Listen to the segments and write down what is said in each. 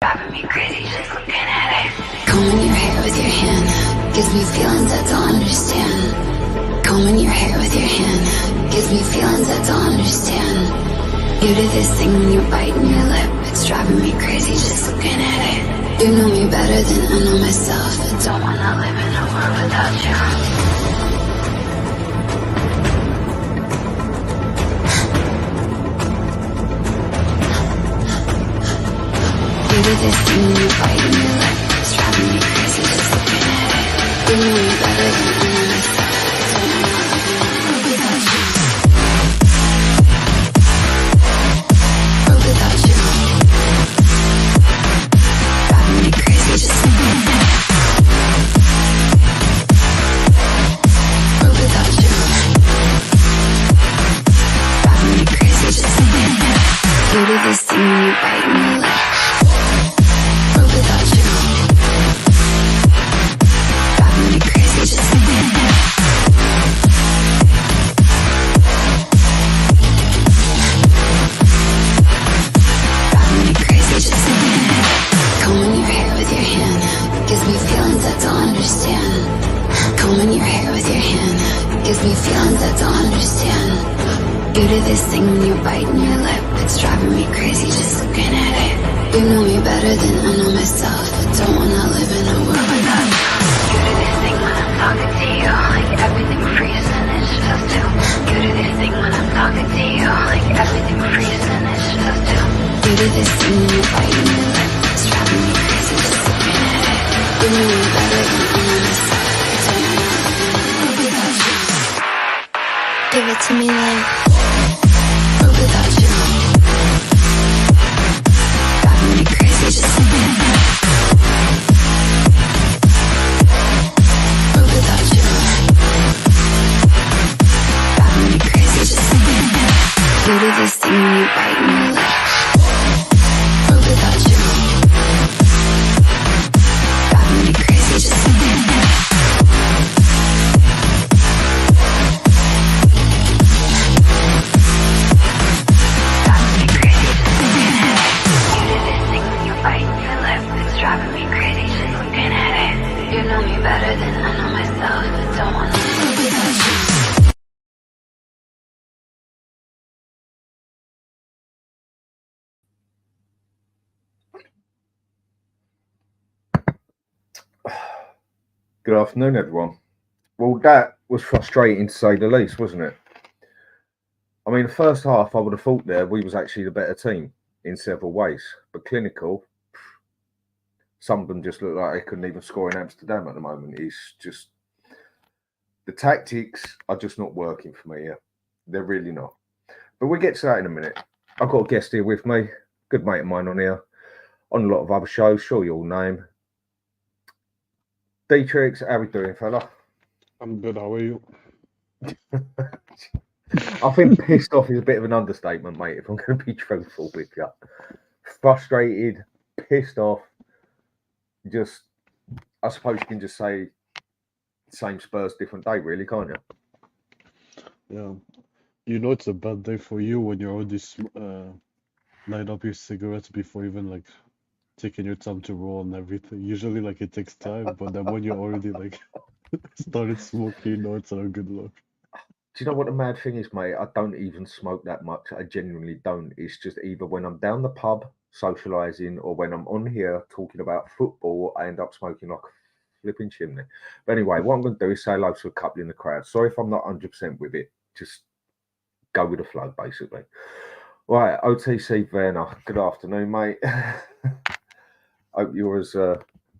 Driving me crazy just looking at it. Combing your hair with your hand gives me feelings I don't understand. Combing your hair with your hand gives me feelings I don't understand. You do this thing when you're biting your lip. It's driving me crazy just looking at it. You know me better than I know myself. I don't wanna live in a world without you. You do this thing when you're biting your lip. It's driving me crazy just looking at it. You know me better than I know myself. I don't wanna live in a world without you. World without you. Driving me crazy just looking at it. World without you. Driving me crazy just looking at it. You do this thing when you're biting your lip. Without you, driving me crazy just looking at it. Driving me crazy just looking at it. Combing your hair with your hand gives me feelings I don't understand. Combing your hair with your hand gives me feelings I don't understand. You do this thing when you're biting your lip. It's driving me crazy just looking at it. You know me better than I know myself. I don't wanna live in a world without you. You do this thing when I'm talking to you, like everything freezes and it's just you. You do this thing when I'm talking to you, like everything freezes and it's just you. You do this thing when you're biting your lip. It's driving me crazy just looking at it. You know me better than I know myself. I don't wanna live in a world without you. Give it to me like world without you. Driving me crazy just looking at it. World without you. Driving me crazy just looking at it. You do this thing when you're biting your lip. World without you. Driving me crazy just looking at it. Driving me crazy just looking at it. You know me better than I know myself. I don't wanna live without you. Good afternoon, everyone. Well, that was frustrating to say the least, wasn't it? I mean, the first half, I would have thought there we was actually the better team in several ways, but clinical. Some of them just look like they couldn't even score in Amsterdam at the moment. It's just the tactics are just not working for me. Yeah, they're really not. But we'll get to that in a minute. I've got a guest here with me, good mate of mine on here, on a lot of other shows. Sure, you all know him. D-Trix, how we doing, fella? I'm good. How are you? I think pissed off is a bit of an understatement, mate, if I'm going to be truthful with you. Frustrated, pissed off. Just, I suppose you can just say same Spurs, different day, really, can't you? Yeah. You know it's a bad day for you when you're already light up your cigarettes before even like taking your time to roll and everything. Usually like it takes time, but then when you're already like started smoking, you know it's not a good look. Do you know what the mad thing is, mate? I don't even smoke that much. I genuinely don't. It's just either when I'm down the pub socialising or when I'm on here talking about football, I end up smoking like a flipping chimney. But anyway, what I'm going to do is say hello to a couple in the crowd. Sorry if I'm not 100% with it. Just go with the flow, basically. Right, OTC Werner, good afternoon, mate. Hope you're as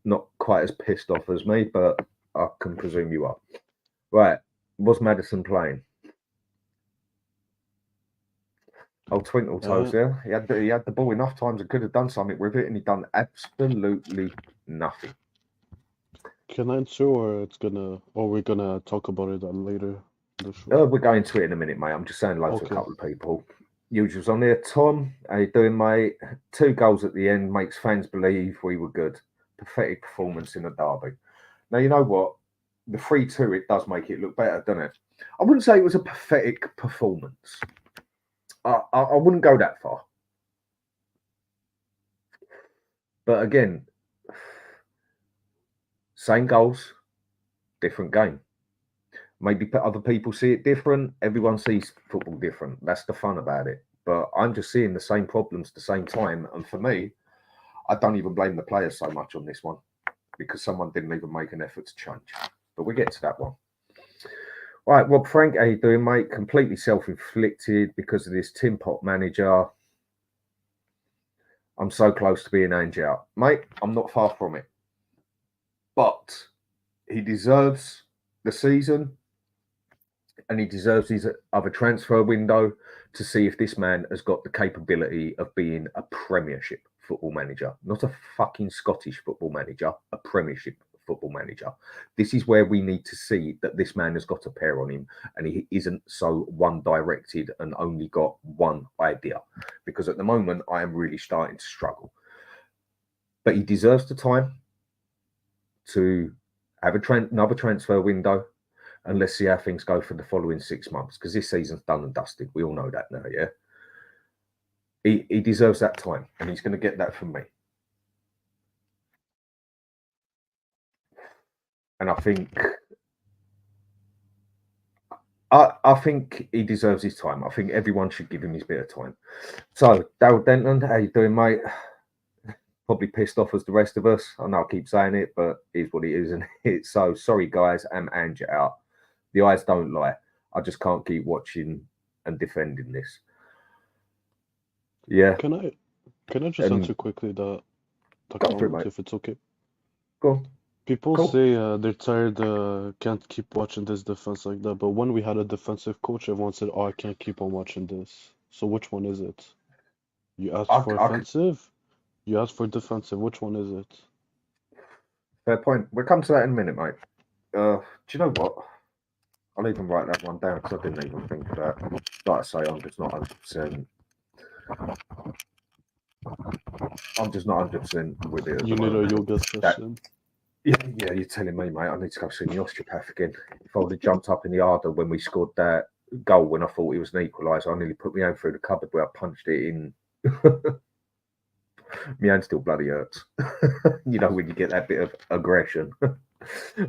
not quite as pissed off as me, but I can presume you are. Right, was Maddison playing? Oh, Twinkle Toes there. He had the ball enough times and could have done something with it, and he done absolutely nothing. Can I answer or we're gonna talk about it later in the show? We're going to it in a minute, mate. I'm just saying hello to a Okay. couple of people. Usuals on there. Tom, how you doing, mate? 2 goals at the end makes fans believe we were good. Pathetic performance in a derby. Now, you know what? The 3-2, it does make it look better, doesn't it? I wouldn't say it was a pathetic performance. I wouldn't go that far. But again, same goals, different game. Maybe other people see it different. Everyone sees football different. That's the fun about it. But I'm just seeing the same problems at the same time. And for me, I don't even blame the players so much on this one because someone didn't even make an effort to change. But we get to that one. All right, Rob Frank, how you doing, mate? Completely self-inflicted because of this tin pot manager. I'm so close to being Ange out. Mate, I'm not far from it. But he deserves the season and he deserves his other transfer window to see if this man has got the capability of being a Premiership football manager, not a fucking Scottish football manager, a Premiership football manager. This is where we need to see that this man has got a pair on him and he isn't so one-directed and only got one idea. Because at the moment, I am really starting to struggle. But he deserves the time to have another transfer window, and let's see how things go for the following 6 months, because this season's done and dusted. We all know that now, yeah? He deserves that time, and he's going to get that from me. And I think he deserves his time. I think everyone should give him his bit of time. So, Daryl Denton, how you doing, mate? Probably pissed off as the rest of us. I know I keep saying it, but it's what it is, isn't it? So, sorry, guys, I'm Ange out. The eyes don't lie. I just can't keep watching and defending this. Yeah. Can I just answer quickly the comment, if it's okay? Go on. People say they're tired, can't keep watching this defense like that. But when we had a defensive coach, everyone said, "Oh, I can't keep on watching this." So which one is it? You asked for offensive, you asked for defensive. Which one is it? Fair point. We'll come to that in a minute, mate. Do you know what? I'll even write that one down because I didn't even think of that. Like I say, I'm just not 100%. I'm just not 100% with it. You need a yoga session. Yeah, you're telling me, mate. I need to go see the osteopath again. If I would have jumped up in the Arder when we scored that goal when I thought it was an equaliser, I nearly put my hand through the cupboard where I punched it in. My hand still bloody hurts. You know, when you get that bit of aggression.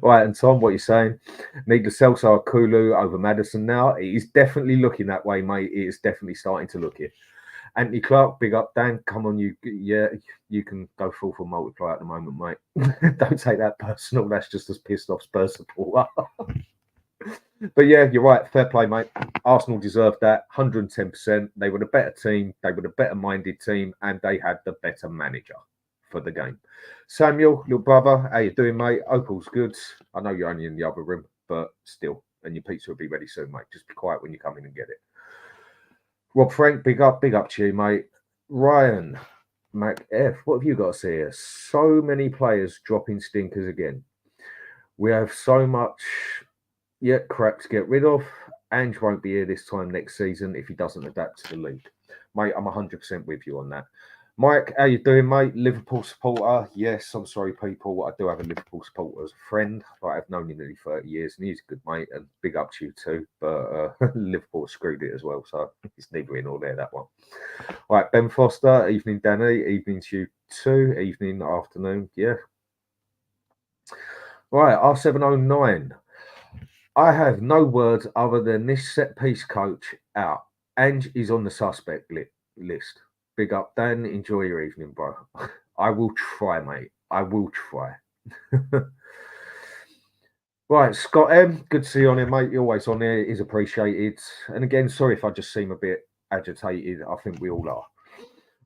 Right, and Tom, what you're saying? Need the Celso Kulu over Maddison now. It is definitely looking that way, mate. It is definitely starting to look it. Anthony Clark, big up, Dan. Come on, you can go full for multiply at the moment, mate. Don't take that personal. That's just as pissed off Spurs supporter. But yeah, you're right. Fair play, mate. Arsenal deserved that 110%. They were the better team. They were the better-minded team, and they had the better manager for the game. Samuel, your brother, how you doing, mate? Opal's good. I know you're only in the other room, but still. And your pizza will be ready soon, mate. Just be quiet when you come in and get it. Rob Frank, big up to you, mate. Ryan, Mac F, what have you got to say here? So many players dropping stinkers again. We have so much crap to get rid of. Ange won't be here this time next season if he doesn't adapt to the league. Mate, I'm 100% with you on that. Mike, how you doing, mate? Liverpool supporter. Yes, I'm sorry, people. I do have a Liverpool supporter as a friend. I've known him nearly 30 years, and he's a good mate, and big up to you too. But Liverpool screwed it as well, so it's neither in nor there, that one. All right, Ben Foster. Evening, Danny. Evening to you too. Evening, afternoon. Yeah. All right, R709. I have no words other than this set-piece coach out. Ange is on the suspect list. Big up, Dan. Enjoy your evening, bro. I will try, mate. I will try. Right, Scott M. Good to see you on here, mate. You're always on there. Is appreciated. And again, sorry if I just seem a bit agitated. I think we all are.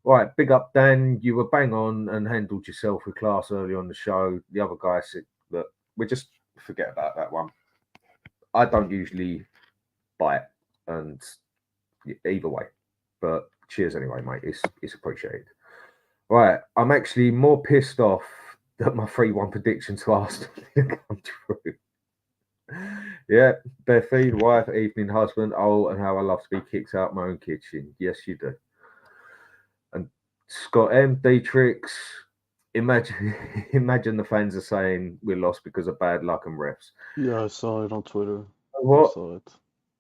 Right, big up, Dan. You were bang on and handled yourself with class early on the show. The other guy said that we just forget about that one. I don't usually buy it, and either way. But cheers anyway, mate. It's appreciated. Right, I'm actually more pissed off that my 3-1 prediction to Arsenal didn't come true. Yeah, bare feed, wife, evening, husband. Oh, and how I love to be kicked out my own kitchen. Yes, you do. And Scott M. Dietrich, imagine the fans are saying we're lost because of bad luck and refs. Yeah, I saw it on Twitter. What? I saw it.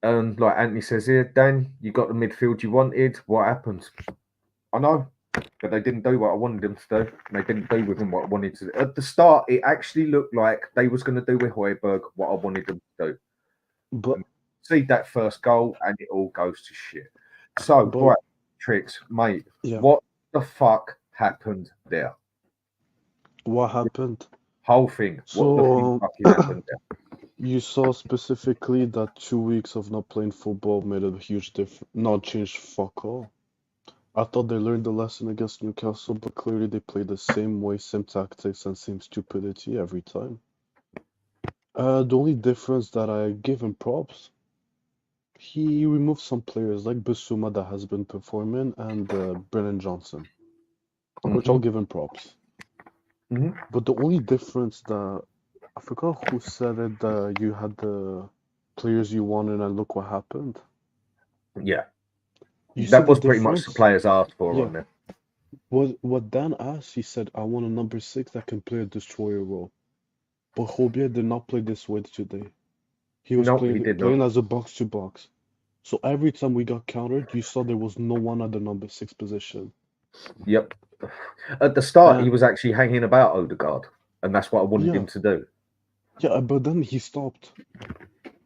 And like Anthony says here, Dan, you got the midfield you wanted. What happened? I know. but they didn't do what I wanted them to do. They didn't do with him what I wanted to do. At the start, it actually looked like they was going to do with Højbjerg what I wanted them to do. But See that first goal, and it all goes to shit. So, but right, Tricks, mate, yeah, what the fuck happened there? what happened? Whole thing. What the So fucking happened there? you saw specifically that 2 weeks of not playing football made a huge difference. Not changed fuck all. I thought they learned the lesson against Newcastle, but clearly they played the same way, same tactics, and same stupidity every time. The only difference that I give him props, he removed some players like Bissouma that has been performing and Brennan Johnson, which I'll give him props. Mhm. But the only difference that I forgot who said it, that you had the players you wanted and look what happened. Yeah, You see that the was pretty much the difference? players asked for Yeah. on there. What Dan asked, he said, I want a number 6 that can play a destroyer role. But Højbjerg did not play this way today. He was No, he did playing not. as a box to box. So every time we got countered, you saw there was no one at the number 6 position. Yep. At the start, he And was actually hanging about Odegaard, and that's what I wanted yeah, him to do. yeah, but then he stopped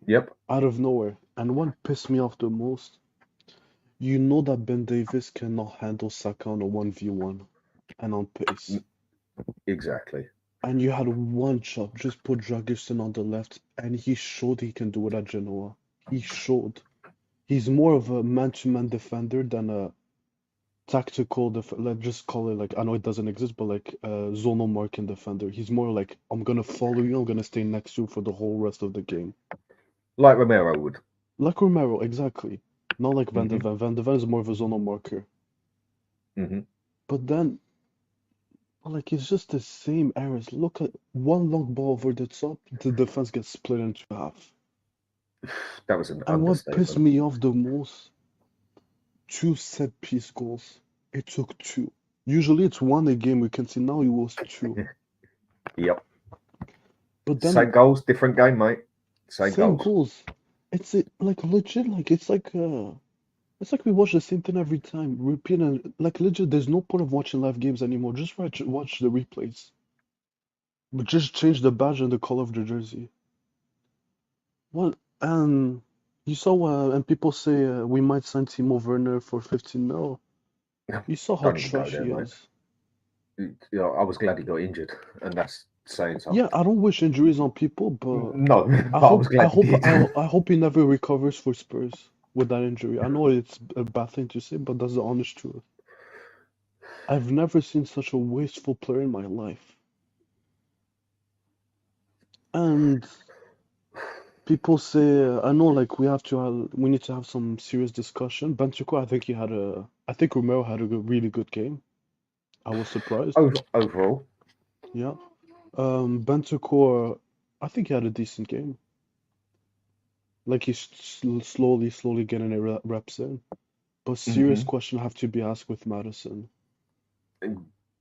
Yep. out of nowhere. And what pissed me off the most, you know that Ben Davies cannot handle Saka on a 1v1 and on pace. Exactly. And you had one shot, just put Dragic on the left, and he showed he can do it at Genoa. He showed. He's more of a man-to-man defender than a tactical let's just call it, like, I know it doesn't exist, but like a zonal marking defender. He's more like, I'm gonna follow you, I'm gonna stay next to you for the whole rest of the game. Like Romero would. Like Romero, exactly. Not like Van de Mhm. Ven. Van de Ven is more of a zonal marker. Mhm. But then, like, it's just the same errors. Look at one long ball over the top, the defense gets split into half. That was an And what pissed understatement. me off the most, 2 set-piece goals. It took 2. Usually it's 1 a game, we can see now it was 2. Yep. But then, Same goals, different game, mate. Same same goals. goals. It's like legit, like it's like we watch the same thing every time, repeat, and like legit. There's no point of watching live games anymore. Just watch the replays. But just change the badge and the color of the jersey. Well, and you saw, and people say we might sign Timo Werner for 15 mil. You saw how Don't even go trash there, he mate. is. You know, I was glad he got injured, and that's saying something. Yeah, I don't wish injuries on people, but No, I but I was hope I glad he hope did. I hope he never recovers for Spurs with that injury. I know it's a bad thing to say, but that's the honest truth. I've never seen such a wasteful player in my life. And people say, I know, like we need to have some serious discussion. Bentancur, I think Romero had a really good game. I was surprised. Overall, Yeah. Bentancur, I think he had a decent game. Like he's slowly getting it reps in. But serious question have to be asked with Madison.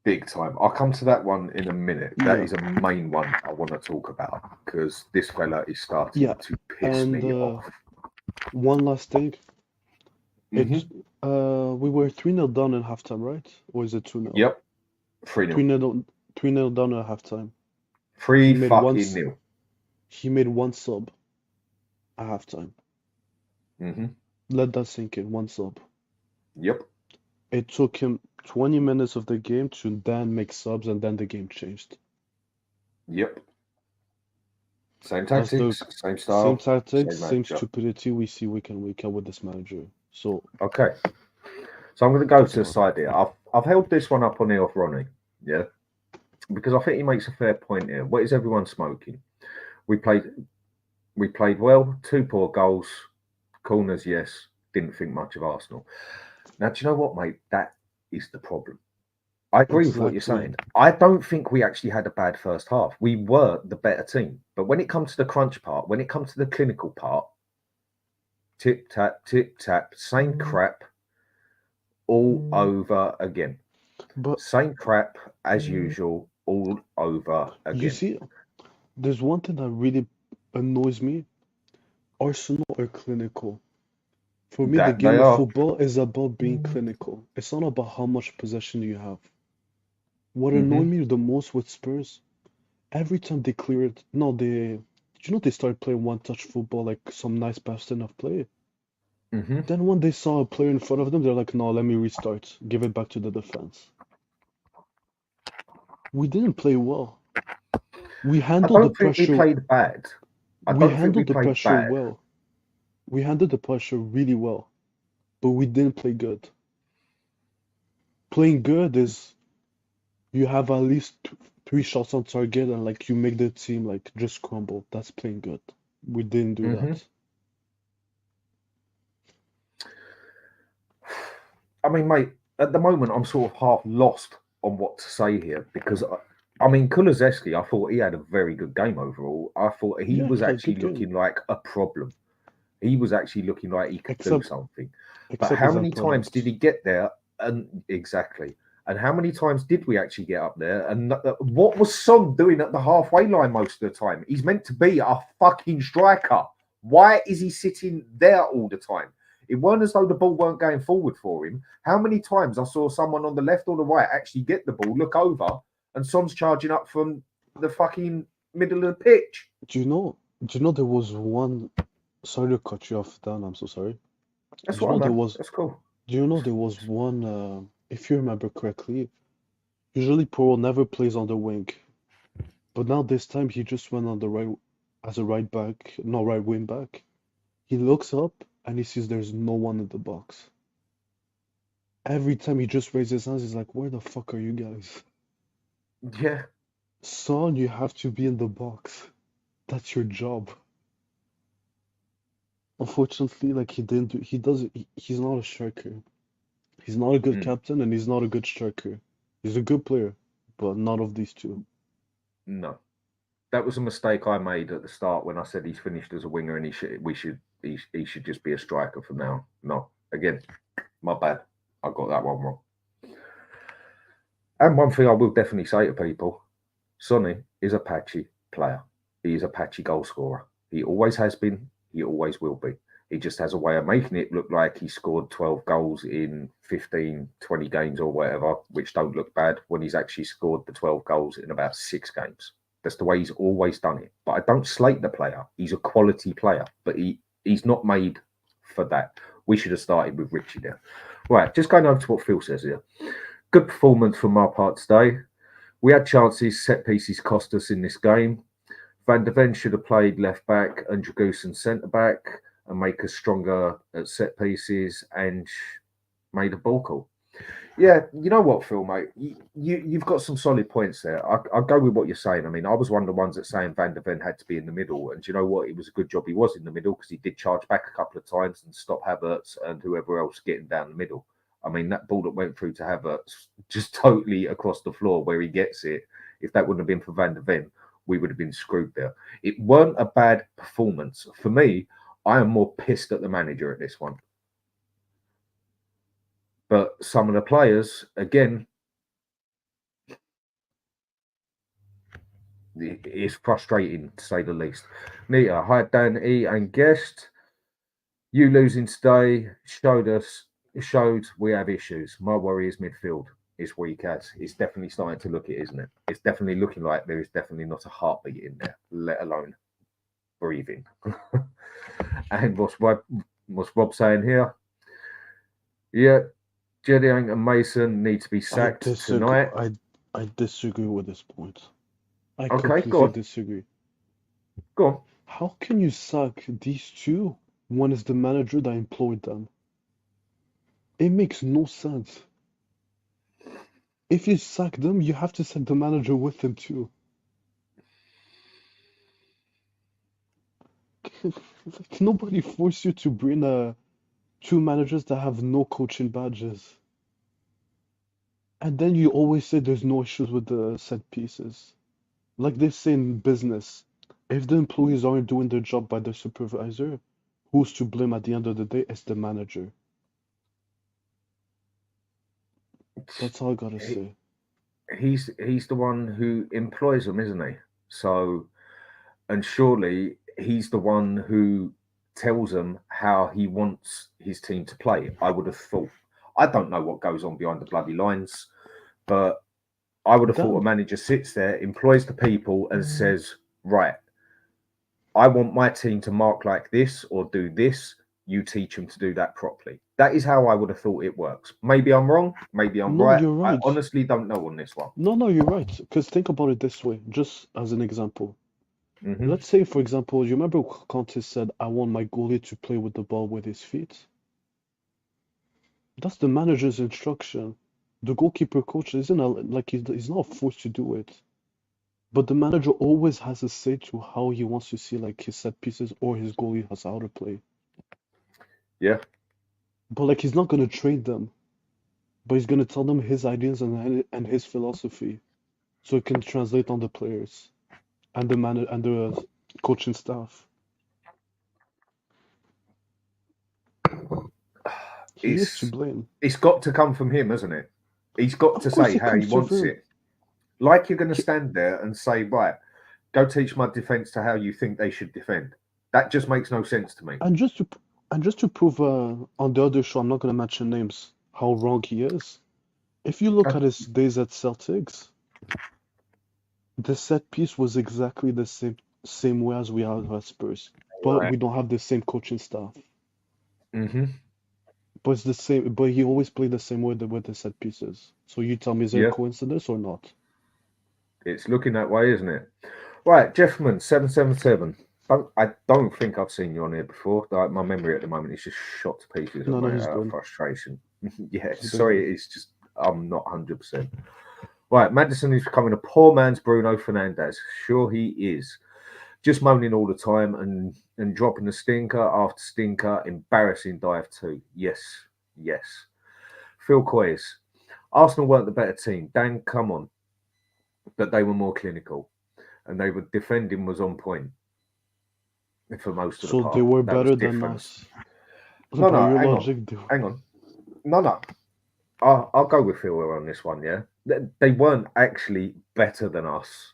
big time. I'll come to that one in a minute. That Yeah. is a main one I want to talk about because this fella is starting Yeah. to piss And me off. one last thing. It's Mhm. we were 3-0 down in halftime, right? Or is it 2-0? Yep, 3-0. 3-0 down at halftime. Three He made one fucking nil. he made one sub at halftime. Mhm. Let that sink in, one sub. Yep. It took him 20 minutes of the game to then make subs, and then the game changed. Yep. Same That's the tactics, same same style, tactics, same same manager. stupidity we see week in, week out with this manager. So Okay. So I'm going to go that's to the all. side here. I've held this one up on here off Ronnie, yeah, because I think he makes a fair point here. What is everyone smoking? We played well. 2 poor goals, corners, yes. Didn't think much of Arsenal. Now, do you know what, mate? That is the problem. I agree with what you're Exactly. saying. I don't think we actually had a bad first half. We were the better team. But when it comes to the crunch part, when it comes to the clinical part, tip tap, same crap all over again. But Same crap as usual all over you again. see, there's one thing that really annoys me. Arsenal are clinical. For me, the That they game of are. football is about being clinical. It's not about how much possession you have. What Hmm. annoyed me the most with Spurs, every time they clear it, no, they started playing one-touch football, like some nice bastion of play. Hmm. Then when they saw a player in front of them, they're like, no, let me restart, give it back to the defense. We didn't play well. We I handled the don't think we pressure. played bad. I We don't think we handled the played pressure bad. well. We handled the pressure really well, but we didn't play good. Playing good is you have at least three shots on target and like you make the team like just crumble. That's playing good. We didn't do Hmm. that. I mean, mate, at the moment, I'm sort of half lost on what to say here because, I mean, Kulusevski, I thought he had a very good game overall. I thought he Yeah, was he had a actually good game. looking like a problem. He was actually looking like he could do Except something. But except how his many times did products. he get there? And exactly. And how many times did we actually get up there? And what was Son doing at the halfway line most of the time? He's meant to be a fucking striker. Why is he sitting there all the time? It weren't as though the ball weren't going forward for him. How many times I saw someone on the left or the right actually get the ball, look over, and Son's charging up from the fucking middle of the pitch? Do you know there was one, sorry to cut you off, Dan, I'm so sorry. That's Do you right, know there man. was That's cool. do you know there was one if you remember correctly, usually Pearl never plays on the wing. But now this time he just went on the right as a right back, no right wing back. He looks up and he sees there's no one in the box. Every time he just raises his hands, he's like, "Where the fuck are you guys?" Yeah. Son, you have to be in the box. That's your job. Unfortunately, like he didn't do, he doesn't, he's not a striker. He's not a good Mm. captain and he's not a good striker. He's a good player, but none of these two. No. That was a mistake I made at the start when I said he's finished as a winger and he should just be a striker for now. No, again, my bad. I got that one wrong. And one thing I will definitely say to people, Sonny is a patchy player. He is a patchy goal scorer. He always has been. He always will be. He just has a way of making it look like he scored 12 goals in 15, 20 games or whatever, which don't look bad when he's actually scored the 12 goals in about 6 games. That's the way he's always done it. But I don't slate the player. He's a quality player, but he's not made for that. We should have started with Richie there. Right, just going over to what Phil says here. Good performance from our part today. We had chances, set pieces cost us in this game. Van der Ven should have played left back and Dragusin centre back and make us stronger at set pieces and made a ball call. Yeah, you know what, Phil, mate? You've got some solid points there. I go with what you're saying. I mean, I was one of the ones that saying Van der Ven had to be in the middle. And you know what? It was a good job he was in the middle because he did charge back a couple of times and stop Havertz and whoever else getting down the middle. I mean, that ball that went through to Havertz just totally across the floor where he gets it. If that wouldn't have been for Van der Ven, we would have been screwed there. It weren't a bad performance. For me, I am more pissed at the manager at this one. But some of the players, again, it's frustrating to say the least. Nita, hi Dan E and guest. You losing today showed we have issues. My worry is midfield is weak as. It's definitely starting to look it, isn't it? It's definitely looking like there is definitely not a heartbeat in there, let alone breathing. And what's Rob saying here? Yeah, Jediang and Mason need to be I sacked disagree. tonight. I disagree with this point. I Okay, go completely on. disagree. Go on. How can you sack these two when it's the manager that employed them? It makes no sense. If you sack them, you have to sack the manager with them too. Like nobody forced you to bring two managers that have no coaching badges. And then you always say there's no issues with the set pieces. Like they say in business, if the employees aren't doing their job by their supervisor, who's to blame at the end of the day? It's the manager. That's all I gotta He, say. he's the one who employs them, isn't he? So, and surely he's the one who tells them how he wants his team to play. I would have thought. I don't know what goes on behind the bloody lines, but I would have thought a manager sits there, employs the people, and says, right, I want my team to mark like this or do this. You teach them to do that properly. That is how I would have thought it works. Maybe I'm wrong. Maybe I'm right. You're right. I honestly don't know on this one. No, you're right. Because think about it this way, just as an example. Mm-hmm. Let's say, for example, you remember Conte said, I want my goalie to play with the ball with his feet? That's the manager's instruction. The goalkeeper coach isn't like he's not forced to do it. But the manager always has a say to how he wants to see like his set pieces or his goalie has how to play. Yeah. But like he's not gonna train them. But he's gonna tell them his ideas and his philosophy, so it can translate on the players and the coaching staff. He is to blame. It's got to come from him, hasn't it? He's got to say how he wants it. Like you're going to stand there and say, right, go teach my defence to how you think they should defend. That just makes no sense to me. And just to prove on the other show, I'm not going to mention names, how wrong he is. If you look at his days at Celtics, the set piece was exactly the same way as we have at Spurs, but we don't have the same coaching staff. Mm-hmm. But it's the same. But he always played the same way with the set pieces. So you tell me, is it a coincidence or not? It's looking that way, isn't it? Right, Jeffman 777. I don't think I've seen you on here before. Like, my memory at the moment is just shot to pieces of my frustration. Yeah, sorry, it's just I'm not 100%. Right, Madison is becoming a poor man's Bruno Fernandes. Sure, he is. Just moaning all the time and dropping the stinker after stinker. Embarrassing dive too. Yes. Phil Coyes. Arsenal weren't the better team. Dan, come on. But they were more clinical. And they were defending was on point for most of the part. So they were better than us. No, hang on. No. I'll go with Phil on this one, yeah? They weren't actually better than us.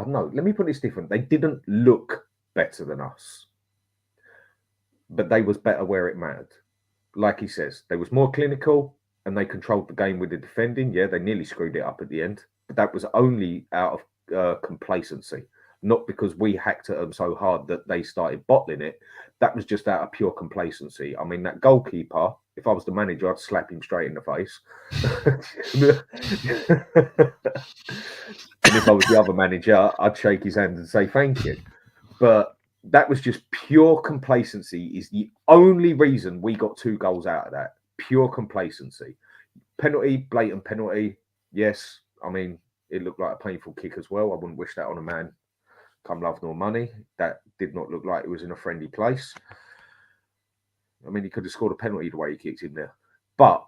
No, let me put this different. They didn't look better than us. But they was better where it mattered. Like he says, they was more clinical and they controlled the game with the defending. Yeah, they nearly screwed it up at the end. But that was only out of complacency. Not because we hacked at them so hard that they started bottling it. That was just out of pure complacency. I mean, that goalkeeper, if I was the manager, I'd slap him straight in the face. And if I was the other manager, I'd shake his hand and say thank you. But that was just pure complacency is the only reason we got 2 goals out of that. Pure complacency. Penalty, blatant penalty. Yes, I mean, it looked like a painful kick as well. I wouldn't wish that on a man. Come love nor money. That did not look like it was in a friendly place. I mean, he could have scored a penalty the way he kicked in there. But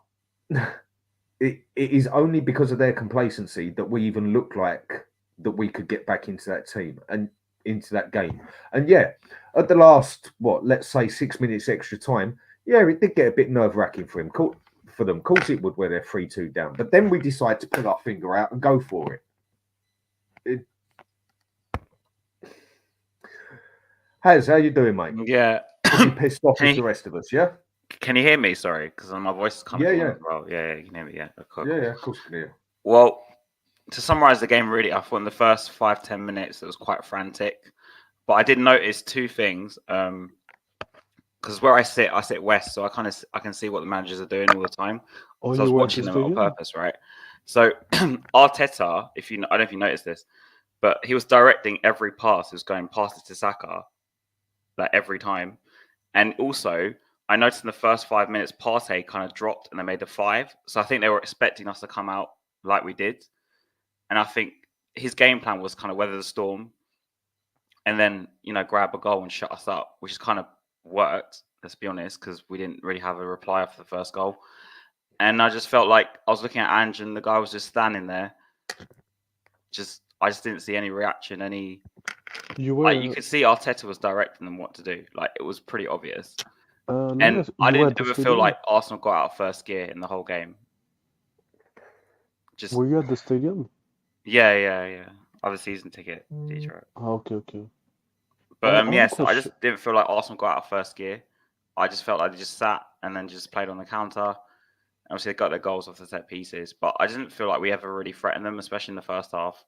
it is only because of their complacency that we even look like that we could get back into that team and into that game. And yeah, at the last, let's say 6 minutes extra time, yeah, it did get a bit nerve-wracking for him. For them, of course it would where they're 3-2 down. But then we decide to put our finger out and go for it. How you doing, mate? Yeah. You pissed off with the rest of us, yeah? Can you hear me? Sorry, because my voice is kind of yeah. Well. Yeah, you can hear me. Yeah, cool. Yeah, of course you can hear. Well, to summarize the game, really, I thought in the first 5-10 minutes it was quite frantic, but I did notice 2 things. Because where I sit west, so I can see what the managers are doing all the time. So I was watching them on purpose, right? So Arteta, I don't know if you noticed this, but he was directing every pass. He was going past it to Saka, like every time. And also, I noticed in the first 5 minutes, Partey kind of dropped and they made the 5. So I think they were expecting us to come out like we did. And I think his game plan was kind of weather the storm and then, grab a goal and shut us up, which is kind of worked, let's be honest, because we didn't really have a reply after the first goal. And I just felt like I was looking at Ange and the guy was just standing there. I just didn't see any reaction, you could see Arteta was directing them what to do. Like, it was pretty obvious. And I didn't ever feel like Arsenal got out of first gear in the whole game. Were you at the stadium? Yeah. I have a season ticket. Okay. But I just didn't feel like Arsenal got out of first gear. I just felt like they just sat and then just played on the counter. Obviously, they got their goals off the set pieces, but I didn't feel like we ever really threatened them, especially in the first half.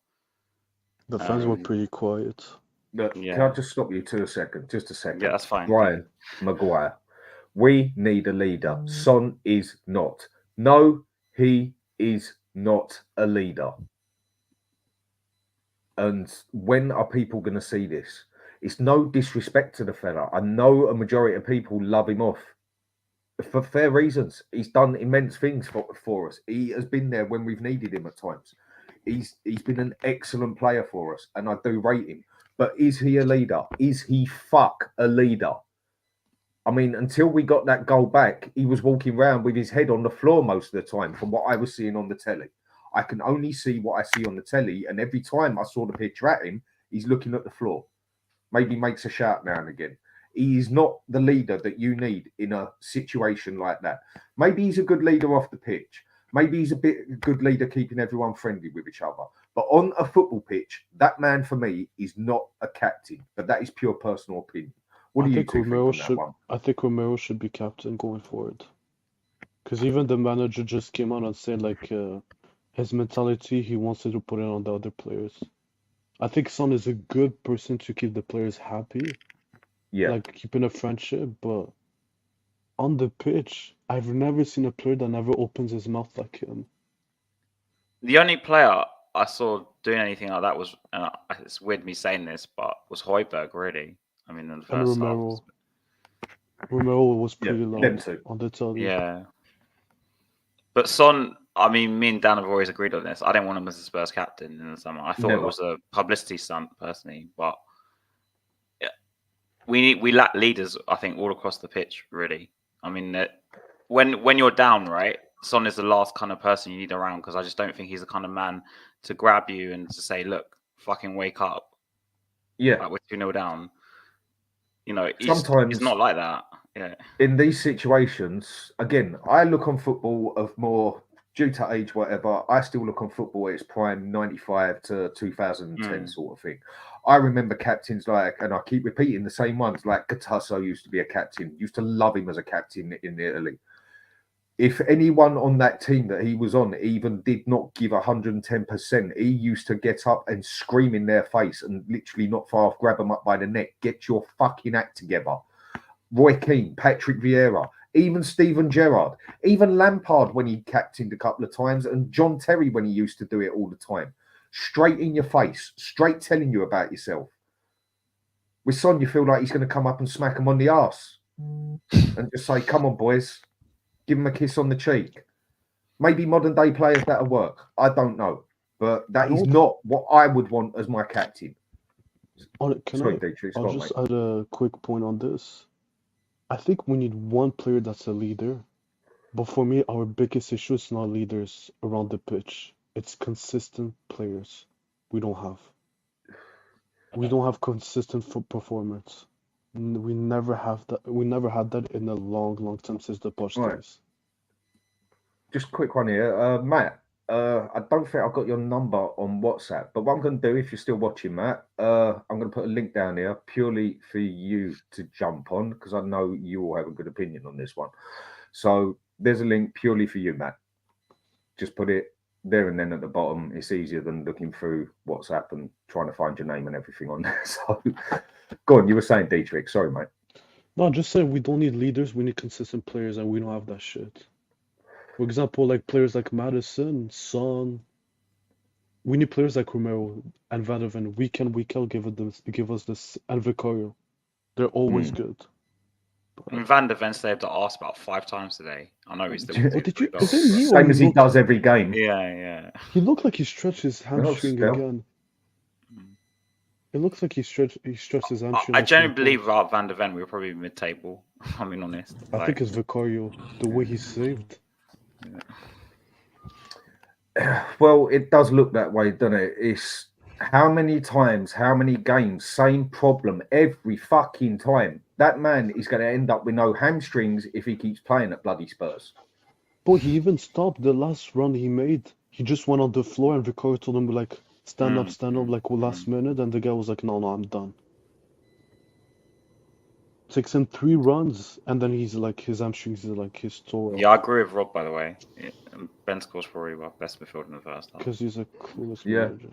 The fans were pretty quiet. Look, Yeah. can I just stop you just a second? Yeah, that's fine. Brian Maguire, we need a leader. Son is not. No, he is not a leader. And when are people going to see this? It's no disrespect to the fella. I know a majority of people love him off for fair reasons. He's done immense things for us. He has been there when we've needed him at times. He's been an excellent player for us, and I do rate him. But is he a leader? Is he a leader? I mean, until we got that goal back, he was walking around with his head on the floor most of the time from what I was seeing on the telly. I can only see what I see on the telly, and every time I saw the picture at him, he's looking at the floor. Maybe makes a shout now and again. He is not the leader that you need in a situation like that. Maybe he's a good leader off the pitch. Maybe he's a good leader keeping everyone friendly with each other. But on a football pitch, that man for me is not a captain. But that is pure personal opinion. What do you two think on that one? I think Romero should be captain going forward. Because even the manager just came out and said like his mentality, he wants to put it on the other players. I think Son is a good person to keep the players happy. Yeah. Like keeping a friendship, but on the pitch, I've never seen a player that never opens his mouth like him. The only player I saw doing anything like that was, and it's weird me saying this, but was Højbjerg, really. I mean, in the first Romero. Romero was pretty loud on the telly. Yeah. But Son, I mean, me and Dan have always agreed on this. I didn't want him as a Spurs captain in the summer. I thought it was a publicity stunt, personally. But yeah, we lack leaders, I think, all across the pitch, really. I mean, when you're down, right, Son is the last kind of person you need around, because I just don't think he's the kind of man to grab you and to say, look, fucking wake up. Yeah. Like, we're 2-0 down. You know, sometimes it's not like that. Yeah. In these situations, again, I look on football of more due to age, whatever. I still look on football at its prime, 95 to 2010 sort of thing. I remember captains like, and I keep repeating the same ones, like Gattuso used to be a captain. Used to love him as a captain in Italy. If anyone on that team that he was on even did not give 110%, he used to get up and scream in their face and literally not far off, grab them up by the neck, get your fucking act together. Roy Keane, Patrick Vieira, even Steven Gerrard, even Lampard when he captained a couple of times, and John Terry when he used to do it all the time. Straight in your face, straight telling you about yourself. With Son, you feel like he's going to come up and smack him on the arse and just say, come on, boys. Give him a kiss on the cheek. Maybe modern day players that'll work. I don't know. But that is not what I would want as my captain. I'll just add a quick point on this. I think we need one player that's a leader. But for me, our biggest issue is not leaders around the pitch. It's consistent players. We don't have consistent performance. We never have that. We never had that in a long time since the Poch days. Just a quick one here, Matt. I don't think I've got your number on WhatsApp, but what I'm going to do, if you're still watching, Matt, I'm going to put a link down here purely for you to jump on, because I know you all have a good opinion on this one. So there's a link purely for you, Matt. Just put it there and then at the bottom. It's easier than looking through WhatsApp and trying to find your name and everything on there. So go on, you were saying, Dietrich. Sorry, mate. No, just saying we don't need leaders. We need consistent players, and we don't have that shit. For example, like players like Madison, Son. We need players like Romero and Van der Ven. Week in, week out, give us this, and Vicario. They're always good. I mean, Van der Ven saved the arse about 5 times today. I know he's the same as he does every game. Yeah. He looked like he stretched his hamstring again. It looks like he stretched his hamstring. I genuinely believe without Van der Ven, we were probably mid-table. I mean, honest. I think it's Vicario, the way he saved. Yeah. Well, it does look that way, doesn't it? It's how many times, how many games, same problem every fucking time. That man is going to end up with no hamstrings if he keeps playing at bloody Spurs. But he even stopped the last run he made. He just went on the floor and Vicario told him, like, stand up, like, last minute. And the guy was like, no, I'm done. takes him 3 runs, and then he's like his hamstrings is like his tore Yeah, I agree with Rob, by the way. Ben scores probably our best midfielder in the first half. because he's a coolest Yeah. manager.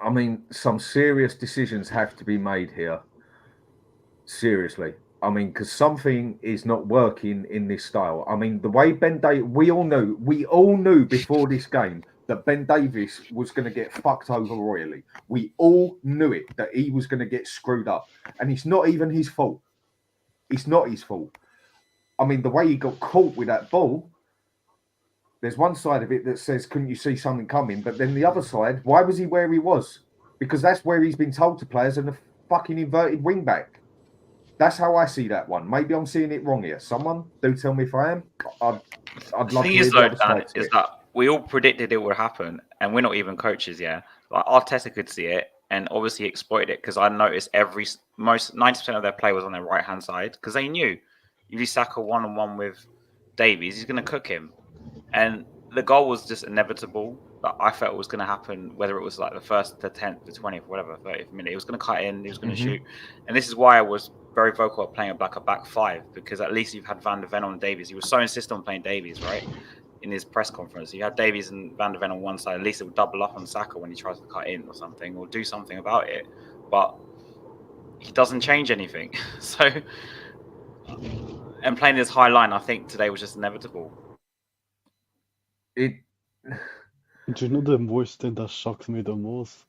I mean, some serious decisions have to be made here. Seriously. I mean, because something is not working in this style. I mean, the way Ben Davies, we all knew before this game that Ben Davies was going to get fucked over royally. We all knew it, that he was going to get screwed up. And it's not even his fault. It's not his fault. I mean, the way he got caught with that ball, there's one side of it that says, couldn't you see something coming? But then the other side, why was he where he was? Because that's where he's been told to play as a fucking inverted wing back. That's how I see that one. Maybe I'm seeing it wrong here. Someone do tell me if I am. I'd love to hear the other side to it. Is that we all predicted it would happen, and we're not even coaches, yeah. Like Arteta could see it, and obviously exploited it because I noticed most 90% of their play was on their right hand side because they knew if you Saka 1-on-1 with Davies, he's going to cook him, and the goal was just inevitable. That I felt was going to happen, whether it was like the first, the 10th, the 20th, whatever, 30th minute. He was going to cut in, he was going to shoot, and this is why I was very vocal at playing a back 5 because at least you've had Van der Ven on Davies. He was so insistent on playing Davies, right? In his press conference, you had Davies and Van der Ven on one side. At least it would double up on Saka when he tries to cut in or something, or do something about it. But he doesn't change anything. So, and playing this high line, I think today was just inevitable. Do you know the worst thing that shocked me the most?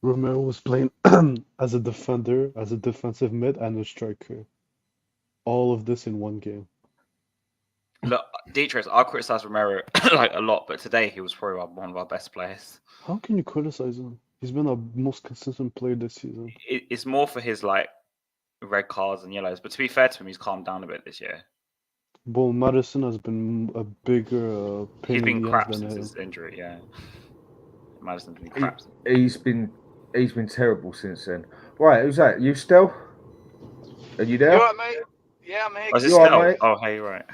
Romero was playing as a defender, as a defensive mid, and a striker. All of this in one game. Look, Dietrich, I'll criticize Romero like a lot, but today he was probably one of our best players. How can you criticize him? He's been our most consistent player this season. It's more for his like red cards and yellows, but to be fair to him, he's calmed down a bit this year. Well, Madison has been a bigger pain He's been in the crap ass since than his him. injury, yeah. Madison's been crap. He's been terrible since then. Right, who's that? You still? Are you there? You alright, mate? Yeah, I'm here. Oh, is it You still? alright, mate? Oh, hey, right.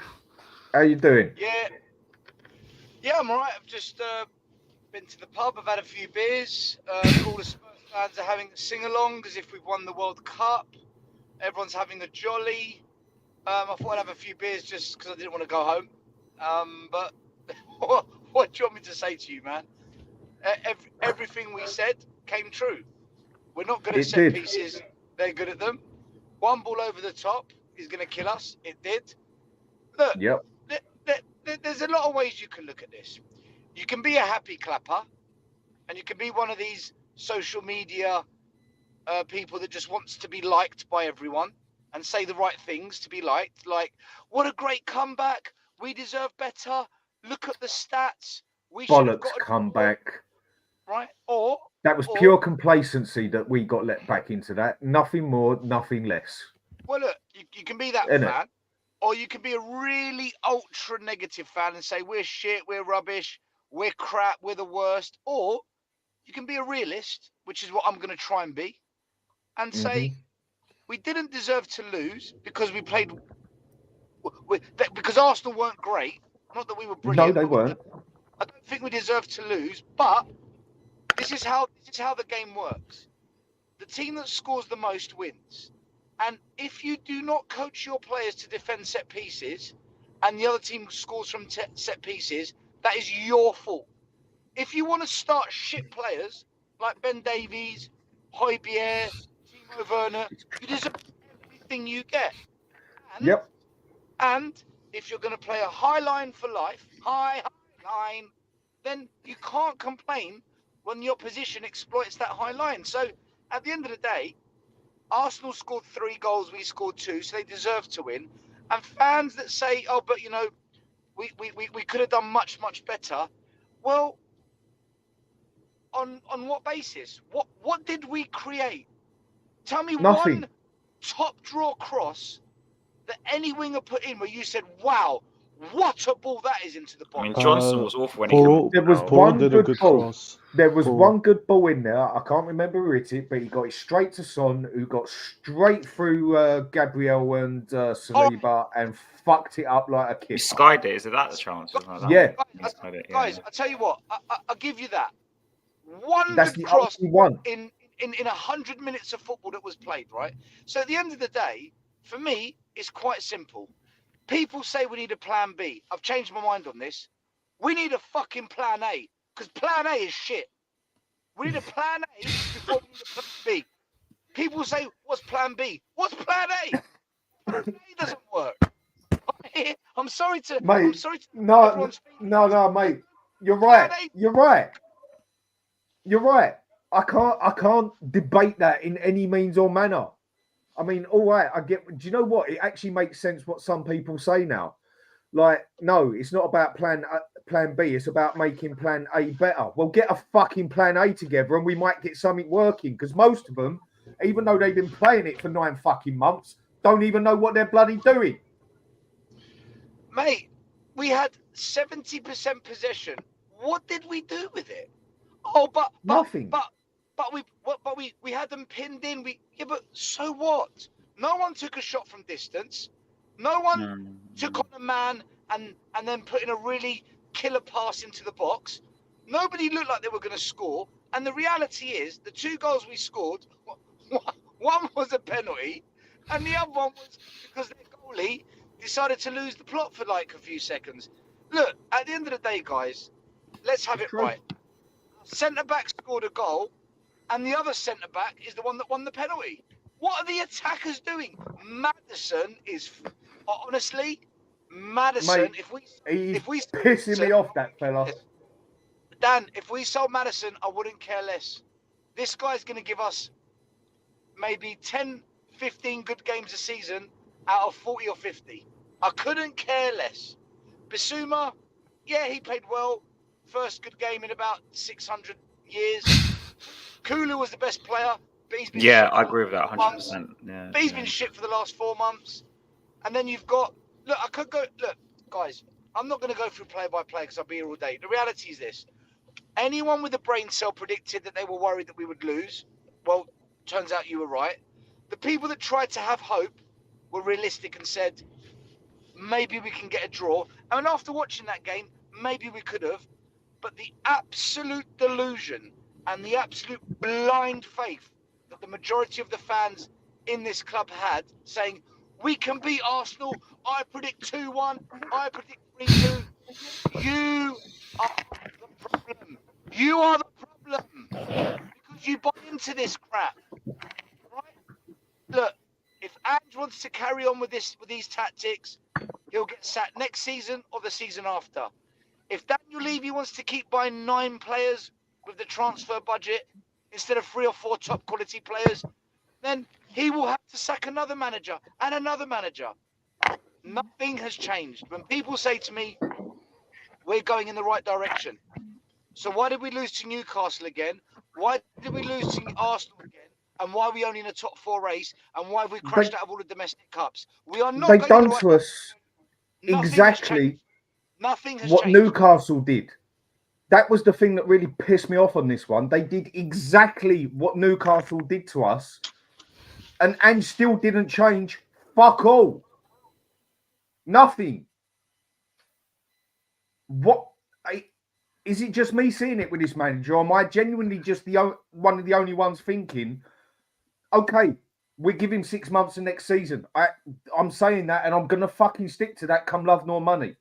How you doing? Yeah, I'm alright. I've just been to the pub. I've had a few beers. All the Spurs fans are having a sing-along as if we've won the World Cup. Everyone's having a jolly. I thought I'd have a few beers just because I didn't want to go home. But what do you want me to say to you, man? Everything we said came true. We're not good at set pieces. They're good at them. One ball over the top is going to kill us. It did. Look, Yep. there's a lot of ways you can look at this. You can be a happy clapper, and you can be one of these social media people that just wants to be liked by everyone and say the right things to be liked. Like, what a great comeback. We deserve better. Look at the stats. We should have Bollocks got a comeback. right. Or That was pure complacency that we got let back into that. Nothing more, nothing less. well, look, you can be that Innit? fan, or you can be a really ultra negative fan and say we're shit, we're rubbish, we're crap, we're the worst. Or you can be a realist, which is what I'm going to try and be, and say we didn't deserve to lose because we played because Arsenal weren't great. Not that we were brilliant. No, they weren't. I don't think we deserved to lose, but this is how the game works. The team that scores the most wins. And if you do not coach your players to defend set pieces, and the other team scores from set pieces, that is your fault. If you want to start shit players like Ben Davies, Højbjerg, Timo Werner, you deserve everything you get. And, Yep. And if you're going to play a high line for life, high line, then you can't complain when the opposition exploits that high line. So at the end of the day, Arsenal scored 3 goals, we scored 2, so they deserve to win. And fans that say, oh, but you know, we could have done much, much better. Well, on what basis? What did we create? Tell me Nothing. one top draw cross that any winger put in where you said, wow, what a ball that is into the I mean, box. Johnson was awful when he Paul- came There was out. Paul one did a good good ball. cross. There was Paul. one good ball in there. I can't remember who hit it, but he got it straight to Son, who got straight through Gabriel and Saliba and fucked it up like a He kid. skied it. Is it that the chance? Or something like that? Yeah. He skied it, Guys, I tell you what, I'll give you that. One That's good the cross only one. in in 100 minutes of football that was played, right? So at the end of the day, for me, it's quite simple. People say we need a plan B. I've changed my mind on this. We need a fucking plan A, because plan A is shit. We need a plan A before we need a plan B. People say, what's plan B? What's plan A? Plan A doesn't work. I'm sorry to... Mate, I'm sorry to no, mate. You're right. You're right. You're right. I can't debate that in any means or manner. I mean, all right, I get... Do you know what? It actually makes sense what some people say now. Like, no, it's not about plan B. It's about making plan A better. Well, get a fucking plan A together and we might get something working. Because most of them, even though they've been playing it for 9 fucking months, don't even know what they're bloody doing. Mate, we had 70% possession. What did we do with it? Oh, but nothing. But we had them pinned in. But so what? No one took a shot from distance. No one took on a man and then put in a really killer pass into the box. Nobody looked like they were going to score. And the reality is, the 2 goals we scored, one was a penalty, and the other one was because their goalie decided to lose the plot for like a few seconds. Look, at the end of the day, guys, let's have it right. Centre-back scored a goal, and the other centre-back is the one that won the penalty. What are the attackers doing? Maddison is... Honestly, Maddison, Mate, if we pissing me off, that fella. Dan, if we sold Maddison, I wouldn't care less. This guy's going to give us maybe 10, 15 good games a season out of 40 or 50. I couldn't care less. Bissouma, yeah, he played well. First good game in about 600 years. Kulu was the best player, but he's been shit. I agree with that 100%. Yeah, but he's been shit for the last 4 months. And then you've got... Look, I could go... Look, guys, I'm not going to go through play-by-play because I'll be here all day. The reality is this. Anyone with a brain cell predicted that they were worried that we would lose. Well, turns out you were right. The people that tried to have hope were realistic and said, maybe we can get a draw. And after watching that game, maybe we could have. But the absolute delusion and the absolute blind faith that the majority of the fans in this club had, saying, we can beat Arsenal, I predict 2-1, I predict 3-2. You are the problem. You are the problem. Because you buy into this crap. Right? Look, if Ange wants to carry on with these tactics, he'll get sacked next season or the season after. If Daniel Levy wants to keep buying 9 players with the transfer budget instead of 3 or 4 top quality players, then he will have to sack another manager and another manager. Nothing has changed. When people say to me, we're going in the right direction. So why did we lose to Newcastle again? Why did we lose to Arsenal again? And why are we only in a top 4 race? And why have we crashed out of all the domestic cups? We are not. They've done to us exactly what Newcastle did. That was the thing that really pissed me off on this one. They did exactly what Newcastle did to us. And Ange still didn't change fuck all. Nothing. What is it? Just me seeing it with this manager, or am I genuinely just one of the only ones thinking, okay, we give him 6 months of next season. I'm saying that, and I'm gonna fucking stick to that, come love nor money.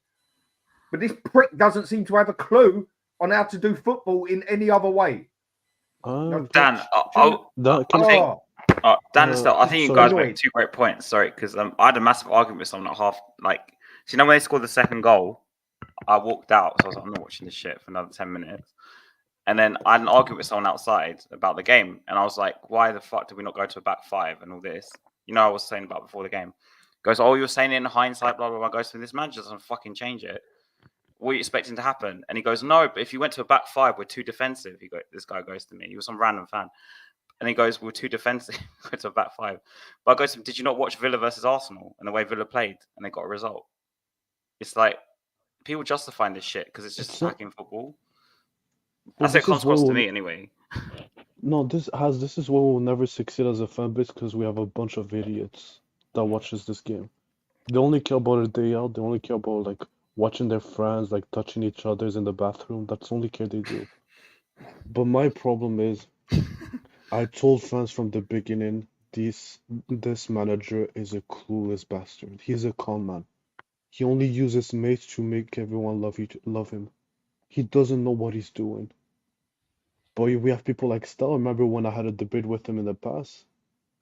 But this prick doesn't seem to have a clue on how to do football in any other way. Dan, Dan and Stel, I think you guys make 2 great points. Sorry, because I had a massive argument with someone at half. Like, so you know when they scored the second goal, I walked out, so I was like, I'm not watching this shit for another 10 minutes. And then I had an argument with someone outside about the game, and I was like, why the fuck did we not go to a back 5 and all this? You know, I was saying about before the game. Goes, oh, you're saying in hindsight, blah blah blah. Goes, this manager doesn't fucking change it. What are you expecting to happen? And he goes, no, but if you went to a back 5, we're too defensive. This guy goes to me. He was some random fan. And he goes, we're too defensive. Go to a back 5. But I go to him, did you not watch Villa versus Arsenal and the way Villa played and they got a result? It's like, people justifying this shit because it's just attacking football. That's it comes across to me anyway. No, this is why we'll never succeed as a fan base, because we have a bunch of idiots that watches this game. They only care about a day out. They only care about like watching their friends, like touching each other's in the bathroom. That's the only care they do. But my problem is, I told fans from the beginning, this manager is a clueless bastard. He's a con man. He only uses mates to make everyone love him. He doesn't know what he's doing. But we have people like Stel. Remember when I had a debate with him in the past,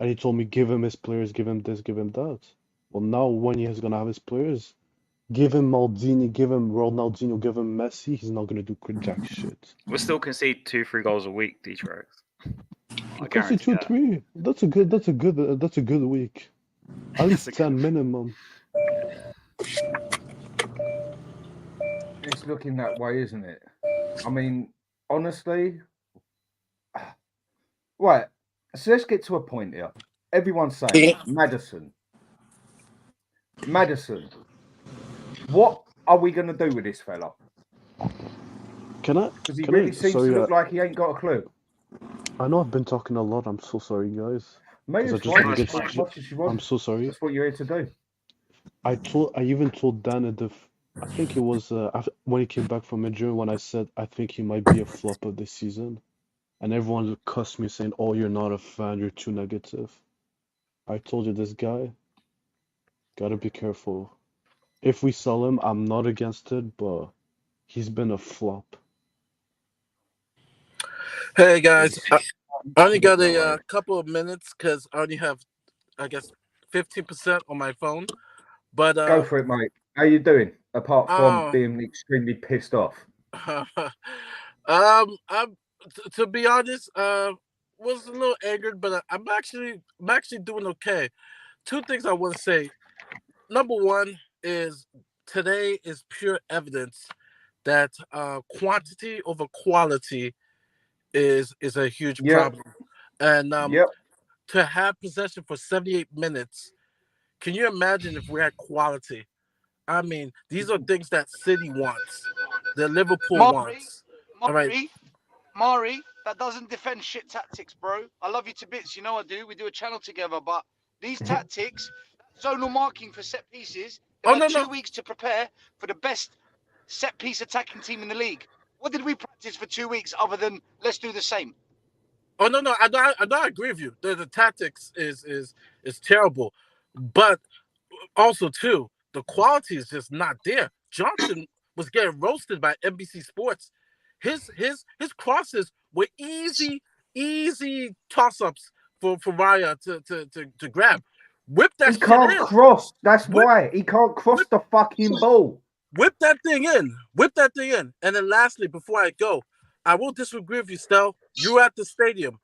and he told me, give him his players, give him this, give him that. Well, now when he's gonna have his players, give him Maldini, give him Ronaldinho, give him Messi. He's not gonna do jack shit. We'll still concede 2-3 goals a week, D-Trox. I Concede guarantee that. 2-3. That's a good week. At least 10 minimum. It's looking that way, isn't it? I mean, honestly, right. So let's get to a point here. Everyone's saying Maddison. What are we going to do with this fella? Can I? Because he really seems to look like he ain't got a clue. I know I've been talking a lot. I'm so sorry, guys. Maybe it's 'Cause I fine. just As much as you want. I'm so sorry. That's what you're here to do. I even told Dan at I think it was when he came back from injury when I said I think he might be a flop of this season, and everyone cussed me saying, "Oh, you're not a fan. You're too negative." I told you this guy. Gotta be careful. If we sell him, I'm not against it, but he's been a flop. Hey guys, I only got a couple of minutes because I only have, I guess, 15% on my phone. But go for it, mate. How you doing? Apart from being extremely pissed off. I'm to be honest, was a little angered, but I'm actually doing okay. Two things I want to say. Number one is today is pure evidence that quantity over quality is a huge problem. And to have possession for 78 minutes, can you imagine if we had quality? I mean, these are things that City wants, that Liverpool wants. Mari, that doesn't defend shit tactics, bro. I love you to bits. You know I do. We do a channel together, but these tactics, zonal marking for set pieces, they had 2 weeks to prepare for the best set piece attacking team in the league. What did we practice for 2 weeks other than let's do the same? Oh no, I don't agree with you. The tactics is terrible, but also too the quality is just not there. Johnson was getting roasted by NBC Sports. His crosses were easy toss ups for Raya to grab. Whip that shit in. He can't cross. That's why he can't cross the fucking ball. Whip that thing in. And then lastly, before I go, I will disagree with you, Stel. You were at the stadium.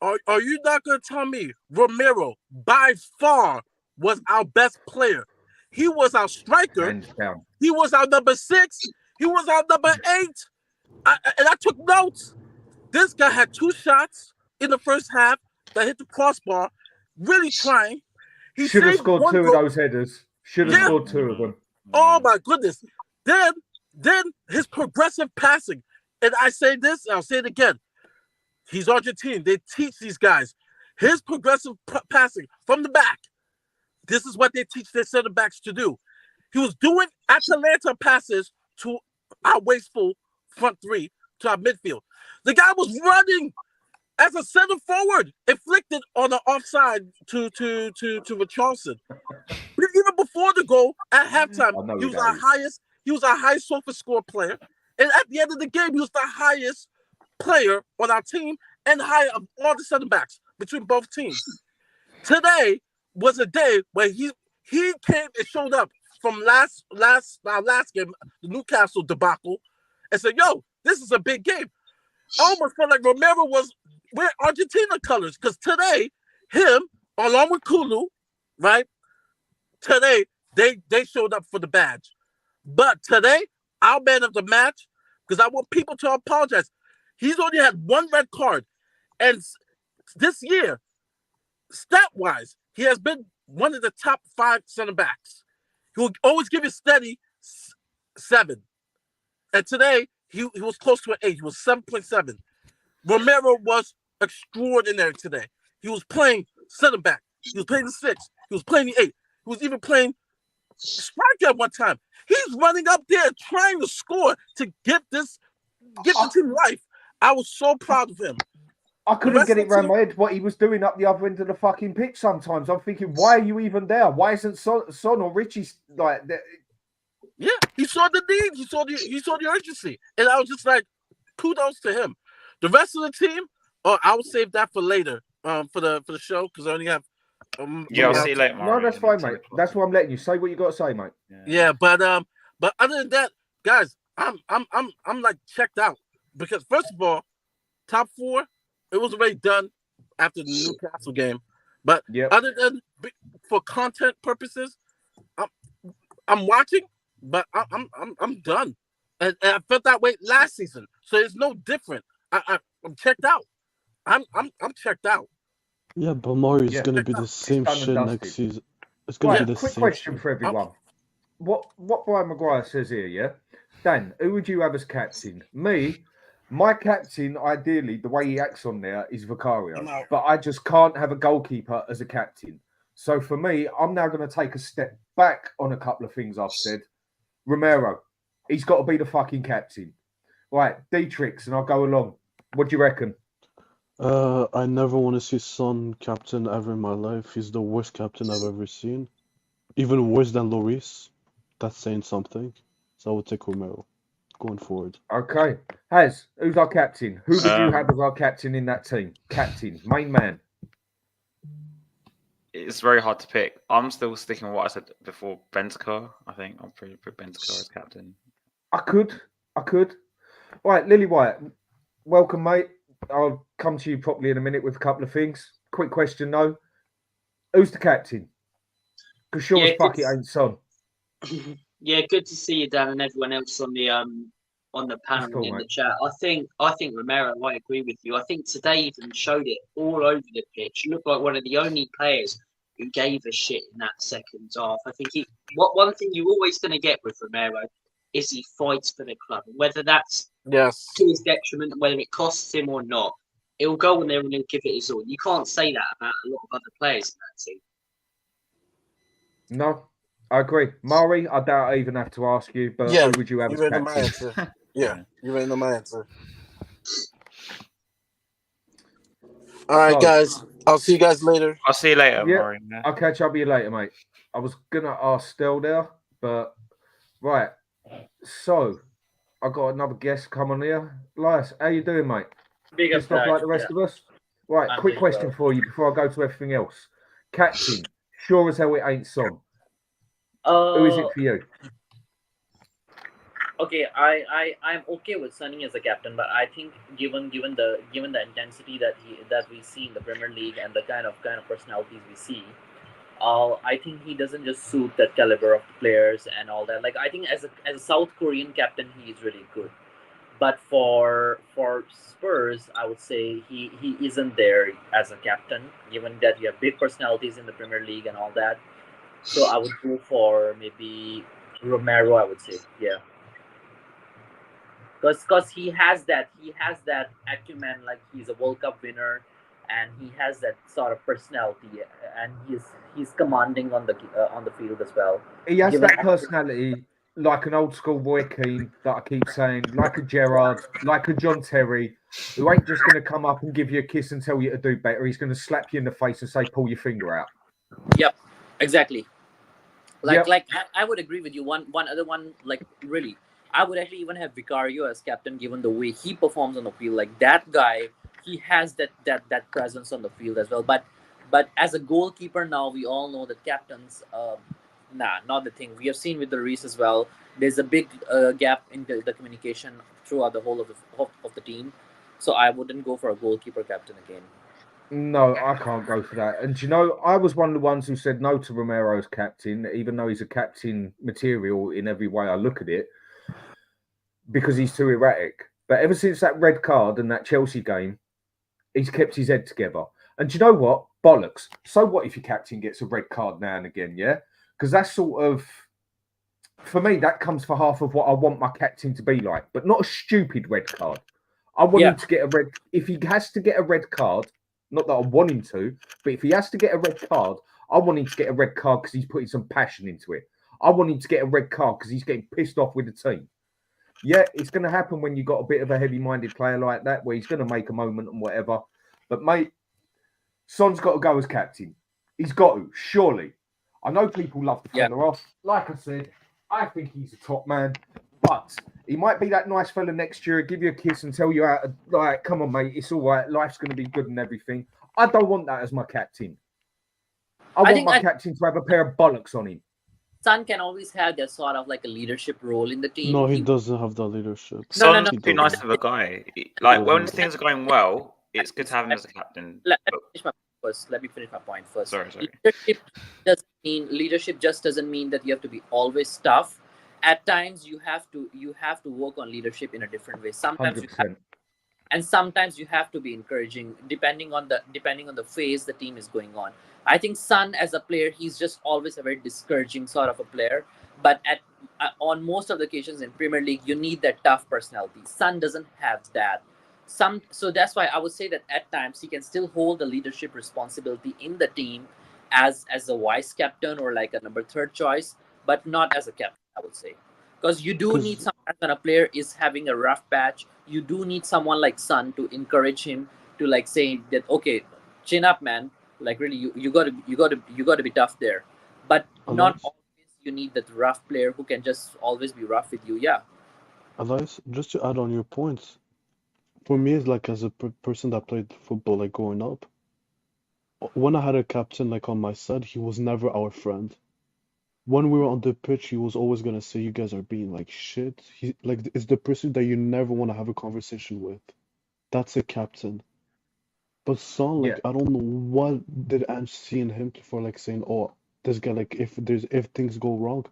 Are you not going to tell me Romero, by far, was our best player? He was our striker. He was our number 6. He was our number 8. And I took notes. This guy had 2 shots in the first half that hit the crossbar, really trying. He should have scored 2 of those headers. Should have scored 2 of them. Oh my goodness. Then his progressive passing. And I say this, I'll say it again. He's Argentine. They teach these guys. His progressive passing from the back. This is what they teach their center backs to do. He was doing Atalanta passes to our wasteful front 3 to our midfield. The guy was running as a center forward, inflicted on the offside to Richarlison. Even before the goal at halftime, he was our highest sofa score player. And at the end of the game, he was the highest player on our team and higher of all the center backs between both teams. Today was a day where he came and showed up from last game, the Newcastle debacle, and said, "Yo, this is a big game." I almost felt like Romero was wearing Argentina colors because today, him along with Kulu, right? Today they showed up for the badge, but today our man of the match, because I want people to apologize. He's only had 1 red card, and this year, stat-wise, he has been one of the top 5 center backs. He will always give you steady 7, and today he was close to an 8. He was 7.7. Romero was extraordinary today. He was playing center back. He was playing the 6. He was playing the 8. He was even playing striker at one time. He's running up there trying to score to get the team life. I was so proud of him. I couldn't rest get of it the around team- my head what he was doing up the other end of the fucking pitch sometimes. I'm thinking, why are you even there? Why isn't Son or Richie like that? Yeah, he saw the need. He saw the urgency, and I was just like, kudos to him. The rest of the team, I will save that for later. For the show because I only have. Yeah, I'll see you later, No, Maury. that's fine, mate. That's what I'm letting you say. What you got to say, mate? Yeah, but other than that, guys, I'm like checked out because first of all, top 4, it was already done after the Newcastle game. But other than for content purposes, I'm watching, but I'm done, and I felt that way last season, so it's no different. I'm checked out. I'm checked out. Yeah, but Mario's gonna be the same done and shit next dusted. season. It's gonna be the Quick same question shit. for everyone. What Brian Maguire says here, yeah? Dan, who would you have as captain? Me, my captain, ideally, the way he acts on there is Vicario. But I just can't have a goalkeeper as a captain. So for me, I'm now going to take a step back on a couple of things I've said. Romero, he's got to be the fucking captain. Right, Dietrich, and I'll go along. What do you reckon? I never want to see Son captain ever in my life. He's the worst captain I've ever seen. Even worse than Lloris. That's saying something. So I would take Romero going forward. Okay. Haz, who's our captain? Who would you have as our captain in that team? Captain, main man. It's very hard to pick. I'm still sticking with what I said before. Bentancur, I think. I'll probably put Bentancur as captain. I could. Right, Lily White, welcome, mate. I'll come to you properly in a minute with a couple of things. Quick question, though. Who's the captain? Because sure as fuck it ain't Son. Yeah, good to see you, Dan, and everyone else on the panel in the chat. I think Romero. I agree with you. I think today even showed it all over the pitch. You look like one of the only players who gave a shit in that second half. I think one thing you're always going to get with Romero is he fights for the club, and whether that's to his detriment, whether it costs him or not, he'll go in there and he'll give it his all. You can't say that about a lot of other players in that team. No, I agree. Maury, I doubt I even have to ask you, but who would you have as captain? My answer. Yeah, you already know my answer. All right, guys. I'll see you guys later. I'll see you later, Yeah, Maury. I'll catch up with you later, mate. I was going to ask Stel there, but right. So, I got another guest come on here. Elias, how you doing, mate? Big up, stuff like the rest of us? Right, quick question for you before I go to everything else. Captain, sure as hell it ain't Son. Who is it for you? Okay, I'm okay with Sonny as a captain, but I think given the intensity that we see in the Premier League and the kind of personalities we see, I think he doesn't just suit that caliber of players and all that. Like I think as a South Korean captain, he is really good, but for Spurs, I would say he isn't there as a captain, given that you have big personalities in the Premier League and all that. So I would go for maybe Romero. I would say, yeah. Because he has that acumen, like he's a World Cup winner, and he has that sort of personality, and he's commanding on the field as well. He has that personality, like an old school Roy Keane that I keep saying, like a Gerrard, like a John Terry, who ain't just going to come up and give you a kiss and tell you to do better. He's going to slap you in the face and say, "Pull your finger out." Yep, exactly. Like I would agree with you. One other one, like really. I would actually even have Vicario as captain, given the way he performs on the field. Like that guy, he has that presence on the field as well. But as a goalkeeper now, we all know that captains, not the thing. We have seen with the Reese as well. There's a big gap in the communication throughout the whole of the team. So I wouldn't go for a goalkeeper captain again. No, I can't go for that. And you know, I was one of the ones who said no to Romero's captain, even though he's a captain material in every way I look at it, because he's too erratic. But ever since that red card and that Chelsea game, he's kept his head together. And do you know what? Bollocks. So what if your captain gets a red card now and again, yeah? Because that's sort of, for me, that comes for half of what I want my captain to be like, but not a stupid red card. I want him to get a red, if he has to get a red card, not that I want him to, but if he has to get a red card, I want him to get a red card because he's putting some passion into it. I want him to get a red card because he's getting pissed off with the team. Yeah, it's going to happen when you've got a bit of a heavy-minded player like that, where he's going to make a moment and whatever. But mate, Son's got to go as captain. He's got to, surely. I know people love the fella off. Like I said, I think he's a top man. But he might be that nice fella next year, give you a kiss and tell you how to, like, come on, mate, it's all right. Life's going to be good and everything. I don't want that as my captain. I want my captain to have a pair of bollocks on him. Son can always have that sort of like a leadership role in the team. No, he doesn't have that leadership. Son's too nice of a guy. Like, when things are going well, it's good to have him as a captain. Let me finish my point first. Sorry. Leadership just doesn't mean that you have to be always tough. At times you have to work on leadership in a different way. Sometimes 100%. And sometimes you have to be encouraging depending on the phase the team is going on. I think Son as a player, he's just always a very discouraging sort of a player. But on most of the occasions in Premier League, you need that tough personality. Son doesn't have that. So that's why I would say that at times he can still hold the leadership responsibility in the team as a vice captain or like a number 3rd choice, but not as a captain, I would say. Because you do need someone when a player is having a rough patch, you do need someone like Son to encourage him to like say that, okay, chin up, man. Like really, you got to be tough there. But not always you need that rough player who can just always be rough with you. Yeah. Elias, just to add on your points, for me, it's like as a person that played football like growing up, when I had a captain like on my side, he was never our friend. When we were on the pitch, he was always gonna say, "You guys are being like shit." He like it's the person that you never want to have a conversation with. That's a captain. But Son, like I don't know what did Ange see in him for like saying, "Oh, this guy like if things go wrong,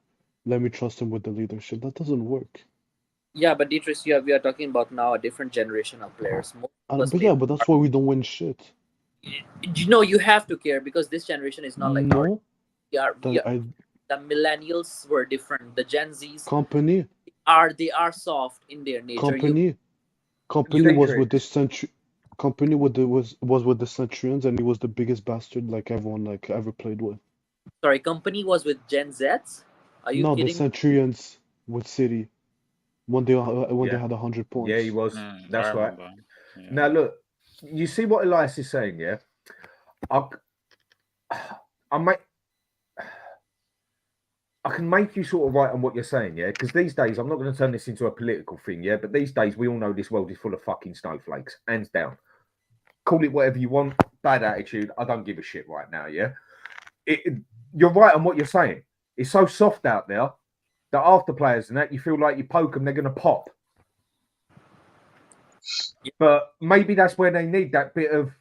let me trust him with the leadership." That doesn't work. Yeah, but Dietrich, we are talking about now a different generation of players. But that's why we don't win shit. You have to care because this generation is not like the millennials were different. The Gen Zs they are soft in their nature. Company was with the Company was with the Centurions, and he was the biggest bastard like everyone like ever played with. Sorry, Company was with Gen Zs? Are you kidding? The Centurions with City when they had 100 points. Yeah, he was. That's right. Yeah. Now look, you see what Elias is saying, yeah? I can make you sort of right on what you're saying, yeah? Because these days, I'm not going to turn this into a political thing, yeah? But these days, we all know this world is full of fucking snowflakes, hands down. Call it whatever you want, bad attitude, I don't give a shit right now, yeah? You're right on what you're saying. It's so soft out there that after players and that, you feel like you poke them, they're going to pop. But maybe that's where they need that bit of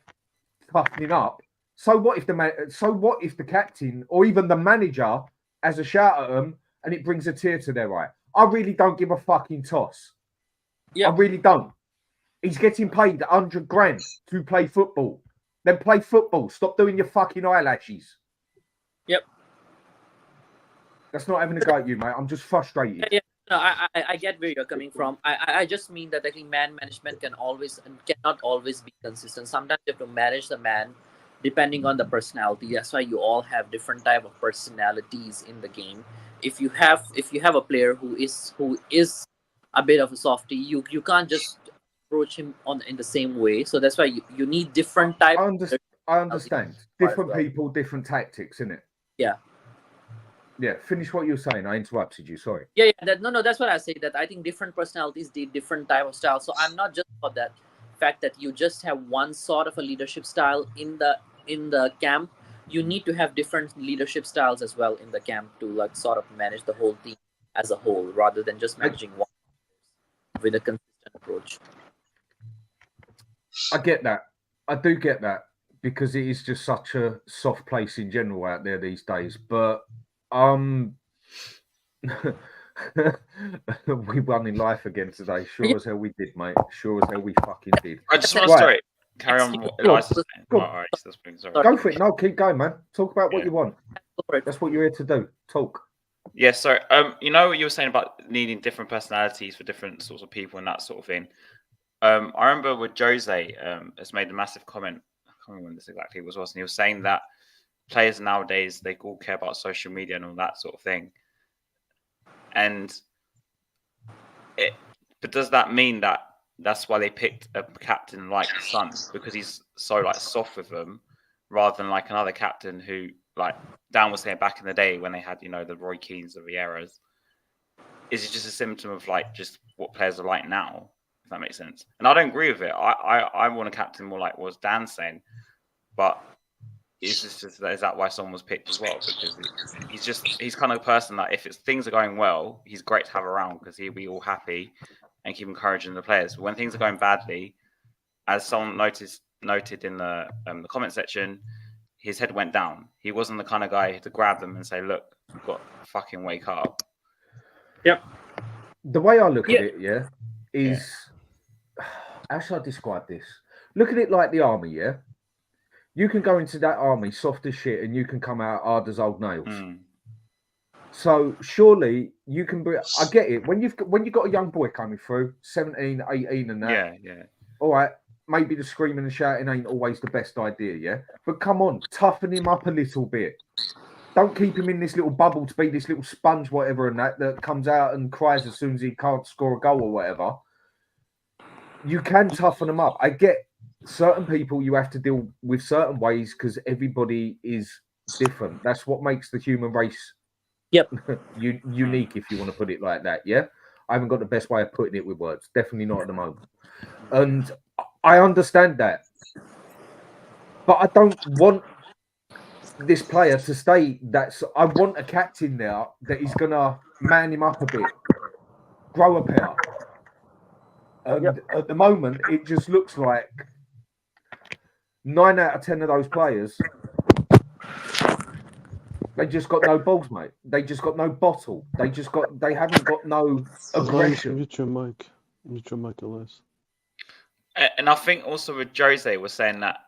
toughening up. So what if the captain or even the manager has a shout at them and it brings a tear to their eye? I really don't give a fucking toss. Yeah. I really don't. He's getting paid 100 grand to play football. Then play football. Stop doing your fucking eyelashes. Yep. That's not having a go at you, mate. I'm just frustrated. Yeah. No, I get where you're coming from. I just mean that I think man management cannot always be consistent. Sometimes you have to manage the man depending on the personality. That's why you all have different type of personalities in the game. If you have a player who is a bit of a softie, you can't just approach him in the same way. So that's why you need different type. I understand. Different people, different tactics, isn't it? Yeah. Yeah, finish what you were saying. I interrupted you. Sorry. Yeah. That's what I say. That I think different personalities need different type of style. So I'm not just for that fact that you just have one sort of a leadership style in the camp. You need to have different leadership styles as well in the camp to like sort of manage the whole team as a whole, rather than just managing one with a consistent approach. I get that. I do get that because it is just such a soft place in general out there these days. But we won in life again today. Sure as hell we did, mate. Sure as hell we fucking did. I just want to sorry. Carry on. Go for it. No, keep going, man. Talk about what you want. That's what you're here to do. Talk. Yeah, sorry. You know what you were saying about needing different personalities for different sorts of people and that sort of thing. I remember with Jose has made a massive comment. I can't remember when this exactly was, and he was saying that players nowadays, they all care about social media and all that sort of thing. But does that mean that that's why they picked a captain like Son, because he's so like soft with them, rather than like another captain who, like Dan was saying back in the day when they had, you know, the Roy Keanes of the eras. Is it just a symptom of like just what players are like now? If that makes sense. And I don't agree with it. I want a captain more like what Dan saying, but is that why Son was picked as well? Because he's kind of a person that if things are going well, he's great to have around because he'll be all happy and keep encouraging the players. But when things are going badly, as someone noted in the comment section, his head went down. He wasn't the kind of guy to grab them and say, "Look, you've got to fucking wake up." Yep. The way I look at it, is how should I describe this? Look at it like the army, yeah. You can go into that army soft as shit, and you can come out hard as old nails. So surely you can be. I get it when you've got a young boy coming through, 17, 18 and that. Yeah. All right, maybe the screaming and shouting ain't always the best idea, yeah. But come on, toughen him up a little bit. Don't keep him in this little bubble to be this little sponge, whatever, and that comes out and cries as soon as he can't score a goal or whatever. You can toughen them up. I get certain people you have to deal with certain ways because everybody is different. That's what makes the human race unique, if you want to put it like that. Yeah, I haven't got the best way of putting it with words. Definitely not at the moment. And I understand that, but I don't want this player to stay. I want a captain there that is gonna man him up a bit, grow a pair. And at the moment, it just looks like 9 out of 10 of those players, they just got no balls, mate. They just got no bottle. They haven't got no aggression. Mute your mic, Elias. And I think also with Jose was saying that,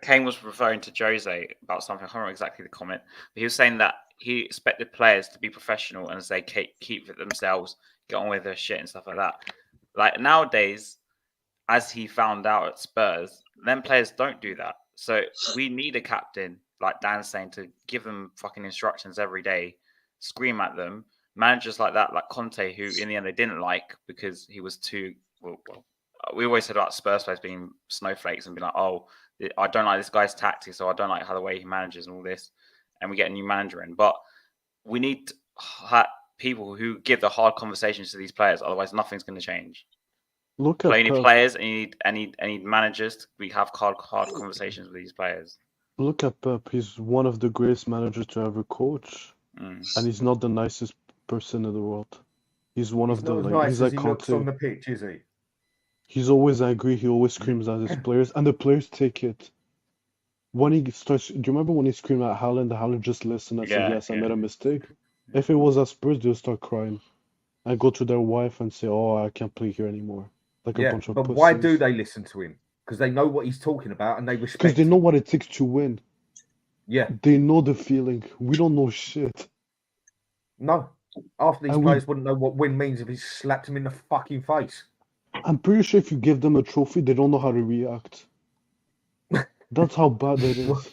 Kane was referring to Jose about something. I can't remember exactly the comment, but he was saying that he expected players to be professional and say keep it themselves, get on with their shit and stuff like that. Like nowadays, as he found out at Spurs, then players don't do that. So we need a captain, like Dan's saying, to give them fucking instructions every day, scream at them. Managers like that, like Conte, who in the end they didn't like because he was too we always said about Spurs players being snowflakes and being like, oh, I don't like this guy's tactics, or I don't like how the way he manages and all this. And we get a new manager in. But we need people who give the hard conversations to these players. Otherwise, nothing's going to change. You need players and you need managers. We have hard conversations with these players. Look at Pep. He's one of the greatest managers to ever coach. And he's not the nicest person in the world. He's one of the he's like Conte. On the pitch, is he? He's always angry. He always screams at his players, and the players take it. When he starts, do you remember when he screamed at Haaland? Haaland just listened and said, "Yes, I made a mistake." If it was at Spurs, they'll start crying and go to their wife and say, "Oh, I can't play here anymore." Like a bunch of pussies. Why do they listen to him? Because they know what he's talking about and they respect. Because they know what it takes to win. Yeah, they know the feeling. We don't know shit. No, half these players wouldn't know what win means if he slapped him in the fucking face. I'm pretty sure if you give them a trophy, they don't know how to react. That's how bad it is.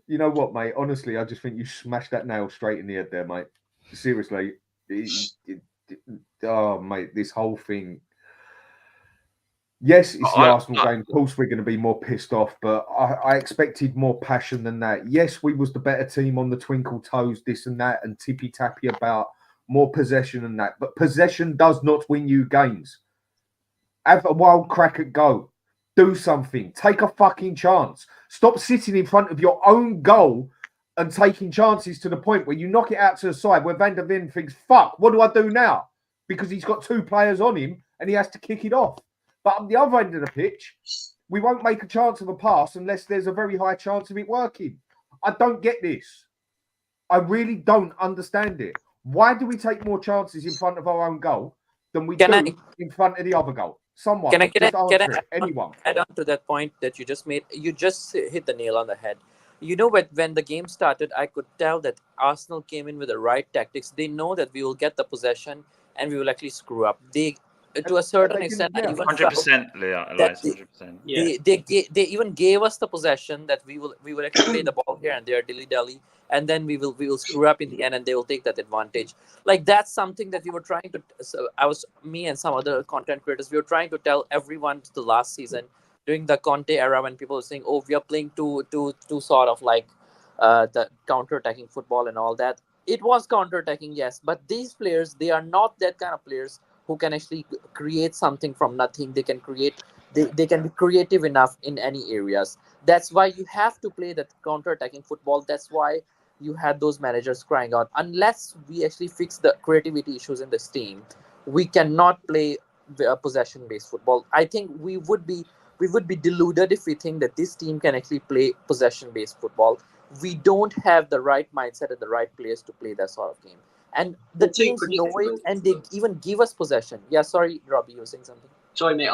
You know what, mate? Honestly, I just think you smashed that nail straight in the head there, mate. Seriously. Oh, mate, this whole thing. Yes, it's the Arsenal game. Of course, we're going to be more pissed off, but I expected more passion than that. Yes, we was the better team on the twinkle toes, this and that, and tippy-tappy about more possession and that. But possession does not win you games. Have a wild crack at go. Do something. Take a fucking chance. Stop sitting in front of your own goal and taking chances to the point where you knock it out to the side where Van der Ven thinks, fuck, what do I do now? Because he's got two players on him and he has to kick it off. But on the other end of the pitch, we won't make a chance of a pass unless there's a very high chance of it working. I don't get this. I really don't understand it. Why do we take more chances in front of our own goal than we do in front of the other goal? Someone. Anyone. Add on to that point that you just made. You just hit the nail on the head. You know, when the game started, I could tell that Arsenal came in with the right tactics. They know that we will get the possession and we will actually screw up. They to a certain They extent, didn't- I yeah. even 100%, Leah, Elias, that 100%. Yeah. they even gave us the possession that we will actually play the ball here and there, dilly-dally, and then we will screw up in the end, and they will take that advantage. Like, that's something that we were trying to. So me and some other content creators, we were trying to tell everyone the last season during the Conte era, when people were saying, "Oh, we are playing too sort of like the counter-attacking football and all that." It was counter-attacking, yes, but these players, they are not that kind of players who can actually create something from nothing. They can create. They can be creative enough in any areas. That's why you have to play that counter-attacking football. That's why you had those managers crying out, unless we actually fix the creativity issues in this team, we cannot play possession-based football. I think we would be deluded if we think that this team can actually play possession-based football. We don't have the right mindset and the right players to play that sort of game. And the They're too teams know it, predictable. and they even give us possession. Yeah, sorry, Robbie, you were saying something. Sorry, mate.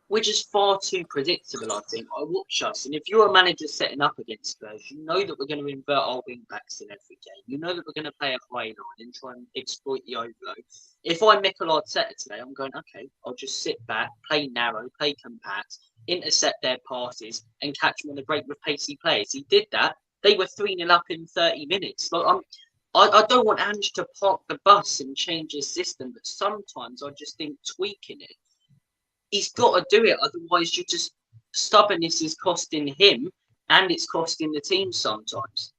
We're just far too predictable, I think. I watch us, and if you're a manager setting up against Spurs, you know that we're going to invert our wing backs in every game. You know that we're going to play a high line and try and exploit the overload. If I'm Mikel Arteta today, I'm going, okay, I'll just sit back, play narrow, play compact, intercept their passes, and catch them on the break with pacey players. He did that. They were 3-0 up in 30 minutes. Like, I don't want Ange to park the bus and change his system, but sometimes I just think tweaking it. He's got to do it, otherwise you just stubbornness is costing him and it's costing the team sometimes.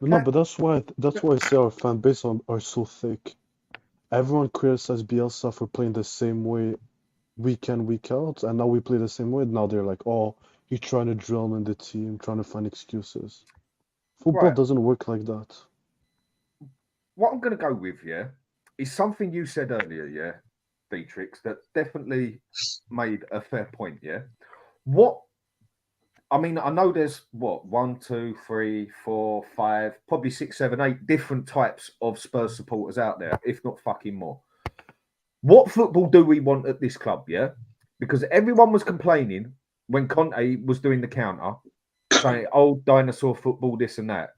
No, but that's why I say our fan base are so thick. Everyone criticized Bielsa for playing the same way week in, week out, and now we play the same way. Now they're like, oh, you're trying to drill in the team, trying to find excuses. Football Right. doesn't work like that. What I'm going to go with, yeah, is something you said earlier, yeah, Beatrix, that definitely made a fair point, yeah. I mean, I know there's 1, 2, 3, 4, 5, probably 6, 7, 8 different types of Spurs supporters out there, if not fucking more. What football do we want at this club, yeah? Because everyone was complaining when Conte was doing the counter, saying, old dinosaur football, this and that.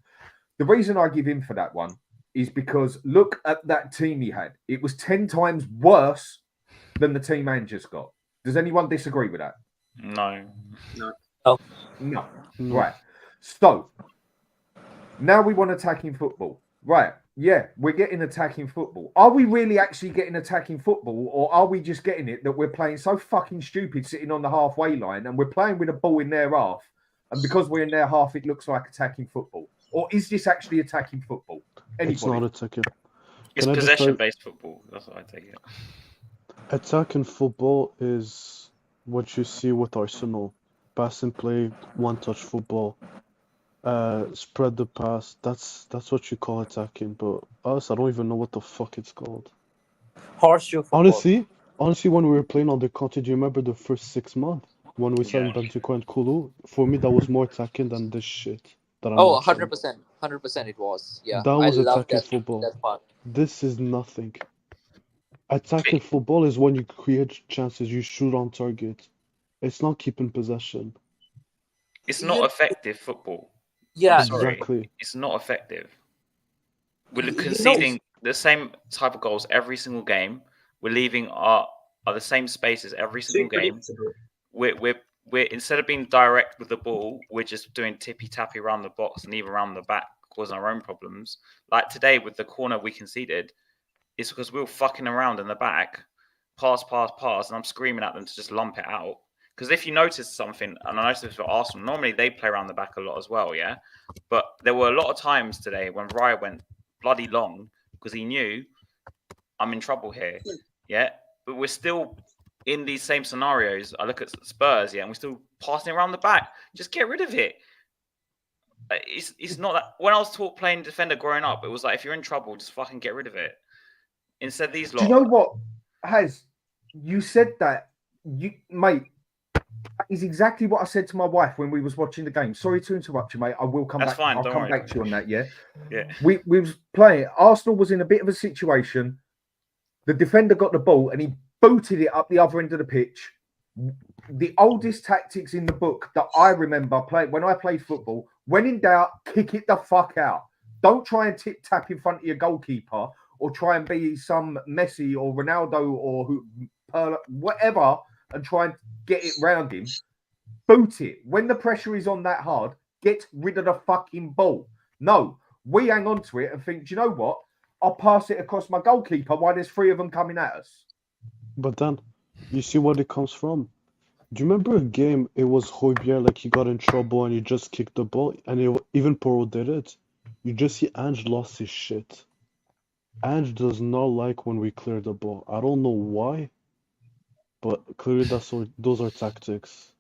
The reason I give him for that one is because look at that team he had. It was 10 times worse than the team Ange just got. Does anyone disagree with that? No. No. Right. So, now we want attacking football. Right. Yeah, we're getting attacking football. Are we really actually getting attacking football, or are we just getting it that we're playing so fucking stupid sitting on the halfway line and we're playing with a ball in their half, and because we're in their half, it looks like attacking football? Or is this actually attacking football? Anybody? It's not attacking. It's possession-based football. That's what I take it. Attacking football is what you see with Arsenal. Pass and play, one-touch football. Spread the pass. That's what you call attacking. But us, I don't even know what the fuck it's called. Horseshoe football. Honestly, when we were playing on the Conte, do you remember the first 6 months when we signed Benteke and Kulu? For me, that was more attacking than this shit that I'm watching. 100% it was. Yeah, That was I love attacking that football. that part. This is nothing. Attacking football is when you create chances, you shoot on target. It's not keeping possession. It's not effective football. Yeah, Sorry. Exactly. It's not effective. We're You know- conceding the same type of goals every single game. We're leaving are the same spaces every single Too game. predictable. We're instead of being direct with the ball, we're just doing tippy tappy around the box and even around the back, causing our own problems. Like today with the corner we conceded, it's because we were fucking around in the back, pass, and I'm screaming at them to just lump it out. Because if you notice something, and I noticed this for Arsenal, normally they play around the back a lot as well, yeah? But there were a lot of times today when Raya went bloody long because he knew I'm in trouble here, yeah? But we're still in these same scenarios. I look at Spurs, yeah, and we're still passing around the back. Just get rid of it. It's not that... When I was playing defender growing up, it was like, if you're in trouble, just fucking get rid of it. Instead, these lot... Do you know what, you said that, mate, is exactly what I said to my wife when we was watching the game. Sorry to interrupt you, mate. I will come That's back. fine, I'll don't come worry. back to you on that, yeah? Yeah. We was playing. Arsenal was in a bit of a situation. The defender got the ball and he booted it up the other end of the pitch. The oldest tactics in the book that I remember playing when I played football, when in doubt, kick it the fuck out. Don't try and tip-tap in front of your goalkeeper or try and be some Messi or Ronaldo or whatever and try and get it round him. Boot it. When the pressure is on that hard, get rid of the fucking ball. No, we hang on to it and think, do you know what? I'll pass it across my goalkeeper while there's 3 of them coming at us. But then, you see where it comes from. Do you remember a game? It was Højbjerg, like he got in trouble and he just kicked the ball, and even Porro did it. You just see Ange lost his shit. Ange does not like when we clear the ball. I don't know why, but clearly those are tactics.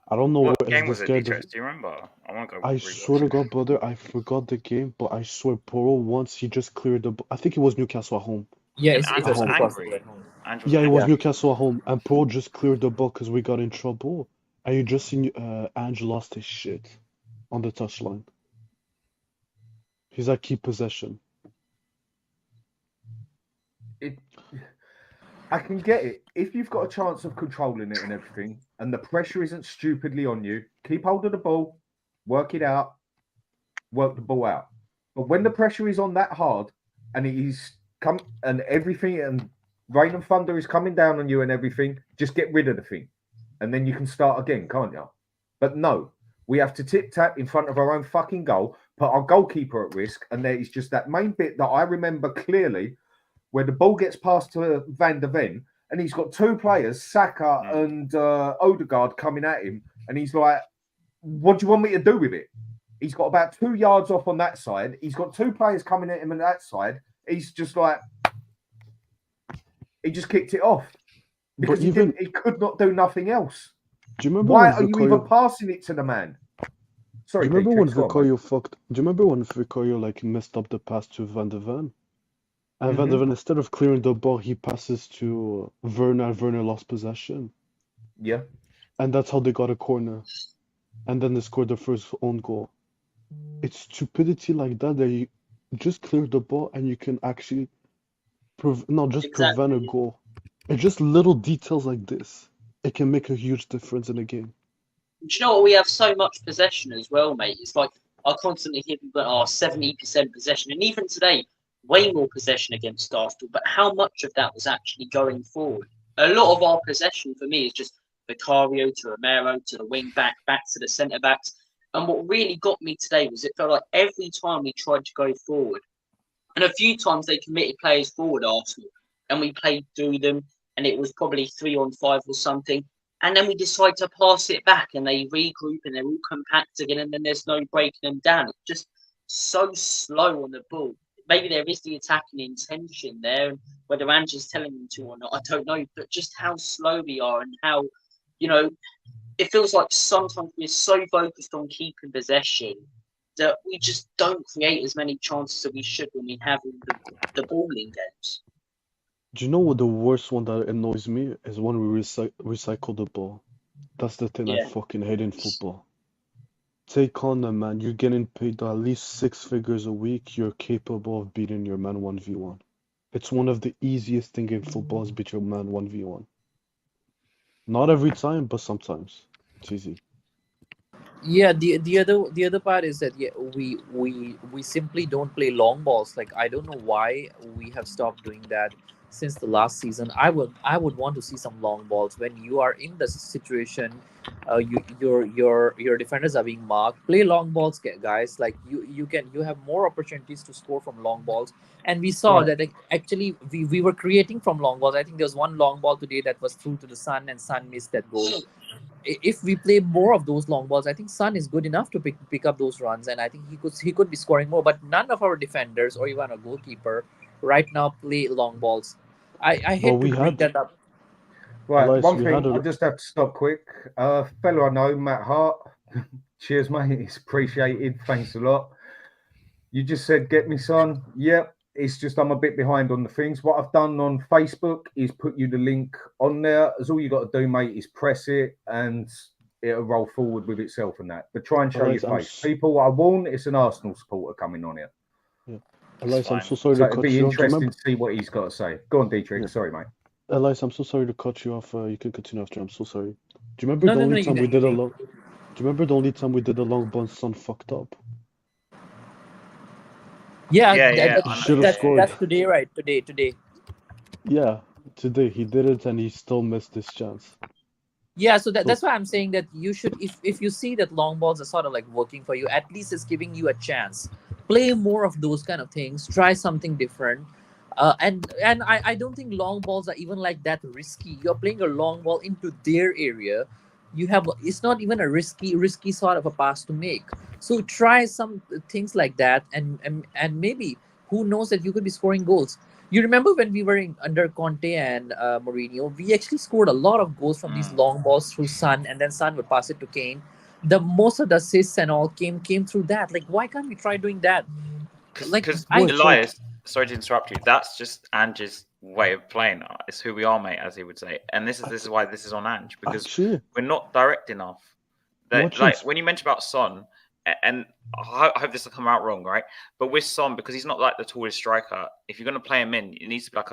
I don't know What where game is was this it, guy. Dietrich? Do you remember? I want to go. I rewatch swear to it. God, brother, I forgot the game, but I swear Porro once he just cleared the ball. I think it was Newcastle at home. Yeah, And it Ange was was Newcastle angry. at home. Ange was Yeah, it was angry. Newcastle at home, and Porro just cleared the ball because we got in trouble. And you just see Ange lost his shit on the touchline. He's at key possession. I can get it. If you've got a chance of controlling it and everything, and the pressure isn't stupidly on you, keep hold of the ball, work it out, work the ball out. But when the pressure is on that hard, and it is and everything, and rain and thunder is coming down on you and everything, just get rid of the thing, and then you can start again, can't you? But no, we have to tip tap in front of our own fucking goal, put our goalkeeper at risk, and there is just that main bit that I remember clearly, where the ball gets passed to Van der Ven, and he's got 2 players, Saka and Odegaard, coming at him, and he's like, what do you want me to do with it? He's got about 2 yards off on that side. He's got 2 players coming at him on that side. He's just like, he just kicked it off. Because he could not do nothing else. Do you remember Why when are you even passing it to the man? Sorry, Do you remember when Vicario Do you remember when Vicario like messed up the pass to Van der Ven? And Van der Ven, instead of clearing the ball, he passes to Werner. Werner lost possession. Yeah. And that's how they got a corner. And then they scored the first own goal. It's stupidity like that you just clear the ball and you can actually prevent a goal. It's just little details like this. It can make a huge difference in a game. Do you know what? We have so much possession as well, mate. It's like I constantly hear people go, 70% possession. And even today, way more possession against Arsenal. But how much of that was actually going forward? A lot of our possession for me is just Vicario to Romero to the wing back to the centre backs. And what really got me today was it felt like every time we tried to go forward, and a few times they committed players forward, Arsenal, and we played through them, and it was probably 3-on-5 or something. And then we decide to pass it back, and they regroup, and they're all compact again, and then there's no breaking them down. It's just so slow on the ball. Maybe there is the attacking intention there, and whether Ange is telling them to or not, I don't know. But just how slow we are, and how, it feels like sometimes we're so focused on keeping possession that we just don't create as many chances as we should when we have the ball in games. Do you know what the worst one that annoys me is when we recycle the ball? That's the thing I fucking hate in football. Take on them, man. You're getting paid at least 6 figures a week. You're capable of beating your man 1v1. It's one of the easiest things in football is beat your man 1v1. Not every time, but sometimes. It's easy. Yeah, the other part is that we simply don't play long balls. Like, I don't know why we have stopped doing that since the last season. I would want to see some long balls when you are in the situation. Your defenders are being marked. Play long balls, guys. Like you have more opportunities to score from long balls. And we saw that actually we were creating from long balls. I think there was one long ball today that was through to the Sun, and Sun missed that goal. If we play more of those long balls, I think Sun is good enough to pick up those runs, and I think he could be scoring more. But none of our defenders or even a goalkeeper right now play long balls. I hate to bring that up. Right, Elias, one thing, I just have to stop quick. Fellow I know, Matt Hart. Cheers, mate. It's appreciated. Thanks a lot. You just said, get me, son. Yep. It's just I'm a bit behind on the things. What I've done on Facebook is put you the link on there. As all you got to do, mate, is press it and it'll roll forward with itself and that. But try and show your face. People, I warn, it's an Arsenal supporter coming on here. Yeah. Elias, I'm so sorry to cut you off. It'd be interesting to see what he's got to say. Go on, Dietrich. Yeah. Sorry, mate. Elias, I'm so sorry to cut you off. You can continue after. I'm so sorry. Do you remember the only time we did a long? Do you remember the only time we did a long ball and Son fucked up? Yeah, Yeah, He should have that's scored. today, right? Today. Yeah, today he did it and he still missed his chance. Yeah, so So that's why I'm saying that you should, if you see that long balls are sort of like working for you, at least it's giving you a chance. Play more of those kind of things. Try something different. And I don't think long balls are even like that risky. You're playing a long ball into their area. It's not even a risky sort of a pass to make. So try some things like that, and maybe who knows that you could be scoring goals. You remember when we were under Conte and Mourinho, we actually scored a lot of goals from these long balls through Son, and then Son would pass it to Kane. The most of the assists and all came through that. Like, why can't we try doing that? Because Elias, sorry to interrupt you, that's just Ange's way of playing. It's who we are, mate, as he would say. And this is why this is on Ange, because we're not direct enough. Like when you mentioned about Son, and I hope this will come out wrong, right? But with Son, because he's not like the tallest striker, if you're going to play him in, it needs to be like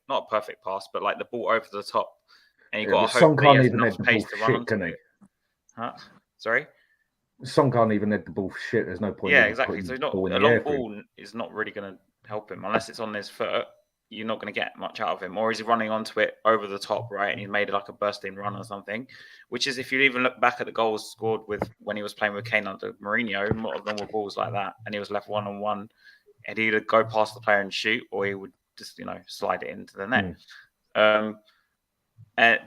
not a perfect pass, but like the ball over the top. And you've got to hope that he has enough pace to run onto it. Huh? Sorry? Son can't even head the ball for shit. There's no point. Yeah, exactly. So a long ball is not really going to help him unless it's on his foot. You're not going to get much out of him, or is he running onto it over the top, right? And he's made it like a bursting run or something. Which is, if you even look back at the goals scored with when he was playing with Kane under Mourinho, a lot of them were balls like that, and he was left 1-on-1, and he'd either go past the player and shoot, or he would just slide it into the net.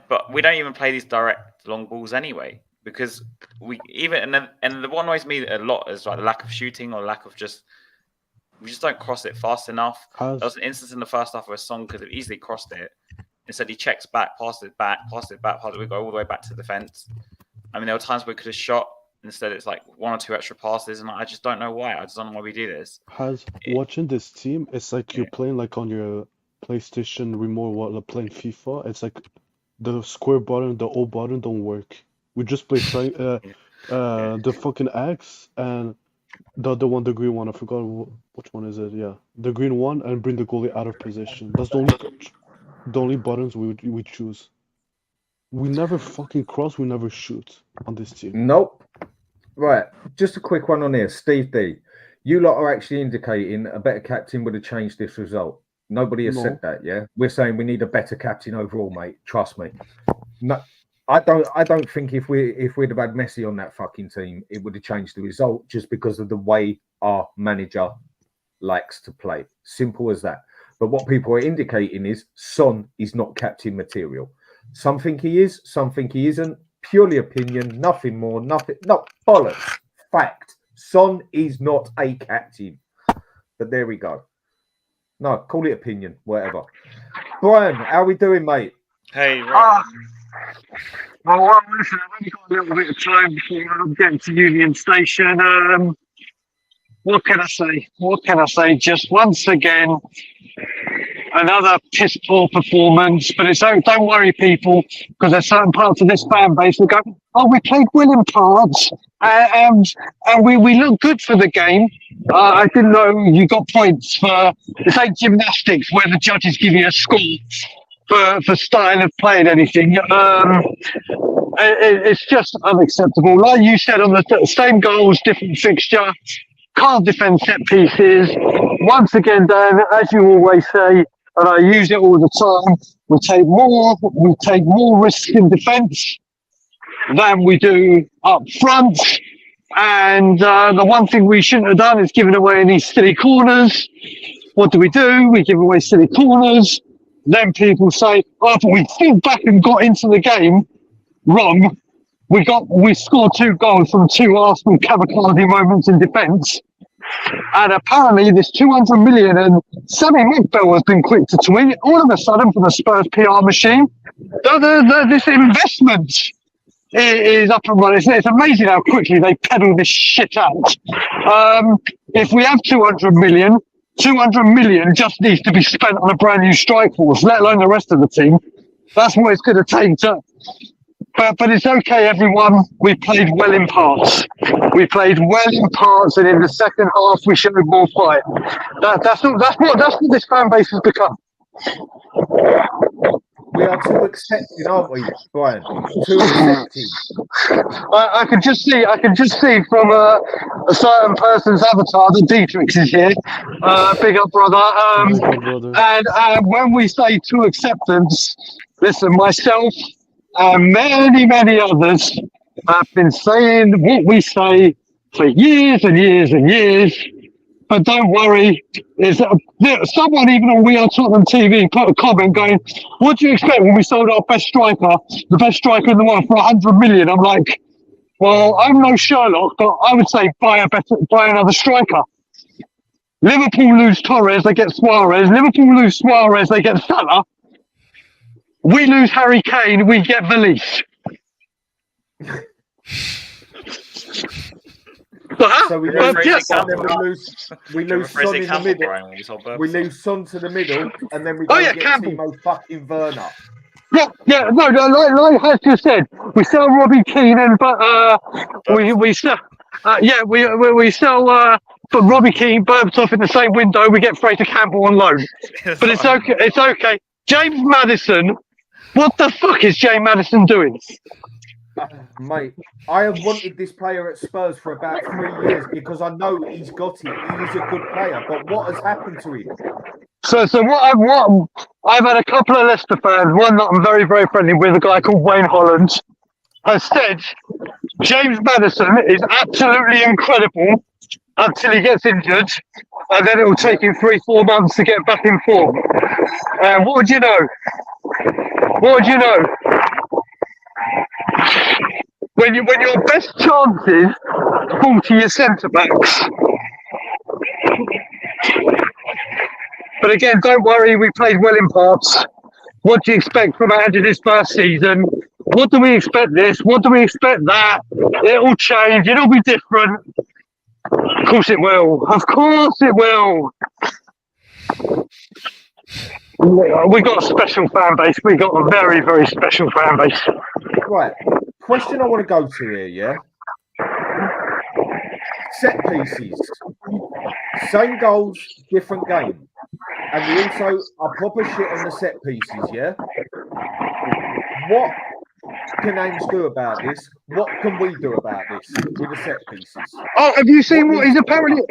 But we don't even play these direct long balls anyway. Because the one annoys me a lot is like the lack of shooting or lack of we just don't cross it fast enough. There was an instance in the first half where Son could have easily crossed it. Instead, he checks back, passes it back, we go all the way back to defense. I mean, there were times where we could have shot. Instead, it's like one or two extra passes, and I just don't know why. I just don't know why we do this. Watching this team, it's like you're playing like on your PlayStation remote while playing FIFA. It's like the square button, the O button don't work. We just play the fucking X and the other one, the green one. I forgot which one is it. Yeah, the green one, and bring the goalie out of position. That's the only buttons we choose. We never fucking cross. We never shoot on this team. Nope. Right. Just a quick one on here. Steve D. You lot are actually indicating a better captain would have changed this result. Nobody has said that. Yeah, we're saying we need a better captain overall, mate. Trust me. No. I don't think if we'd have had Messi on that fucking team, it would have changed the result just because of the way our manager likes to play. Simple as that. But what people are indicating is Son is not captain material. Something he is, something he isn't. Purely opinion, nothing more, nothing. No, bollocks. Fact. Son is not a captain. But there we go. No, call it opinion, whatever. Brian, how are we doing, mate? Hey, right. Well, listen, I've only got a little bit of time before I'm getting to Union Station. What can I say? Just once again, another piss poor performance. But don't worry, people, because there's certain parts of this fan base that go, "Oh, we played well in parts, and we look good for the game." I didn't know you got points for it's like gymnastics where the judges give you a score for style of playing anything. It's just unacceptable. Like you said, on the same goals, different fixture, can't defend set pieces. Once again, Dan, as you always say, and I use it all the time, we take more risk in defence than we do up front. And the one thing we shouldn't have done is given away any silly corners. What do? We give away silly corners. Then people say, "Oh, but we think back and got into the game." Wrong. We scored 2 goals from 2 Arsenal kamikaze moments in defence. And apparently this 200 million and Sammy McBell has been quick to tweet all of a sudden from the Spurs PR machine. This investment is up and running. It's amazing how quickly they peddle this shit out. If we have 200 million just needs to be spent on a brand new strike force, let alone the rest of the team. That's what it's going to take to. But it's okay, everyone. We played well in parts. And in the second half we showed more fight. That's what this fan base has become. We are too accepting, aren't we, Brian? Too accepting. I can just see from a certain person's avatar that Dietrich is here. Big up, brother. Big up, brother. And when we say to acceptance, listen, myself and many others have been saying what we say for years and years and years. But don't worry, someone even on We Are Tottenham TV put a comment going, "What do you expect when we sold our best striker, the best striker in the world, for 100 million?" I'm like, well, I'm no Sherlock, but I would say buy another striker. Liverpool lose Torres, they get Suarez. Liverpool lose Suarez, they get Salah. We lose Harry Kane, we get Valise. So we lose Son in the middle. We lose Son to the middle, and then we go get Timo fucking Werner. No, like Has just said, we sell Robbie Keane, but we sell, we sell, but Robbie Keane, Berbatov in the same window. We get Fraser Campbell on loan, but it's okay. It's okay. James Maddison, what the fuck is James Maddison doing? Mate, I have wanted this player at Spurs for about 3 years because I know he's got it. He is a good player, but what has happened to him? So what I've had a couple of Leicester fans, one that I'm very, very friendly with, a guy called Wayne Holland, has said James Maddison is absolutely incredible until he gets injured, and then it will take him 3-4 months to get back in form. What would you know? What would you know? When your best chances fall to your centre backs. But again, don't worry, we played well in parts. What do you expect from Ange this first season? What do we expect this? What do we expect that? It'll change, it'll be different. Of course it will. Of course it will. We got a special fan base. We got a very, very special fan base. Right. Question I want to go to here, yeah? Set pieces. Same goals, different game. And we also are proper shit on the set pieces, yeah? What can Ange do about this? What can we do about this with the set pieces? Oh, have you seen what he's apparently...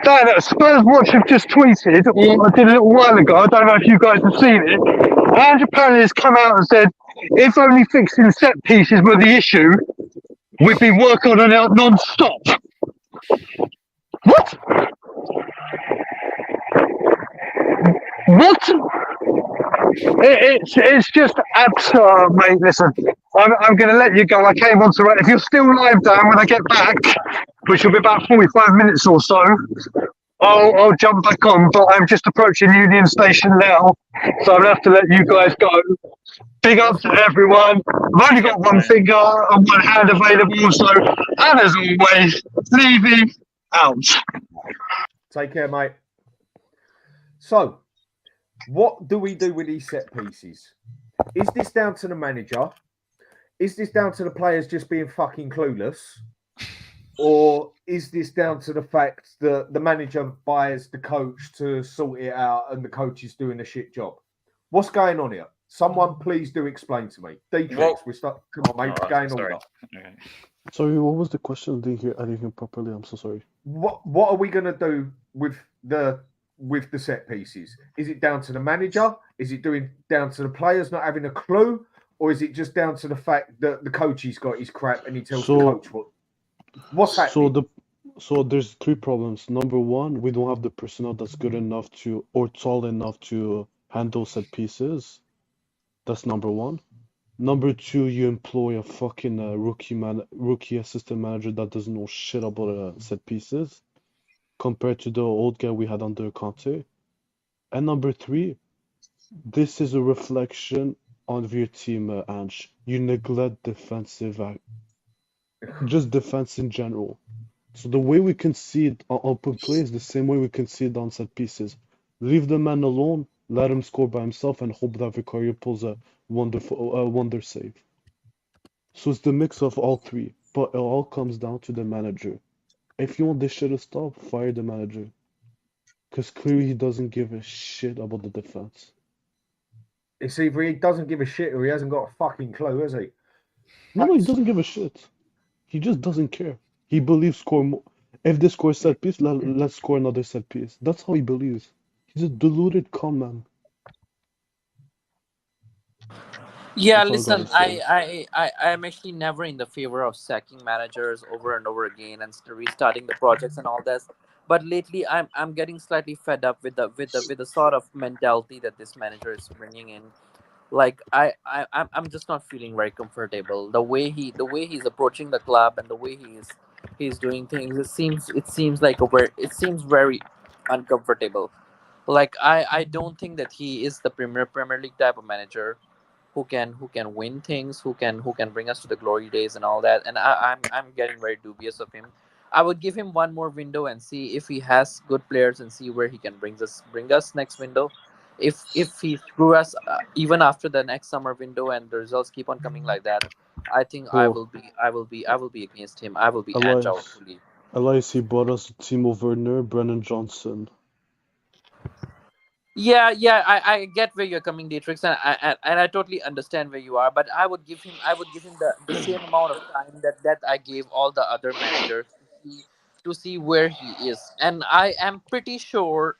Dan, Spurs Watch have just tweeted, or I did a little while ago, I don't know if you guys have seen it. Ange apparently has come out and said, if only fixing set pieces were the issue, we'd be working on it non-stop. What? What? It's just absurd, mate. Listen, I'm going to let you go. I came on to... If you're still live, Dan, when I get back, which will be about 45 minutes or so, I'll jump back on, but I'm just approaching Union Station now, so I'll have to let you guys go. Big up to everyone. I've only got one finger and one hand available, so, and as always, Levy out. Take care, mate. So, what do we do with these set pieces? Is this down to the manager? Is this down to the players just being fucking clueless? Or is this down to the fact that the manager buys the coach to sort it out and the coach is doing a shit job? What's going on here? Someone please do explain to me. Dietrich, come on, mate. Going on. Sorry, what was the question? I didn't hear properly. I'm so sorry. What are we going to do with the set pieces? Is it down to the manager? Is it down to the players not having a clue? Or is it just down to the fact that the coach has got his crap and he tells the coach what's happening? So there's three problems. Number one, we don't have the personnel that's good enough to or tall enough to handle set pieces. That's number one. Number two, you employ a fucking rookie assistant manager that doesn't know shit about set pieces compared to the old guy we had under Conte. And number three, this is a reflection on your team, Ange. You neglect defense in general. So the way we concede on open play is the same way we concede on set pieces. Leave the man alone, let him score by himself, and hope that Vicario pulls a wonder save. So it's the mix of all three, but it all comes down to the manager. If you want this shit to stop, fire the manager. Because clearly he doesn't give a shit about the defense. It's either he doesn't give a shit or he hasn't got a fucking clue, has he? No, he doesn't give a shit. He just doesn't care. He believes score more. If they score set piece, let's score another set piece. That's how he believes. He's a deluded con man. Yeah, That's all I listen, gotta say. I'm actually never in the favor of sacking managers over and over again and restarting the projects and all this. But lately, I'm getting slightly fed up with the sort of mentality that this manager is bringing in. Like I'm just not feeling very comfortable. The way he's approaching the club and the way he's doing things. It seems like it seems very uncomfortable. Like I don't think that he is the Premier League type of manager who can win things, who can bring us to the glory days and all that. And I'm getting very dubious of him. I would give him one more window and see if he has good players and see where he can bring us next window. If he screw us even after the next summer window and the results keep on coming like that, I think Bro, I will be against him. I will be Ange out Elias, fully. Elias, he brought us Timo Werner, Brennan Johnson. Yeah, I get where you're coming, Dietrich, and I totally understand where you are. But I would give him the same amount of time that I gave all the other managers to see where he is. And I'm pretty sure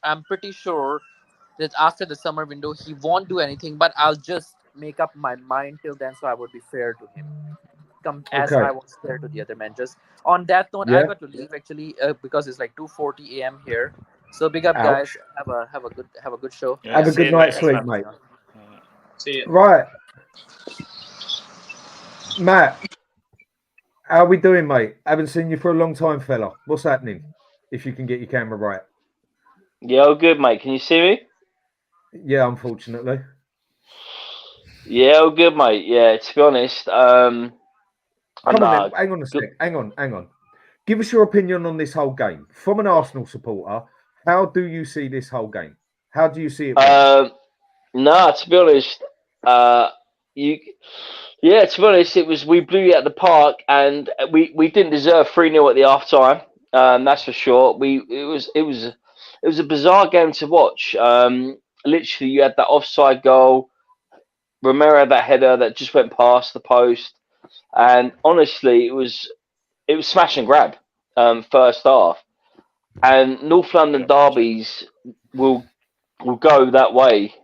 that after the summer window he won't do anything. But I'll just make up my mind till then, so I would be fair to him. Come as Okay. I was fair to the other managers. On that note, I Yeah. got to leave actually because it's like 2:40 a.m. here. So big up, guys. Ouch. Have a good show. Yeah, Have a see good you night's later, sleep, man. mate. See you. Right. Matt, how we doing, mate? Haven't seen you for a long time, fella. What's happening? If you can get your camera right. Yeah, all good, mate. Can you see me? Yeah, unfortunately. Yeah, all good, mate. Yeah, to be honest, Come on nah, then. Hang on a good. sec. Hang on. Give us your opinion on this whole game. From an Arsenal supporter, how do you see this whole game? How do you see it went? Nah, to be honest, you, yeah, to be honest, we blew you at the park, and we didn't deserve 3-0 at the half time. That's for sure. It was a bizarre game to watch. Literally, you had that offside goal. Romero had that header that just went past the post, and honestly, it was smash and grab. First half, and North London derbies will go that way.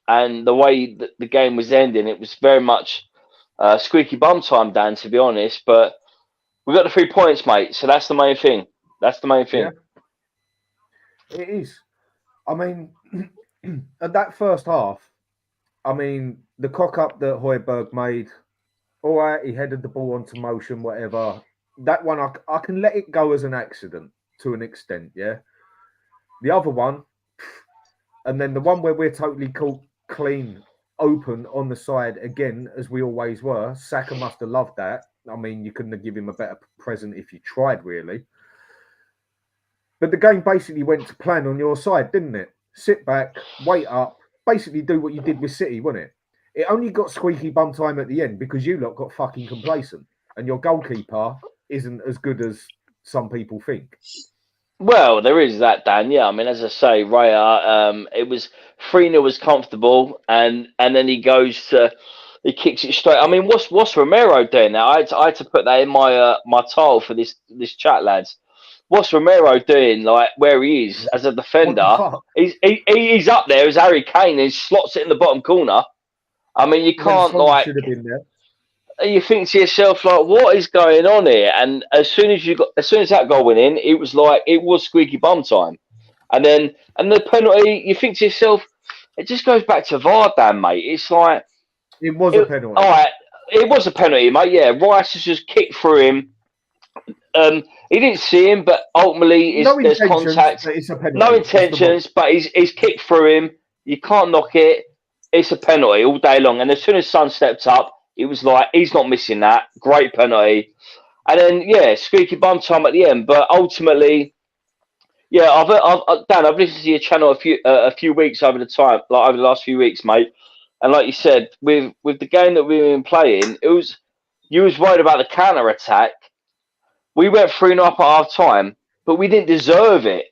And the way that the game was ending, it was very much squeaky bum time, Dan, to be honest. But we got the 3 points, mate. So that's the main thing. That's the main thing. Yeah, it is. I mean, at that first half, I mean, the cock up that Højbjerg made, all right, he headed the ball onto motion, whatever. That one, I can let it go as an accident to an extent, yeah. The other one, and then the one where we're totally caught clean, open on the side again, as we always were. Saka must have loved that. I mean, you couldn't have given him a better present if you tried, really. But the game basically went to plan on your side, didn't it? Sit back, wait up, basically do what you did with City, wasn't it? It only got squeaky bum time at the end because you lot got fucking complacent and your goalkeeper isn't as good as some people think. Well, there is that, Dan. Yeah, I mean, as I say, Raya, it was 3-0 was comfortable, and then he kicks it straight. I mean, what's Romero doing now? I had to put that in my title for this chat, lads. What's Romero doing? Like where he is as a What the defender? fuck? He's up there as Harry Kane and slots it in the bottom corner. I mean, you When can't Son like. should have been there. You think to yourself like, what is going on here? And as soon as that goal went in, it was like it was squeaky bum time. And the penalty, you think to yourself, it just goes back to VAR, Dan, mate. It's like It was a penalty. all right, it was a penalty, mate. Yeah, Rice has just kicked through him. He didn't see him, but ultimately No there's intentions, contact. but it's a penalty. No It's the intentions, but he's kicked through him. You can't knock it. It's a penalty all day long. And as soon as Son stepped up, it was like he's not missing that. Great penalty. And then yeah, squeaky bum time at the end. But ultimately, yeah, Dan, I've listened to your channel a few weeks over the last few weeks, mate. And like you said, with the game that we've been playing, you was worried about the counter attack. We went 3-0 up at half time, but we didn't deserve it.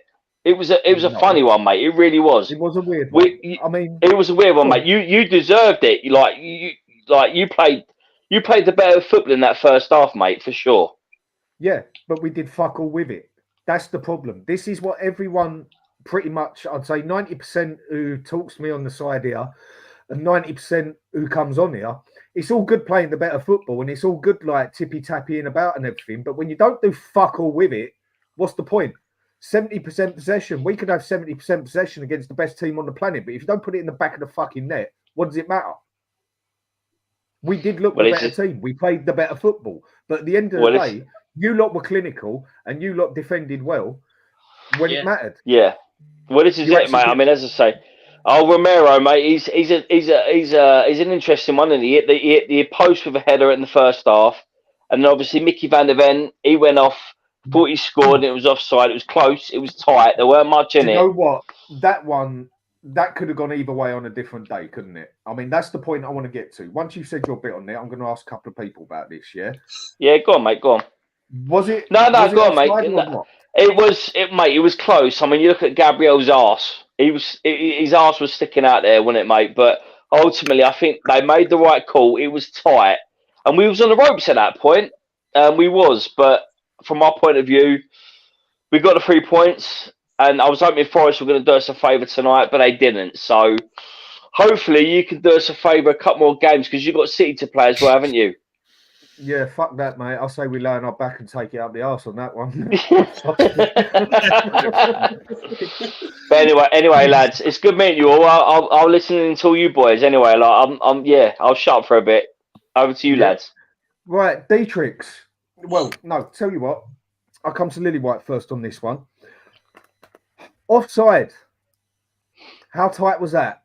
It was a No. funny one, mate. It really was. It was a weird one. I mean, it was a weird one, mate. You deserved it. You played the better football in that first half, mate, for sure. Yeah, but we did fuck all with it. That's the problem. This is what everyone, pretty much, I'd say 90% who talks to me on the side here, and 90% who comes on here, it's all good playing the better football, and it's all good like tippy-tappying about and everything. But when you don't do fuck all with it, what's the point? 70% possession. We could have 70% possession against the best team on the planet, but if you don't put it in the back of the fucking net, what does it matter? We did look the better team. We played the better football. But at the end of the day, you lot were clinical and you lot defended well when it mattered. Yeah. Well, this is it, mate. I mean, as I say, Romero, mate, he's an interesting one. And he hit the post with a header in the first half, and then obviously Mickey van der Ven, he went off. Thought he scored and it was offside. It was close. It was tight. There weren't much in it. You know what? That one, that could have gone either way on a different day, couldn't it? I mean, that's the point I want to get to. Once you've said your bit on there, I'm going to ask a couple of people about this, yeah? Yeah, go on, mate. Go on. Was it? No, go on, mate. No, mate, it was close. I mean, you look at Gabriel's arse. His arse was sticking out there, wasn't it, mate? But ultimately, I think they made the right call. It was tight. And we was on the ropes at that point. But from our point of view, we got the 3 points, and I was hoping Forest were going to do us a favour tonight, but they didn't. So hopefully you can do us a favour a couple more games, because you've got City to play as well, haven't you? Yeah, fuck that, mate. I'll say we lay on our back and take it up the arse on that one. But anyway, lads, it's good meeting you all. I'll listen until you boys. Anyway, I'll shut up for a bit. Over to you, lads. Right, Dietrich. Well, no, tell you what. I'll come to Lily White first on this one. Offside. How tight was that?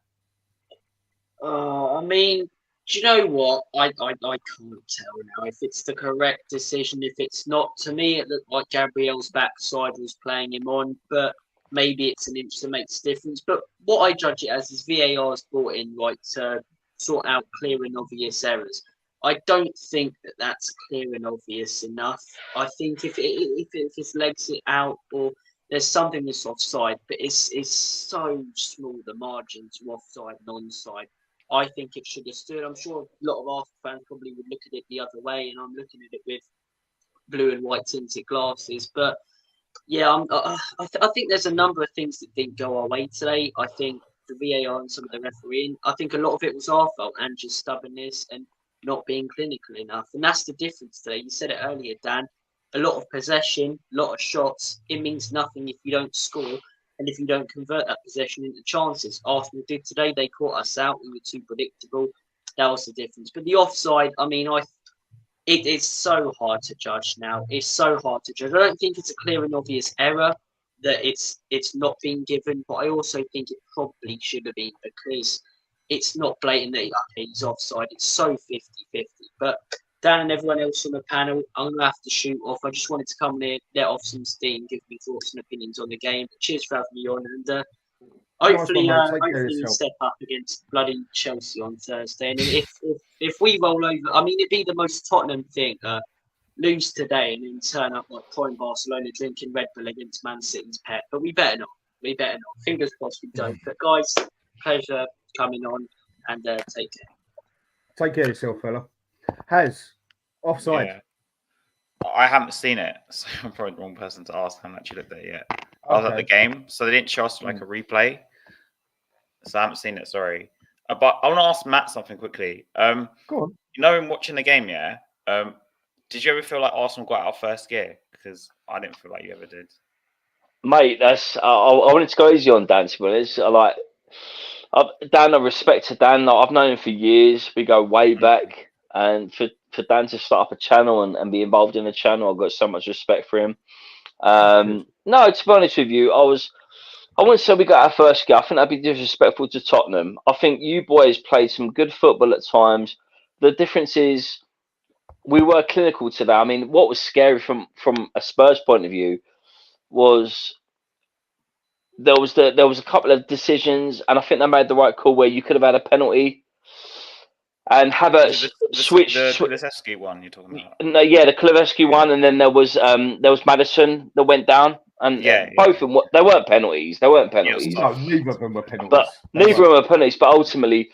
I mean, do you know what? I can't tell now if it's the correct decision. If it's not, to me, it looked like Gabriel's backside was playing him on, but maybe it's an inch that makes a difference. But what I judge it as is VAR's brought in to sort out clear and obvious errors. I don't think that that's clear and obvious enough. I think if his legs it out or there's something that's offside, but it's so small, the margin to offside and onside. I think it should have stood. I'm sure a lot of Arsenal fans probably would look at it the other way, and I'm looking at it with blue and white tinted glasses. But yeah, I think there's a number of things that didn't go our way today. I think the VAR and some of the refereeing, I think a lot of it was our fault, Ange's stubbornness and not being clinical enough. And that's the difference today. You said it earlier, Dan. A lot of possession, a lot of shots. It means nothing if you don't score and if you don't convert that possession into chances. Arsenal did today. They caught us out. We were too predictable. That was the difference. But the offside, I mean, it is so hard to judge now. It's so hard to judge. I don't think it's a clear and obvious error that it's not been given, but I also think it probably should have been, because it's not blatantly, okay, he's offside. It's so 50-50. But Dan and everyone else on the panel, I'm going to have to shoot off. I just wanted to come here, let off some steam, give me thoughts and opinions on the game. Cheers for having me on. And hopefully we step up against bloody Chelsea on Thursday. And if we roll over, I mean, it'd be the most Tottenham thing. Lose today and then turn up like prime Barcelona drinking Red Bull against Man City's pet. But we better not. Fingers crossed we don't. But guys, pleasure coming on, and take care. Take care of yourself, fella. Offside. Yeah. I haven't seen it, so I'm probably the wrong person to ask. I haven't actually looked at it yet. I was at the game, so they didn't show us like a replay, so I haven't seen it. Sorry, but I want to ask Matt something quickly. Go on. You know, in watching the game, did you ever feel like Arsenal got out of first gear? Because I didn't feel like you ever did. Mate, that's I wanted to go easy on Dan, to be honest. Dan, I respect to Dan. I've known him for years. We go way back. And for Dan to start up a channel and be involved in a channel, I've got so much respect for him. No, to be honest with you, I wouldn't say we got our first gear. I think that'd be disrespectful to Tottenham. I think you boys played some good football at times. The difference is we were clinical today. I mean, what was scary from a Spurs point of view was there was a couple of decisions, and I think they made the right call where you could have had a penalty and have a switch. The Kulusevski one you're talking about? No, yeah, the Kulusevski one, and then there was Maddison that went down. And both of them, they weren't penalties. They weren't penalties. No, neither of them were penalties. But neither of them were penalties. But ultimately,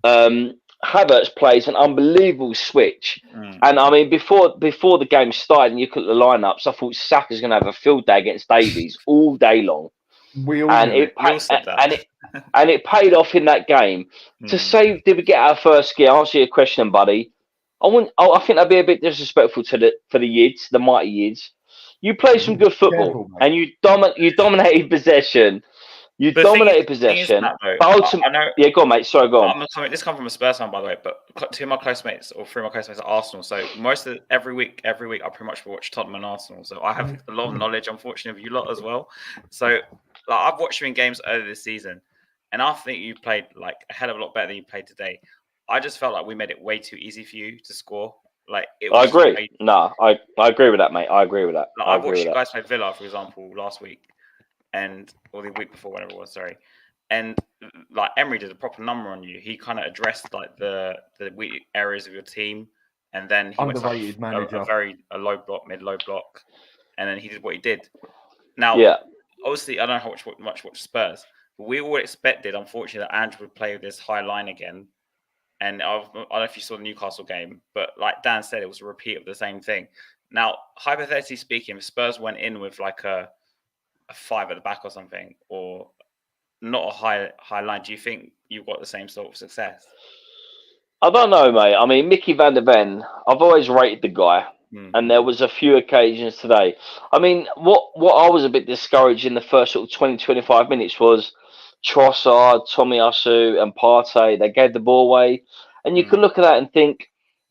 Havertz plays an unbelievable switch. And I mean, before the game started, and you look at the lineups, I thought Saka's going to have a field day against Davies all day long. It paid off in that game. To say, did we get our first gear? I'll answer your question, buddy. I think that'd be a bit disrespectful for the Yids, the mighty Yids. You play some good football, and you dominated possession. You dominated possession. But ultimately, yeah, go on, mate. Sorry, go on. This comes from a Spurs fan, by the way, but two of my close mates, or three of my close mates, are Arsenal. So every week, I pretty much watch Tottenham and Arsenal. So I have a lot of knowledge, unfortunately, of you lot as well. So I've watched you in games earlier this season, and I think you played like a hell of a lot better than you played today. I just felt like we made it way too easy for you to score. Like I agree. I agree with that, mate. I agree with that. Like, I watched you guys play Villa, for example, last week. Or the week before, whatever it was, sorry. And like Emery did a proper number on you. He kind of addressed like the weak areas of your team, and then he underrated went to a low block, mid-low block, and then he did what he did. Now, obviously, I don't know how much watch Spurs, but we all expected, unfortunately, that Ange would play with this high line again. And I don't know if you saw the Newcastle game, but like Dan said, it was a repeat of the same thing. Now, hypothetically speaking, if Spurs went in with like a 5 at the back or something, or not a high line, do you think you've got the same sort of success? I don't know, mate. I mean, Mickey van der Ven, I've always rated the guy, and there was a few occasions today. I mean, what I was a bit discouraged in the first sort of 20, 25 minutes was Trossard, Tomiyasu, and Partey. They gave the ball away, and you can look at that and think,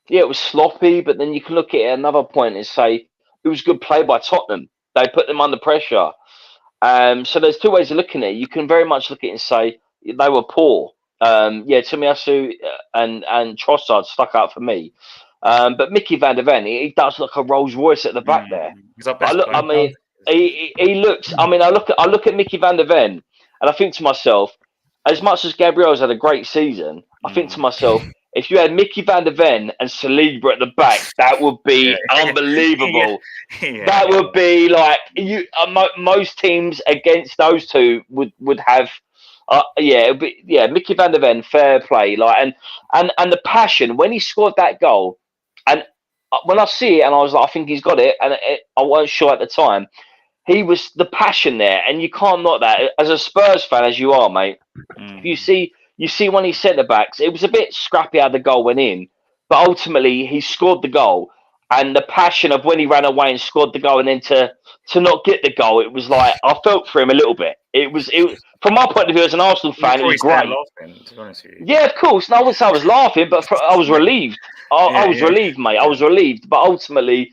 yeah, it was sloppy, but then you can look at it at another point and say, it was good play by Tottenham. They put them under pressure. So there's two ways of looking at it. You can very much look at it and say they were poor. Tomiyasu and Trossard stuck out for me. But Mickey van der Ven, he does look a Rolls Royce at the back there. He looks. I mean, I look at Mickey van der Ven, and I think to myself, as much as Gabriel's had a great season, I think to myself, if you had Mickey van der Ven and Saliba at the back, that would be unbelievable. That would be like most teams against those two would have. Mickey van der Ven, fair play. Like and the passion when he scored that goal, and when I see it, and I was like, I think he's got it, and I wasn't sure at the time. He was the passion there, and you can't knock that. As a Spurs fan, as you are, mate, you see when he centre backs, it was a bit scrappy how the goal went in, but ultimately he scored the goal, and the passion of when he ran away and scored the goal, and then to not get the goal, it was like I felt for him a little bit. It was from my point of view as an Arsenal fan, it was great. Laughing, to be honest with you. Yeah, of course. No, I wouldn't say I was laughing, but I was relieved. I was relieved, mate. I was relieved, but ultimately.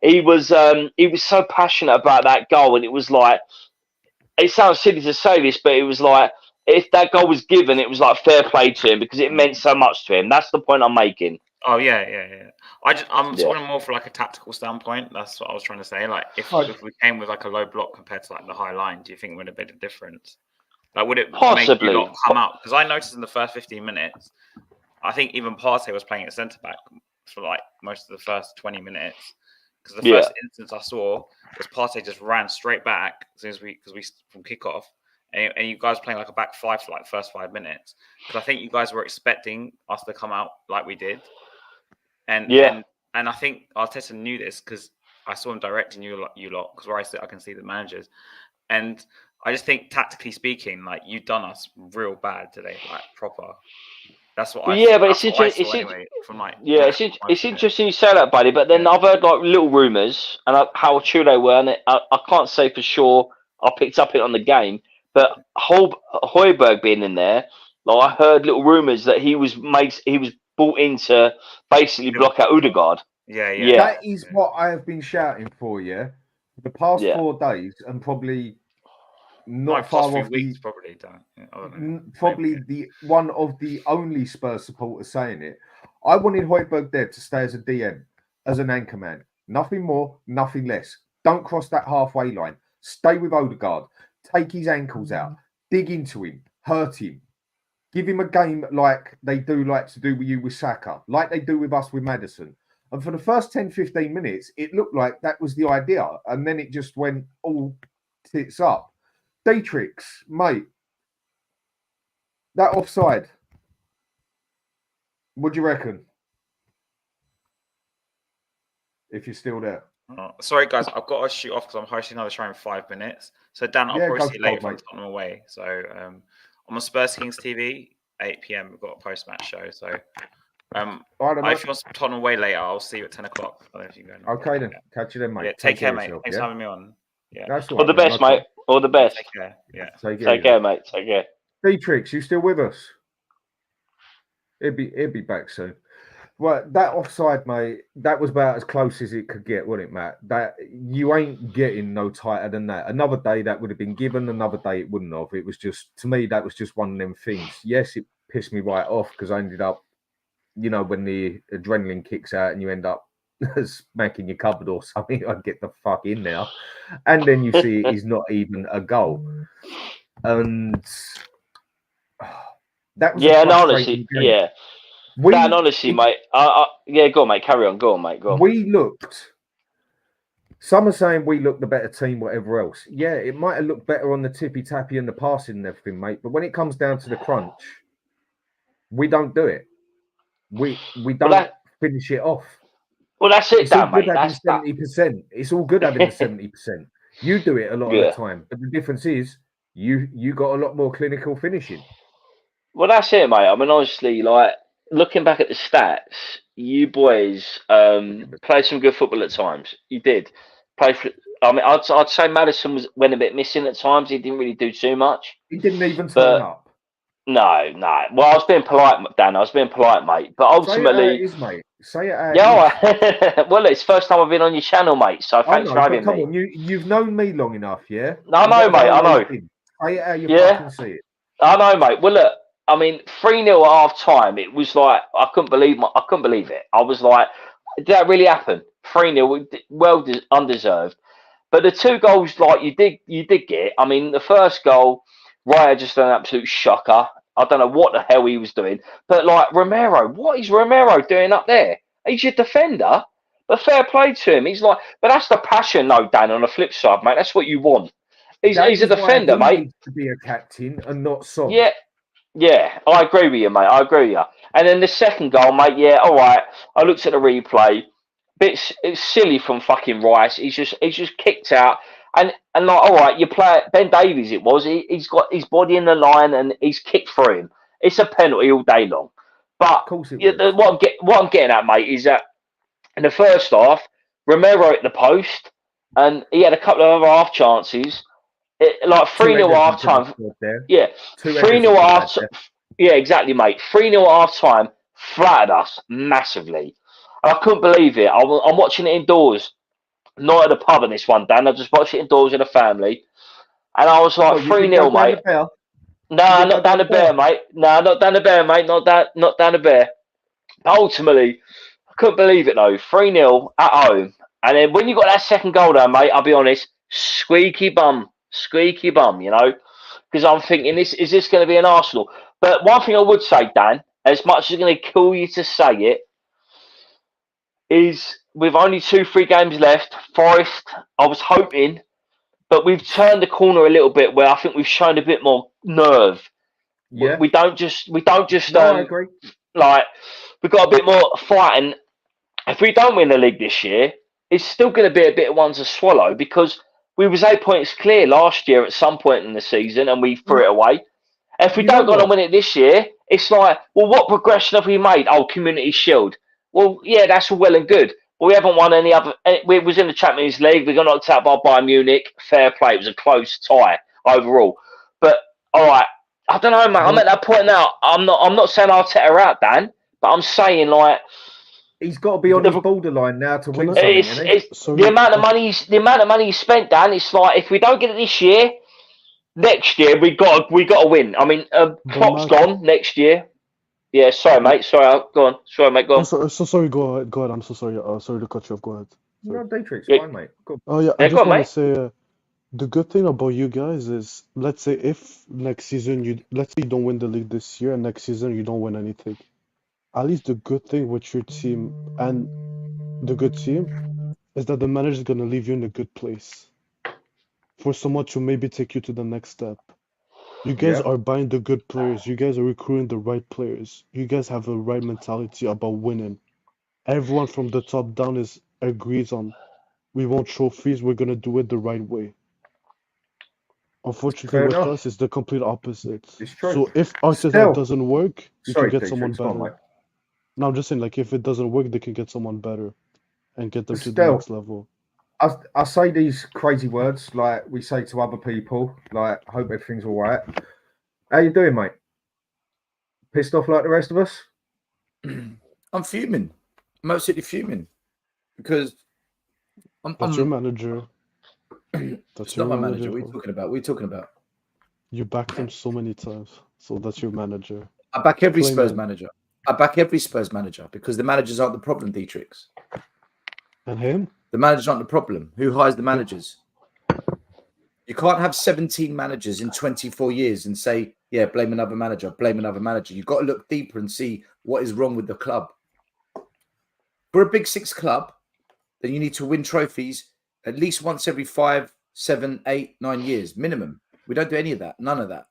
He was so passionate about that goal, and it was like, it sounds silly to say this, but it was like, if that goal was given, it was like fair play to him because it meant so much to him. That's the point I'm making. Oh yeah. I'm talking more for like a tactical standpoint. That's what I was trying to say. Like if we came with like a low block compared to like the high line, do you think it would have been a difference? Like would it possibly make you not come out? Because I noticed in the first 15 minutes, I think even Partey was playing at centre back for like most of the first 20 minutes. Because the first instance I saw was Partey just ran straight back as soon as we from kickoff, and you guys playing like a back 5 for like the first 5 minutes. Because I think you guys were expecting us to come out like we did, and I think Arteta knew this because I saw him directing you lot. Because where I sit, I can see the managers, and I just think tactically speaking, like you've done us real bad today, like proper. That's what I. Yeah, but it's interesting. It's interesting you say that, buddy. But then I've heard like little rumours and how true they were, and I can't say for sure. I picked up it on the game, but Højbjerg being in there, like I heard little rumours that he was brought in to basically block out Ødegaard. Yeah. That is what I have been shouting for. Yeah, the past 4 days, and probably. Not far off weeks, probably done. Probably the one of the only Spurs supporters saying it. I wanted Højbjerg there to stay as a DM, as an anchor man. Nothing more, nothing less. Don't cross that halfway line. Stay with Ødegaard. Take his ankles out. Dig into him. Hurt him. Give him a game like they do like to do with you with Saka, like they do with us with Maddison. And for the first 10, 15 minutes, it looked like that was the idea. And then it just went all tits up. Dietrich, mate, that offside. What do you reckon? If you're still there. Sorry, guys, I've got to shoot off because I'm hosting another show in 5 minutes. So, Dan, I'll probably see you later from Tottenham away. So, I'm on Spurs Kings TV, 8 p.m. We've got a post-match show. So, if you want Tottenham away later, I'll see you at 10 o'clock. I don't know if you can go. Okay, then. Catch you then, mate. Yeah, take care, mate. Thanks for having me on. Yeah. That's all the best, mate. All the best. Take care. Yeah. Take care, mate. Take care. Dietrich, you still with us? He'll be back soon. Well, that offside, mate, that was about as close as it could get, wasn't it, Matt? That you ain't getting no tighter than that. Another day that would have been given, another day it wouldn't have. It was just, to me, that was just one of them things. Yes, it pissed me right off because I ended up, when the adrenaline kicks out and you end up smacking your cupboard or something, I'd get the fuck in now. And then you see it is not even a goal. And that was honestly, yeah. Dan, honestly, mate. Go on, mate. Carry on. Go on, mate. Go on. Some are saying we looked the better team, whatever else. Yeah, it might have looked better on the tippy-tappy and the passing and everything, mate. But when it comes down to the crunch, we don't do it. We don't finish it off. Well, that's it, Dan, mate. That's 70%. It's all good having the 70%. You do it a lot of the time. But the difference is you got a lot more clinical finishing. Well, that's it, mate. I mean, honestly, looking back at the stats, you boys played some good football at times. You did. I'd say Maddison went a bit missing at times. He didn't really do too much. He didn't even turn up. No. Well, I was being polite, Dan. I was being polite, mate. But ultimately... Say it how it is. Well, it's the first time I've been on your channel, mate. So thanks for having me. Come on, you've known me long enough, yeah? No, I know, mate. I know. Say it how you fucking see it. I know, mate. Well, look. I mean, 3-0 at half time. It was like I couldn't believe it. I was like, did that really happen? 3-0, well undeserved. But the two goals, you did get. I mean, the first goal, Raya just an absolute shocker. I don't know what the hell he was doing. But Romero, what is Romero doing up there? He's your defender. But fair play to him. He's but that's the passion, though, Dan. On the flip side, mate, that's what you want. He's a defender, mate. He needs to be a captain and not Son. Yeah, I agree with you, mate. I agree with you. And then the second goal, mate, all right. I looked at the replay. It's silly from fucking Rice. He's just kicked out. And all right, you play Ben Davies, he's got his body in the line and he's kicked through him. It's a penalty all day long. But what I'm getting at, mate, is that in the first half, Romero at the post, and he had a couple of other half chances. 3-0 half time. Yeah, 3-0 half. Yeah, exactly, mate. 3-0 half time flattered us massively. And I couldn't believe it. I'm watching it indoors, not at the pub in this one, Dan. I just watched it indoors with the family. And I was like, 3-0, mate. No, not down the bear, mate. No, not down the bear, mate. Not down the bear. But ultimately, I couldn't believe it, though. 3-0 at home. And then when you got that second goal there, mate, I'll be honest, squeaky bum, because I'm thinking, is this going to be an Arsenal? But one thing I would say, Dan, as much as it's going to kill you to say it, is with only 2-3 games left, Forest, I was hoping, but we've turned the corner a little bit where I think we've shown a bit more nerve. Yeah. We don't just I agree. We've got a bit more fight, and if we don't win the league this year, it's still going to be a bit of one to swallow because we was 8 points clear last year at some point in the season and we threw it away. If we don't go on and win it this year, it's like, well, what progression have we made? Oh, Community Shield. Well, yeah, that's all well and good. But we haven't won any other. We was in the Champions League. We got knocked out by Bayern Munich. Fair play. It was a close tie overall. But all right, I don't know, mate. I'm at that point now. I'm not saying I'll tear out, Dan, but I'm saying he's got to be on the borderline now to win something. The amount of money he spent, Dan. It's like if we don't get it this year, next year we got to win. I mean, Klopp's gone next year. Yeah, sorry, mate. Sorry, go on. Sorry, mate. Go on. So sorry. Go ahead. I'm so sorry. Sorry to cut you off. Go ahead. No, Dietrich, it's fine, mate. Go. Oh yeah, I just want to say the good thing about you guys is, let's say if next season you don't win the league this year, and next season you don't win anything. At least the good thing with your team and the good team is that the manager is gonna leave you in a good place. for someone to maybe take you to the next step. You guys Yeah. are buying the good players. You guys are recruiting the right players. You guys have the right mentality about winning. Everyone from the top down agrees on we want trophies. We're gonna do it the right way. Unfortunately, Fair with enough. us, it's the complete opposite. It's true. So if Arteta Still, doesn't work, we can sorry, get Dietrich, someone go on, better. mate. No, I'm just saying, like, if it doesn't work, they can get someone better and get them to the Still, next level. I say these crazy words like we say to other people, like, hope everything's all right. How you doing, mate? Pissed off like the rest of us? I'm fuming. I'm absolutely fuming because That's your manager. It's not my manager. What are you talking about? You backed him so many times, so that's your manager. I back every Claim Spurs him. manager. I back every Spurs manager because the managers aren't the problem, Dietrich. And him? The managers aren't the problem. Who hires the managers? You can't have 17 managers in 24 years and say, yeah, blame another manager, blame another manager. You've got to look deeper and see what is wrong with the club. For a Big Six club, then you need to win trophies at least once every 5, 7, 8, 9 years minimum. We don't do any of that. None of that.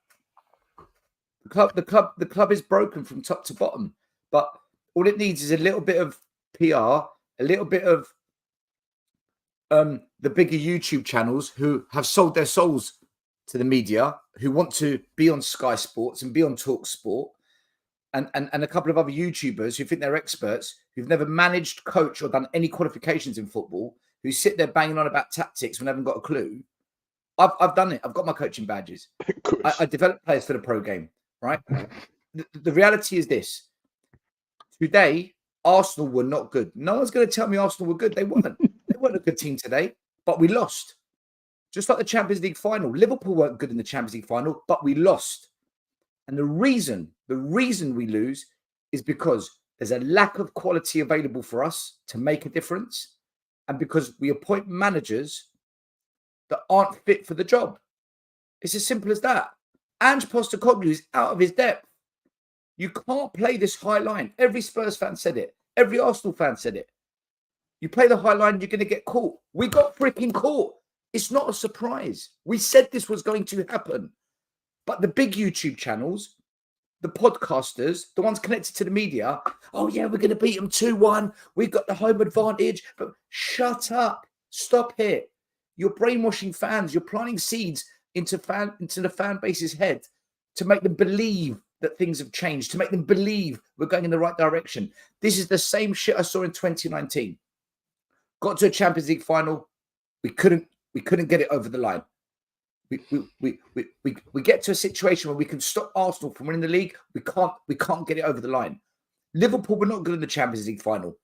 The club is broken from top to bottom. But all it needs is a little bit of PR, a little bit of the bigger YouTube channels who have sold their souls to the media, who want to be on Sky Sports and be on Talk Sport, and a couple of other YouTubers who think they're experts, who've never managed, coached, or done any qualifications in football, who sit there banging on about tactics when they haven't got a clue. I've done it. I've got my coaching badges. I developed players for the pro game, right? The reality is this. Today, Arsenal were not good. No one's going to tell me Arsenal were good. They weren't. They weren't a good team today, but we lost. Just like the Champions League final. Liverpool weren't good in the Champions League final, but we lost. And the reason we lose is because there's a lack of quality available for us to make a difference, and because we appoint managers that aren't fit for the job. It's as simple as that. Ange Postecoglou is out of his depth. You can't play this high line. Every Spurs fan said it. Every Arsenal fan said it. You play the high line, you're going to get caught. We got freaking caught. It's not a surprise. We said this was going to happen. But the big YouTube channels, the podcasters, the ones connected to the media, oh yeah, we're going to beat them 2-1. We've got the home advantage. But shut up. Stop it. You're brainwashing fans. You're planting seeds into the fan base's head to make them believe that things have changed, to make them believe we're going in the right direction. This is the same shit I saw in 2019. Got to a Champions League final. We couldn't get it over the line. We get to a situation where we can stop Arsenal from winning the league. We can't get it over the line. Liverpool were not good in the Champions League final.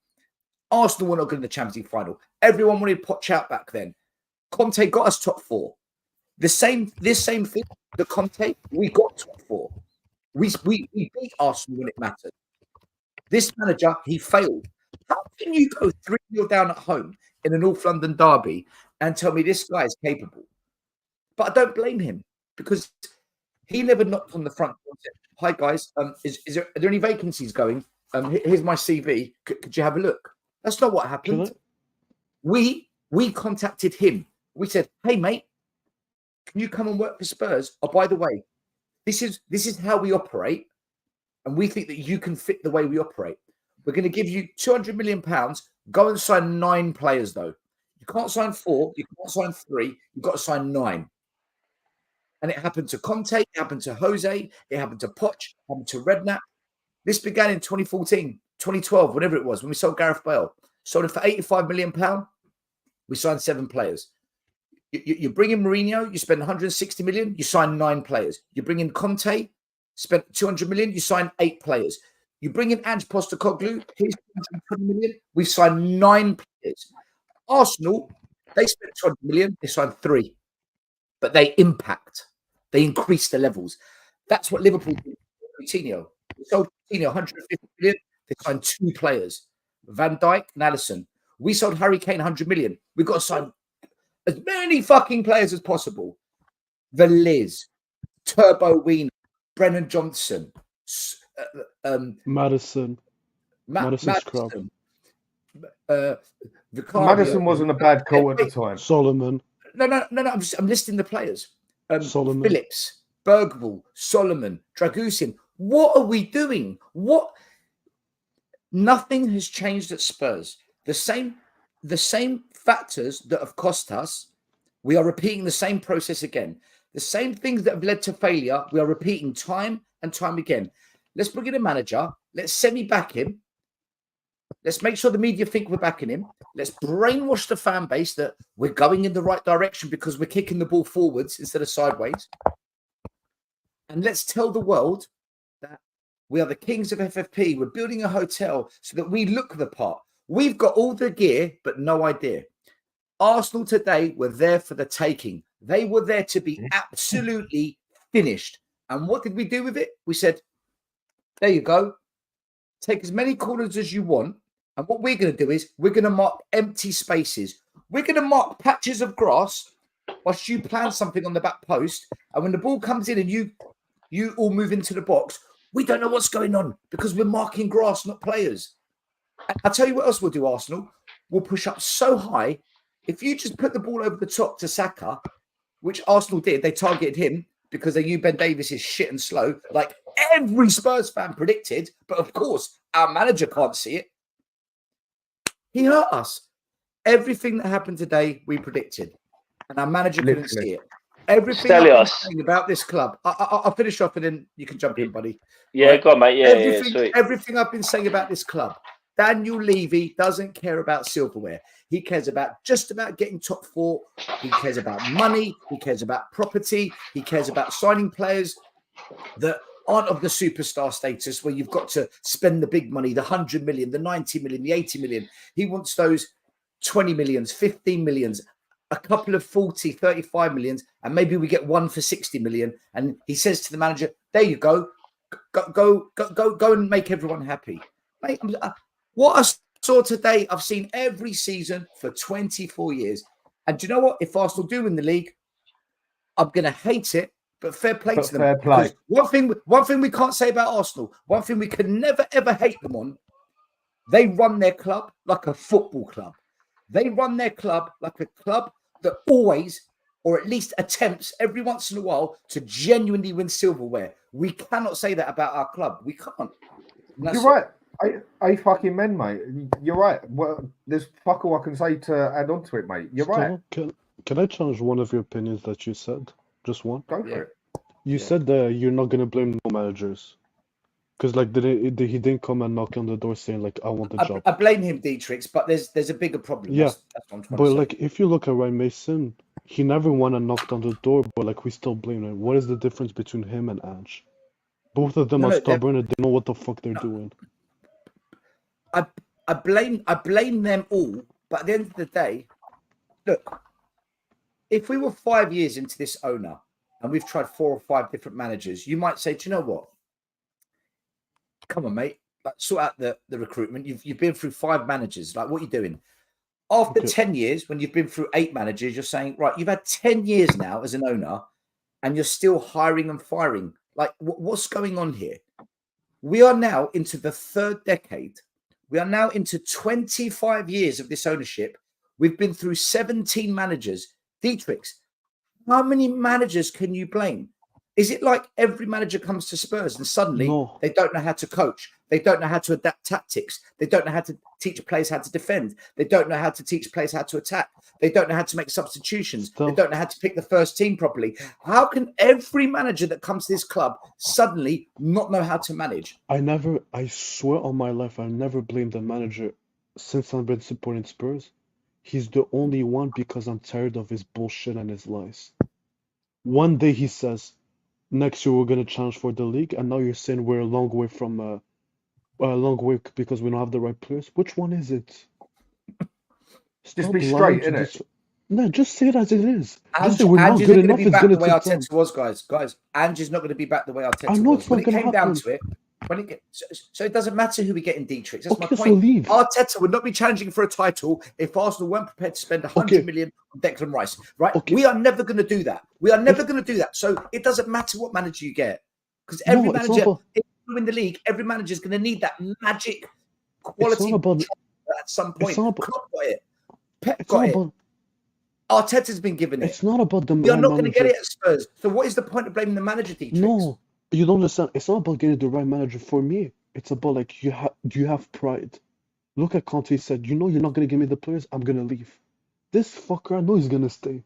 Arsenal were not good in the Champions League final. Everyone wanted Poch out back then. Conte got us top 4. This same thing, the Conte, we got top 4. We beat Arsenal when it mattered. This manager, he failed. How can you go 3-0 down at home in a North London derby and tell me this guy is capable? But I don't blame him because he never knocked on the front door and said, hi, guys, are there any vacancies going? Here's my CV. Could you have a look? That's not what happened. We contacted him. We said, hey, mate, can you come and work for Spurs? Oh, by the way, this is how we operate, and we think that you can fit the way we operate. We're going to give you £200 million. Go and sign 9 players, though. You can't sign 4. You can't sign 3. You've got to sign 9. And it happened to Conte. It happened to Jose. It happened to Poch. It happened to Redknapp. This began in 2014, 2012, whatever it was, when we sold Gareth Bale. Sold him for £85 million. We signed 7 players. You bring in Mourinho, you spend 160 million, you sign 9 players. You bring in Conte, spent 200 million, you sign 8 players. You bring in Ange Postecoglou, he's 220 million, we signed 9 players. Arsenal, they spent 200 million, they signed 3. But they impact, they increase the levels. That's what Liverpool did with Coutinho. They sold Coutinho 150 million, they signed 2 players, Van Dijk and Alisson. We sold Harry Kane 100 million. We've got to sign as many fucking players as possible. The Liz, Turbo Wiener, Brennan Johnson, Madison. Madison's crap. Madison wasn't a bad call at the time. Solomon. I'm listing the players. Solomon. Phillips, Bergvall, Solomon, Dragusin. What are we doing? Nothing has changed at Spurs. The same factors that have cost us, we are repeating the same process again. The same things that have led to failure, we are repeating time and time again. Let's bring in a manager. Let's semi-back him. Let's make sure the media think we're backing him. Let's brainwash the fan base that we're going in the right direction because we're kicking the ball forwards instead of sideways. And let's tell the world that we are the kings of FFP. We're building a hotel so that we look the part. We've got all the gear, but no idea. Arsenal today were there for the taking. They were there to be absolutely finished. And what did we do with it? We said, there you go. Take as many corners as you want. And what we're going to do is we're going to mark empty spaces. We're going to mark patches of grass whilst you plan something on the back post. And when the ball comes in and you all move into the box, we don't know what's going on because we're marking grass, not players. I'll tell you what else we'll do, Arsenal. We'll push up so high. If you just put the ball over the top to Saka, which Arsenal did, they targeted him because they knew Ben Davies is shit and slow, like every Spurs fan predicted. But of course, our manager can't see it. He hurt us. Everything that happened today, we predicted. And our manager couldn't see it. Everything I've been saying about this club, I'll finish off and then you can jump in, buddy. Yeah, right? Go on, mate. Yeah, sweet. Everything I've been saying about this club. Daniel Levy doesn't care about silverware. He cares about just about getting top four. He cares about money. He cares about property. He cares about signing players that aren't of the superstar status where you've got to spend the big money, the 100 million, the 90 million, the 80 million. He wants those 20 millions, 15 millions, a couple of 40, 35 millions, and maybe we get one for 60 million. And he says to the manager, there you go. Go and make everyone happy. Mate, what I saw today, I've seen every season for 24 years. And do you know what? If Arsenal do win the league, I'm going to hate it, but fair play to them. Fair play. One thing we can't say about Arsenal, one thing we can never, ever hate them on, they run their club like a football club. They run their club like a club that always, or at least attempts every once in a while, to genuinely win silverware. We cannot say that about our club. We can't. You're right. I fucking men, mate. You're right. Well, there's fuck all I can say to add on to it, mate. You're right. Can I challenge one of your opinions that you said? Just one? Go for it. You said that you're not going to blame no managers. Because, like, he didn't come and knock on the door saying, like, I want the job. I blame him, Dietrich, but there's a bigger problem. Yeah. That's what I'm trying but, to say. like, if you look at Ryan Mason, he never went and knocked on the door, but, like, we still blame him. What is the difference between him and Ange? Both of them are stubborn and they know what the fuck they're doing. I blame them all, but at the end of the day, look, if we were 5 years into this owner and we've tried 4 or 5 different managers, you might say, do you know what? Come on, mate. Like, sort out the recruitment. You've been through 5 managers. Like, what are you doing? After 10 years, when you've been through 8 managers, you're saying, right, you've had 10 years now as an owner and you're still hiring and firing. Like, what's going on here? We are now into the 3rd decade. We are now into 25 years of this ownership. We've been through 17 managers. Dietrich, how many managers can you blame? Is it like every manager comes to Spurs and suddenly they don't know how to coach? They don't know how to adapt tactics. They don't know how to teach players how to defend. They don't know how to teach players how to attack. They don't know how to make substitutions. They don't know how to pick the first team properly. How can every manager that comes to this club suddenly not know how to manage? I swear on my life, I never blamed the manager since I've been supporting Spurs. He's the only one because I'm tired of his bullshit and his lies. One day he says, next year we're going to challenge for the league, and now you're saying we're a long way from a long way because we don't have the right players. Which one is it? Just be straight, innit? No, just say it as it is. Ange, just say we're not good enough. It's going to take time. Was, guys. Ange is not going to be back the way Arteta I know was. it's not When it going came to happen. down to it, so it doesn't matter who we get in Dietrich. That's my Okay, point. so leave. Arteta would not be challenging for a title if Arsenal weren't prepared to spend 100 million on Declan Rice. Right? Okay. We are never going to do that. We are never going to do that. So it doesn't matter what manager you get, because every manager, if you win the league, every manager is going to need that magic quality at some point. Klopp got it. Pep got it. Arteta's been given it. It's not about the You're right not going to get manager. it at Spurs. So what is the point of blaming the manager, Dietrich? No, you don't understand. It's not about getting the right manager. For me, it's about like you have pride. Look at Conte said, you're not gonna give me the players, I'm gonna leave. This fucker, I know he's gonna stay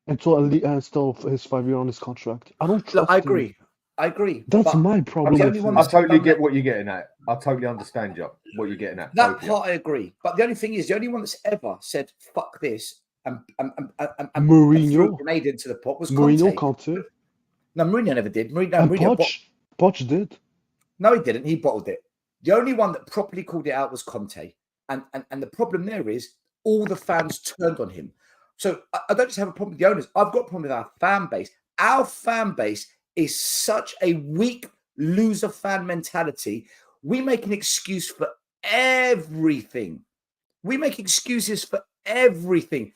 until his 5 year on his contract. I don't trust Look, I him. agree. I agree. That's But my problem the with only one him. I that's totally done get that- what you're getting at. I totally understand you. What you're getting at. That both of you. part I agree. But the only thing is, the only one that's ever said "fuck this" and Mourinho. threw a grenade into the pot was Mourinho, Conte. Conte, No, Mourinho never did. and Mourinho Poch did. No, he didn't. He bottled it. The only one that properly called it out was Conte. And the problem there is all the fans turned on him. So I don't just have a problem with the owners. I've got a problem with our fan base. Our fan base is such a weak loser fan mentality. We make an excuse for everything. We make excuses for everything.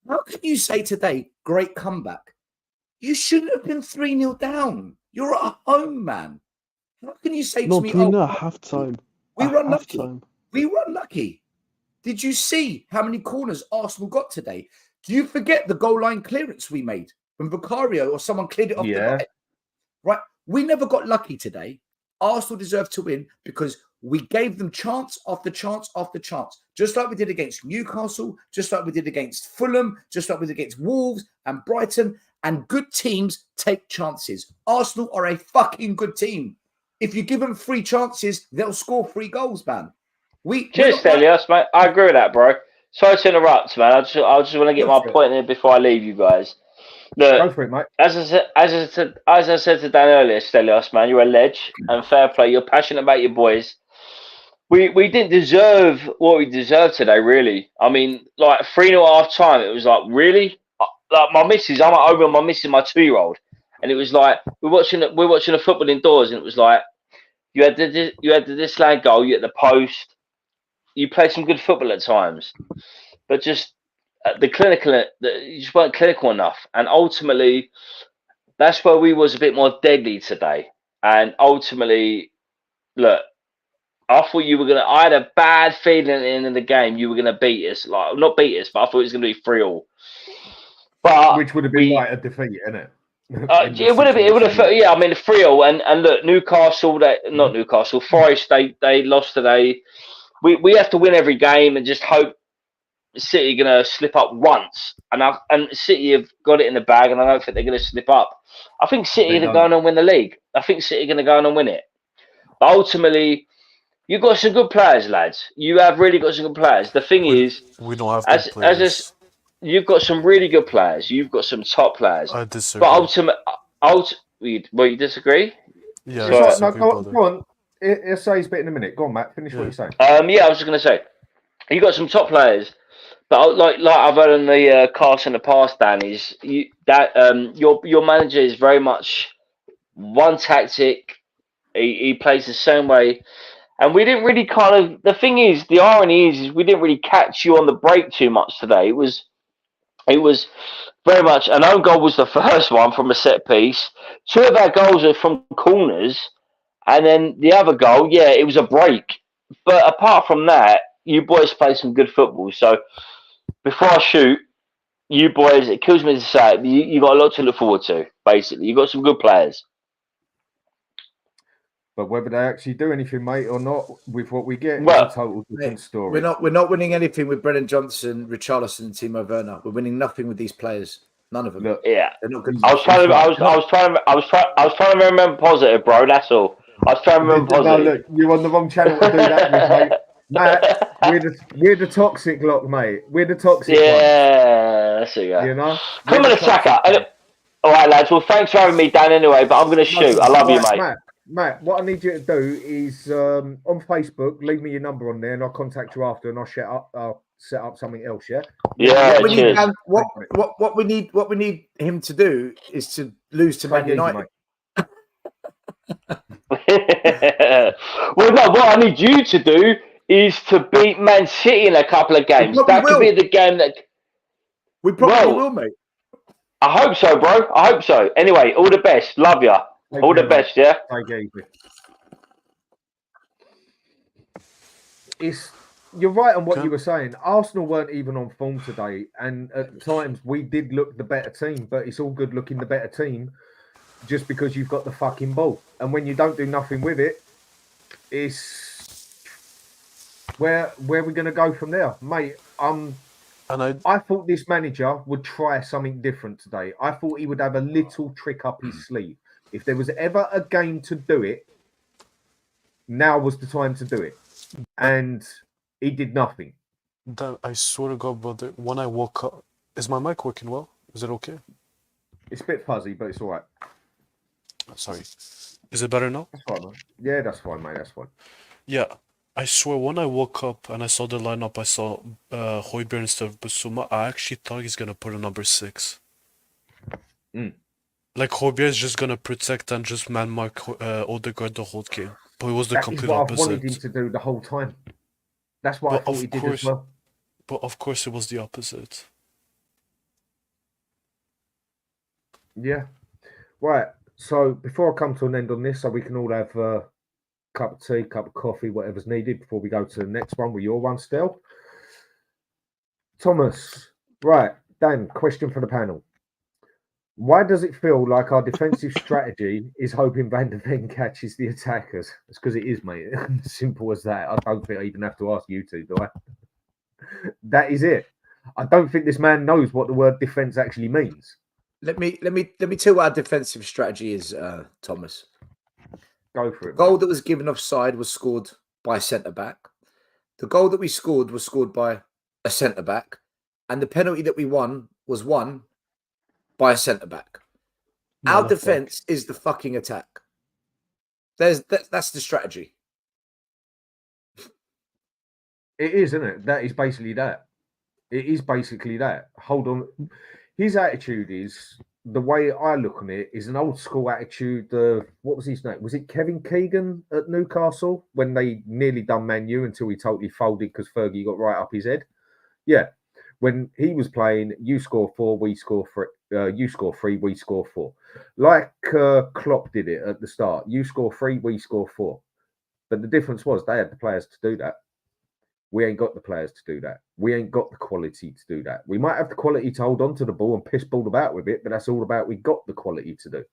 How can you say today, great comeback? You shouldn't have been 3-0 down. You're at home, man. How can you say No, to me, 3-0 at halftime. we At were unlucky? halftime. We were unlucky. Did you see how many corners Arsenal got today? Do you forget the goal line clearance we made when Vicario or someone cleared it off the line? Right? We never got lucky today. Arsenal deserved to win because we gave them chance after chance after chance, just like we did against Newcastle, just like we did against Fulham, just like we did against Wolves and Brighton. And good teams take chances. Arsenal are a fucking good team. If you give them 3 chances, they'll score 3 goals, man. Cheers, Stelios, mate. I agree with that, bro. Sorry to interrupt, man. I just want to get my point in before I leave you guys. Look, Go for it, mate. as I said to Dan earlier, Stelios, man, you're a ledge and fair play. You're passionate about your boys. We didn't deserve what we deserved today, really. I mean, like 3-0 half time, it was like, really? Like my missus, I'm at home with my missus, my 2-year-old, and it was like we're watching the football indoors, and it was like you had the disallowed goal, you had the post, you played some good football at times, but just you just weren't clinical enough, and ultimately that's where we was a bit more deadly today. And ultimately, look, I thought I had a bad feeling at the end of the game you were going to beat us, like not beat us, but I thought it was going to be 3-3. But which would have been like a defeat, innit? It would have, yeah. I mean, 3-0 and look, Forest, they lost today. We have to win every game and just hope City are going to slip up once. And City have got it in the bag, and I don't think they're going to slip up. I think City are going to go on and win the league. I think City are going to go on and win it. But ultimately, you've got some good players, lads. You have really got some good players. The thing is, we don't have good players. You've got some really good players. You've got some top players. I disagree. But you disagree? Yeah, go on. He'll say his bit in a minute. Go on, Matt. Finish what you're saying. Yeah, I was just going to say, you got some top players, but like I've heard on the cast in the past, Dan, is your manager is very much one tactic. He plays the same way. And we didn't really the thing is, the irony is we didn't really catch you on the break too much today. It was very much an own goal was the first one from a set piece. 2 of our goals are from corners. And then the other goal, yeah, it was a break. But apart from that, you boys play some good football. So before I shoot, you boys, it kills me to say it, you got a lot to look forward to, basically. You got some good players. But whether they actually do anything, mate, or not, with what we get, is a total different story. We're not winning anything with Brennan Johnson, Richarlison, and Timo Werner. We're winning nothing with these players. None of them. Look, yeah, they're not good. I was trying to remember positive, bro. That's all. I was trying to remember positive. No, look, you're on the wrong channel to do that with, mate. Matt, we're the toxic lot, mate. We're the toxic ones. That's it, yeah. You know? Come on, attacker. All right, lads. Well, thanks for having me, Dan, anyway, but I'm going to shoot. I love you, mate. Matt, what I need you to do is on Facebook, leave me your number on there, and I'll contact you after, and I'll set up something else. Yeah. Yeah. What we need him to do is to lose to Man United. Well, no. What I need you to do is to beat Man City in a couple of games. That could be the game that we probably will, mate. I hope so, bro. I hope so. Anyway, all the best. Love ya. All the best, yeah? It's you're right on what you were saying. Arsenal weren't even on form today, and at times we did look the better team. But it's all good looking the better team, just because you've got the fucking ball, and when you don't do nothing with it, it's where are we going to go from there, mate? I thought this manager would try something different today. I thought he would have a little trick up his sleeve. If there was ever a game to do it, now was the time to do it. And he did nothing. I swear to God, brother, when I woke up... Is my mic working well? Is it okay? It's a bit fuzzy, but it's all right. Sorry. Is it better now? That's fine, man. Yeah, that's fine, mate. That's fine. Yeah. I swear, when I woke up and I saw the lineup, I saw Højbjerg instead of Basuma, I actually thought he's going to put a number 6. Like, Højbjerg is just going to protect and just man-mark Odegaard the whole game. But it was the complete opposite. That's what I wanted him to do the whole time. That's what I thought he did as well. But of course, it was the opposite. Yeah. Right. So, before I come to an end on this, so we can all have a cup of tea, cup of coffee, whatever's needed before we go to the next one with your one still. Thomas. Right. Dan, question for the panel. Why does it feel like our defensive strategy is hoping Van der Ven catches the attackers? It's because it is, mate. Simple as that. I don't think I even have to ask you two, do I? That is it. I don't think this man knows what the word defense actually means. Let me tell you what our defensive strategy is, Thomas. Go for it. The goal that was given offside was scored by a centre back. The goal that we scored was scored by a centre back, and the penalty that we won was won by a centre back. Our defense is the fucking attack. That's the strategy. It is, isn't it? That is basically that. It is basically that. Hold on. His attitude is, the way I look on it, is an old school attitude of, what was his name? Was it Kevin Keegan at Newcastle when they nearly done Man U until he totally folded because Fergie got right up his head? Yeah. When he was playing, you score 4, we score 3. You score 3, we score 4. Like Klopp did it at the start. You score 3, we score 4. But the difference was they had the players to do that. We ain't got the players to do that. We ain't got the quality to do that. We might have the quality to hold on to the ball and piss ball about with it, but that's all about we got the quality to do.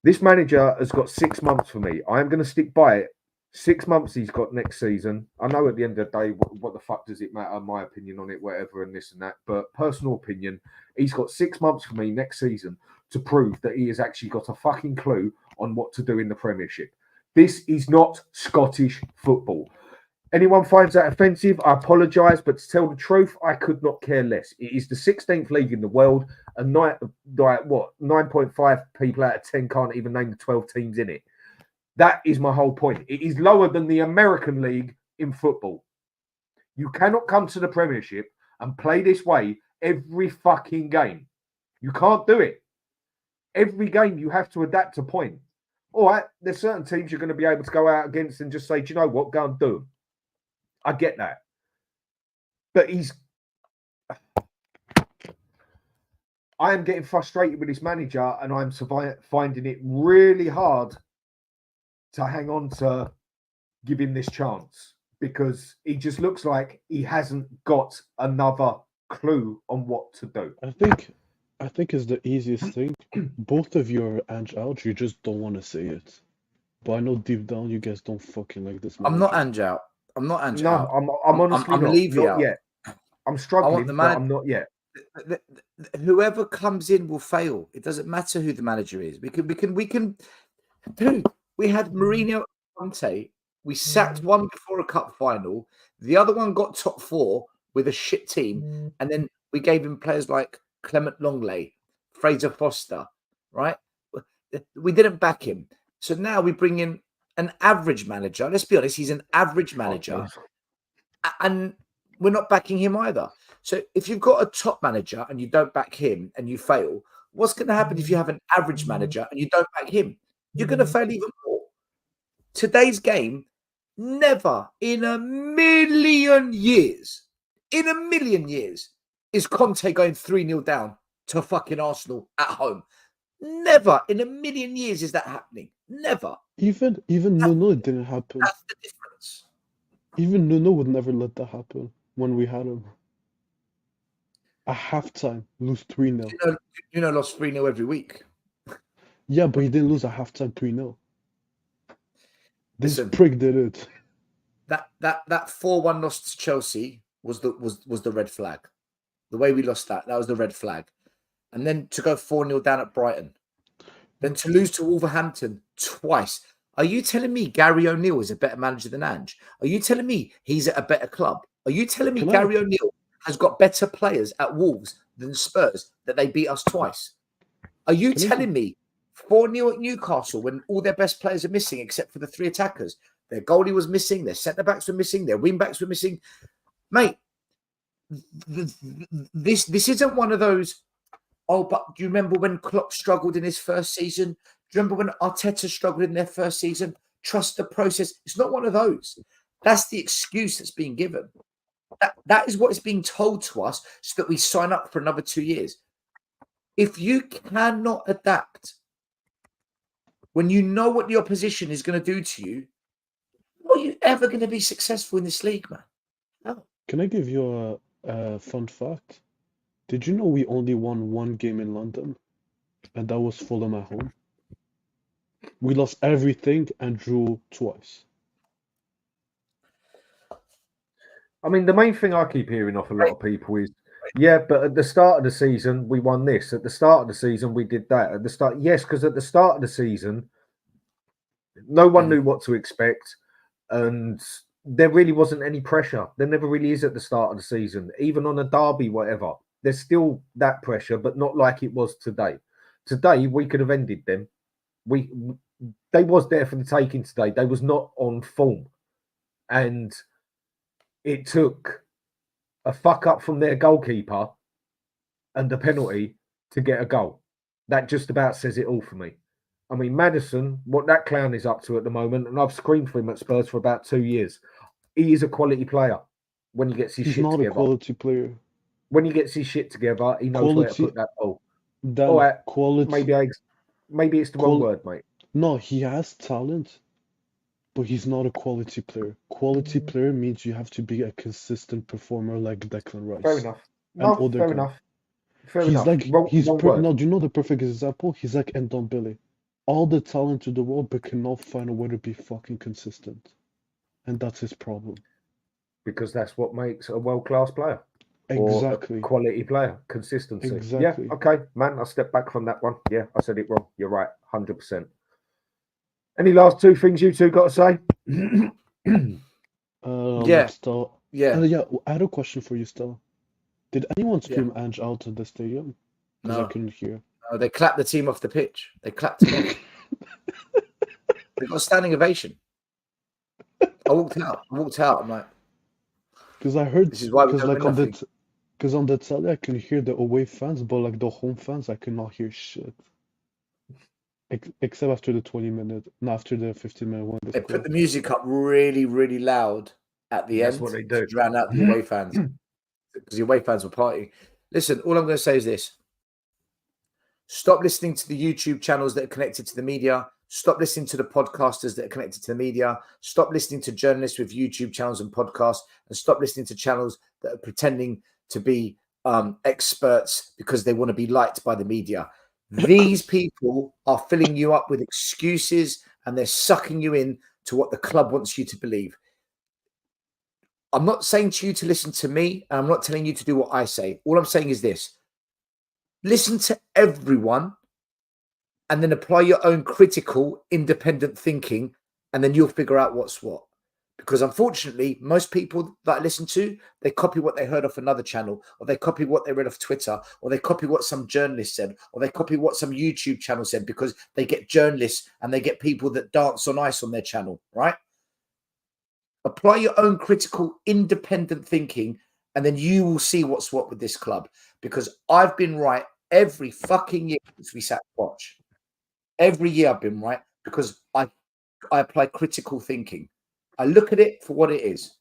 This manager has got 6 months for me. I'm going to stick by it. 6 months he's got next season. I know at the end of the day, what the fuck does it matter? My opinion on it, whatever, and this and that. But personal opinion, he's got 6 months for me next season to prove that he has actually got a fucking clue on what to do in the Premiership. This is not Scottish football. Anyone finds that offensive, I apologise, but to tell the truth, I could not care less. It is the 16th league in the world, and 9.5 people out of 10 can't even name the 12 teams in it. That is my whole point. It is lower than the American League in football. You cannot come to the Premiership and play this way every fucking game. You can't do it. Every game you have to adapt a point. All right, there's certain teams you're going to be able to go out against and just say, do you know what, go and do them. I get that. But I am getting frustrated with this manager, and I'm finding it really hard to hang on to give him this chance, because he just looks like he hasn't got another clue on what to do. I think it's the easiest thing. Both of you are Ange out. You just don't want to say it. But I know deep down you guys don't fucking like this manager. I'm not Ange out. I'm not Ange no, out. I'm honestly I'm Levy not out. yet. I'm struggling, but I'm not yet. Whoever comes in will fail. It doesn't matter who the manager is. We can. Dude, we had Mourinho, Conte. We sacked one before a cup final. The other one got top 4 with a shit team, and then we gave him players like Clement Longley, Fraser Foster. Right? We didn't back him. So now we bring in an average manager. Let's be honest, he's an average manager, and we're not backing him either. So if you've got a top manager and you don't back him and you fail, what's going to happen if you have an average manager and you don't back him? You're going to fail even more. Today's game, never in a million years, is Conte going 3-0 down to fucking Arsenal at home. Never in a million years is that happening. Never. Even Nuno, it didn't happen. That's the difference. Even Nuno would never let that happen when we had him. At halftime, lose 3-0. Lost 3-0 every week. Yeah, but he didn't lose at halftime 3-0. This Listen, prick did it. That 4-1 loss to Chelsea was the red flag. The way we lost that was the red flag. And then to go 4-0 down at Brighton. Then to lose to Wolverhampton twice. Are you telling me Gary O'Neill is a better manager than Ange? Are you telling me he's at a better club? Are you telling me Gary O'Neill has got better players at Wolves than Spurs, that they beat us twice? Are you telling me 4-0 at Newcastle when all their best players are missing except for the 3 attackers? Their goalie was missing, their centre-backs were missing, their wing-backs were missing. Mate, this isn't one of those, oh, but do you remember when Klopp struggled in his first season? Do you remember when Arteta struggled in their first season? Trust the process. It's not one of those. That's the excuse that's being given. That is what is being told to us so that we sign up for another 2 years. If you cannot adapt when you know what the opposition is going to do to you, how are you ever going to be successful in this league, man? No. Can I give you a fun fact? Did you know we only won 1 game in London? And that was Fulham at home. We lost everything and drew twice. I mean, the main thing I keep hearing off a lot of people is, yeah, but at the start of the season, we won this. At the start of the season, we did that. At the start, yes, because at the start of the season, no one knew what to expect. And there really wasn't any pressure. There never really is at the start of the season. Even on a derby, whatever, there's still that pressure, but not like it was today. Today, we could have ended them. They was there for the taking today. They was not on form. And it took a fuck up from their goalkeeper and a penalty to get a goal. That just about says it all for me. I mean, Maddison, what that clown is up to at the moment, and I've screamed for him at Spurs for about 2 years. He is a quality player when he gets his shit together. He's not a quality player. When he gets his shit together, he knows where to put that ball. Quality. Maybe it's the wrong word, mate. No, he has talent, but he's not a quality player. Quality player means you have to be a consistent performer like Declan Rice. Fair enough. No, fair enough. Fair he's enough. like wrong no, do you know the perfect example? He's like Ndombele. All the talent in the world, but cannot find a way to be fucking consistent. And that's his problem. Because that's what makes a world-class player. Exactly. Or a quality player. Consistency. Exactly. Yeah, okay. Man, I'll step back from that one. Yeah, I said it wrong. You're right. 100%. Any last 2 things you two got to say? Stella. Yeah, I had a question for you, Stella. Did anyone scream Ange out at the stadium? Because I couldn't hear. No, they clapped the team off the pitch. They clapped him off. They got a standing ovation. I walked out. I'm like, because I heard this is why we don't like win nothing. because on the telly I can hear the away fans, but like the home fans I cannot hear shit. Except after the 20-minute, not after the 15-minute one. They put the music up really, really loud at the end. That's what they do. To drown out the away fans. Because the away fans were partying. Listen, all I'm going to say is this. Stop listening to the YouTube channels that are connected to the media. Stop listening to the podcasters that are connected to the media. Stop listening to journalists with YouTube channels and podcasts. And stop listening to channels that are pretending to be experts because they want to be liked by the media. These people are filling you up with excuses and they're sucking you in to what the club wants you to believe. I'm not saying to you to listen to me, and I'm not telling you to do what I say. All I'm saying is this. Listen to everyone and then apply your own critical, independent thinking, and then you'll figure out what's what. Because unfortunately, most people that I listen to, they copy what they heard off another channel, or they copy what they read off Twitter, or they copy what some journalist said, or they copy what some YouTube channel said because they get journalists and they get people that dance on ice on their channel, right? Apply your own critical, independent thinking, and then you will see what's what with this club. Because I've been right every fucking year since we sat to watch. Every year I've been right because I apply critical thinking. I look at it for what it is.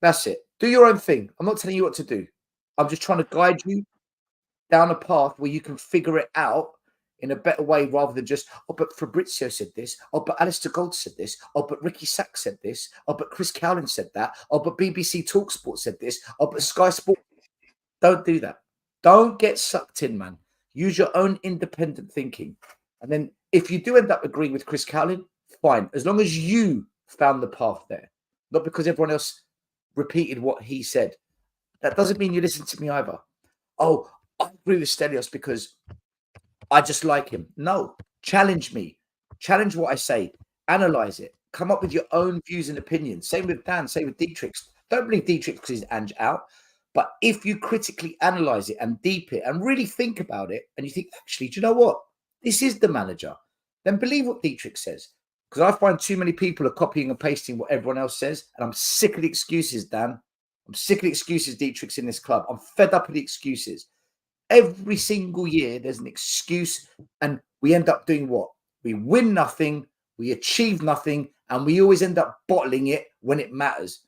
That's it. Do your own thing. I'm not telling you what to do. I'm just trying to guide you down a path where you can figure it out in a better way rather than just, oh, but Fabrizio said this, oh, but Alistair Gold said this, oh, but Ricky Sachs said this, oh, but Chris Cowling said that, oh, but BBC TalkSport said this, oh, but Sky Sport. Don't do that. Don't get sucked in, man. Use your own independent thinking. And then if you do end up agreeing with Chris Cowling, fine. As long as you found the path there, not because everyone else repeated what he said. That doesn't mean you listen to me either. Oh, I agree with Stelios because I just like him. No, challenge me. Challenge what I say. Analyze it. Come up with your own views and opinions. Same with Dan. Same with Dietrich. Don't believe Dietrich because he's Ange out. But if you critically analyze it and deep it and really think about it, and you think, actually, do you know what? This is the manager. Then believe what Dietrich says. Because I find too many people are copying and pasting what everyone else says. And I'm sick of the excuses, Dan. I'm sick of the excuses Dietrich's in this club. I'm fed up with the excuses. Every single year, there's an excuse, and we end up doing what? We win nothing, we achieve nothing, and we always end up bottling it when it matters.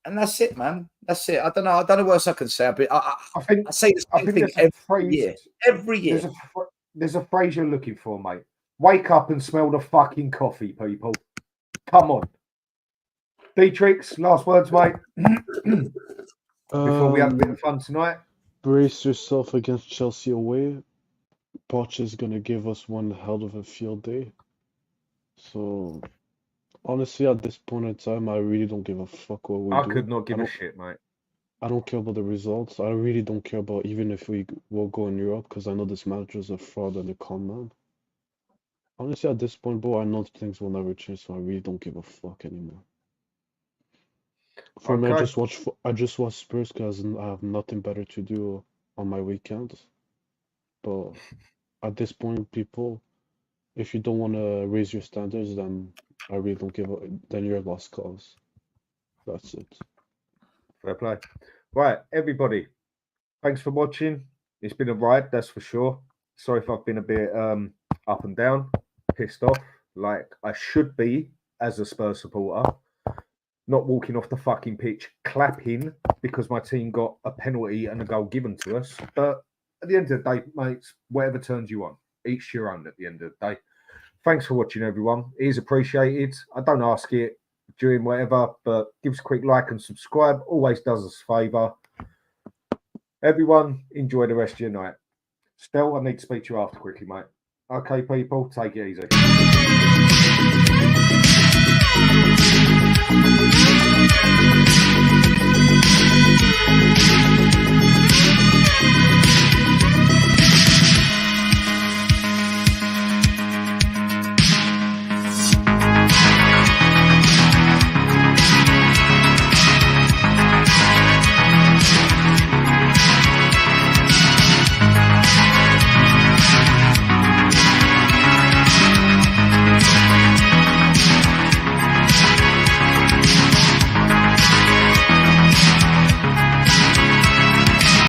And that's it, man. That's it. I don't know what else I can say. But I say the same thing every year. Every year. There's a phrase you're looking for, mate. Wake up and smell the fucking coffee, people. Come on. Dietrich, last words, mate. Before we have a bit of fun tonight. Brace yourself against Chelsea away. Poch is going to give us one hell of a field day. So, honestly, at this point in time, I really don't give a fuck what we do. I could not give a shit, mate. I don't care about the results. I really don't care about even if we will go in Europe, because I know this manager is a fraud and a con man. Honestly, at this point, bro, I know things will never change, so I really don't give a fuck anymore. For me, I just watch Spurs because I have nothing better to do on my weekends. But at this point, people, if you don't want to raise your standards, then I really don't give a. Then you're a lost cause. That's it. Fair play. Right, everybody. Thanks for watching. It's been a ride, that's for sure. Sorry if I've been a bit up and down, pissed off, like I should be as a Spurs supporter. Not walking off the fucking pitch, clapping because my team got a penalty and a goal given to us. But at the end of the day, mates, whatever turns you on, each your own at the end of the day. Thanks for watching, everyone. It is appreciated. I don't ask it during whatever, but give us a quick like and subscribe. Always does us a favour. Everyone, enjoy the rest of your night. Stel, I need to speak to you after quickly, mate. Okay, people, take it easy.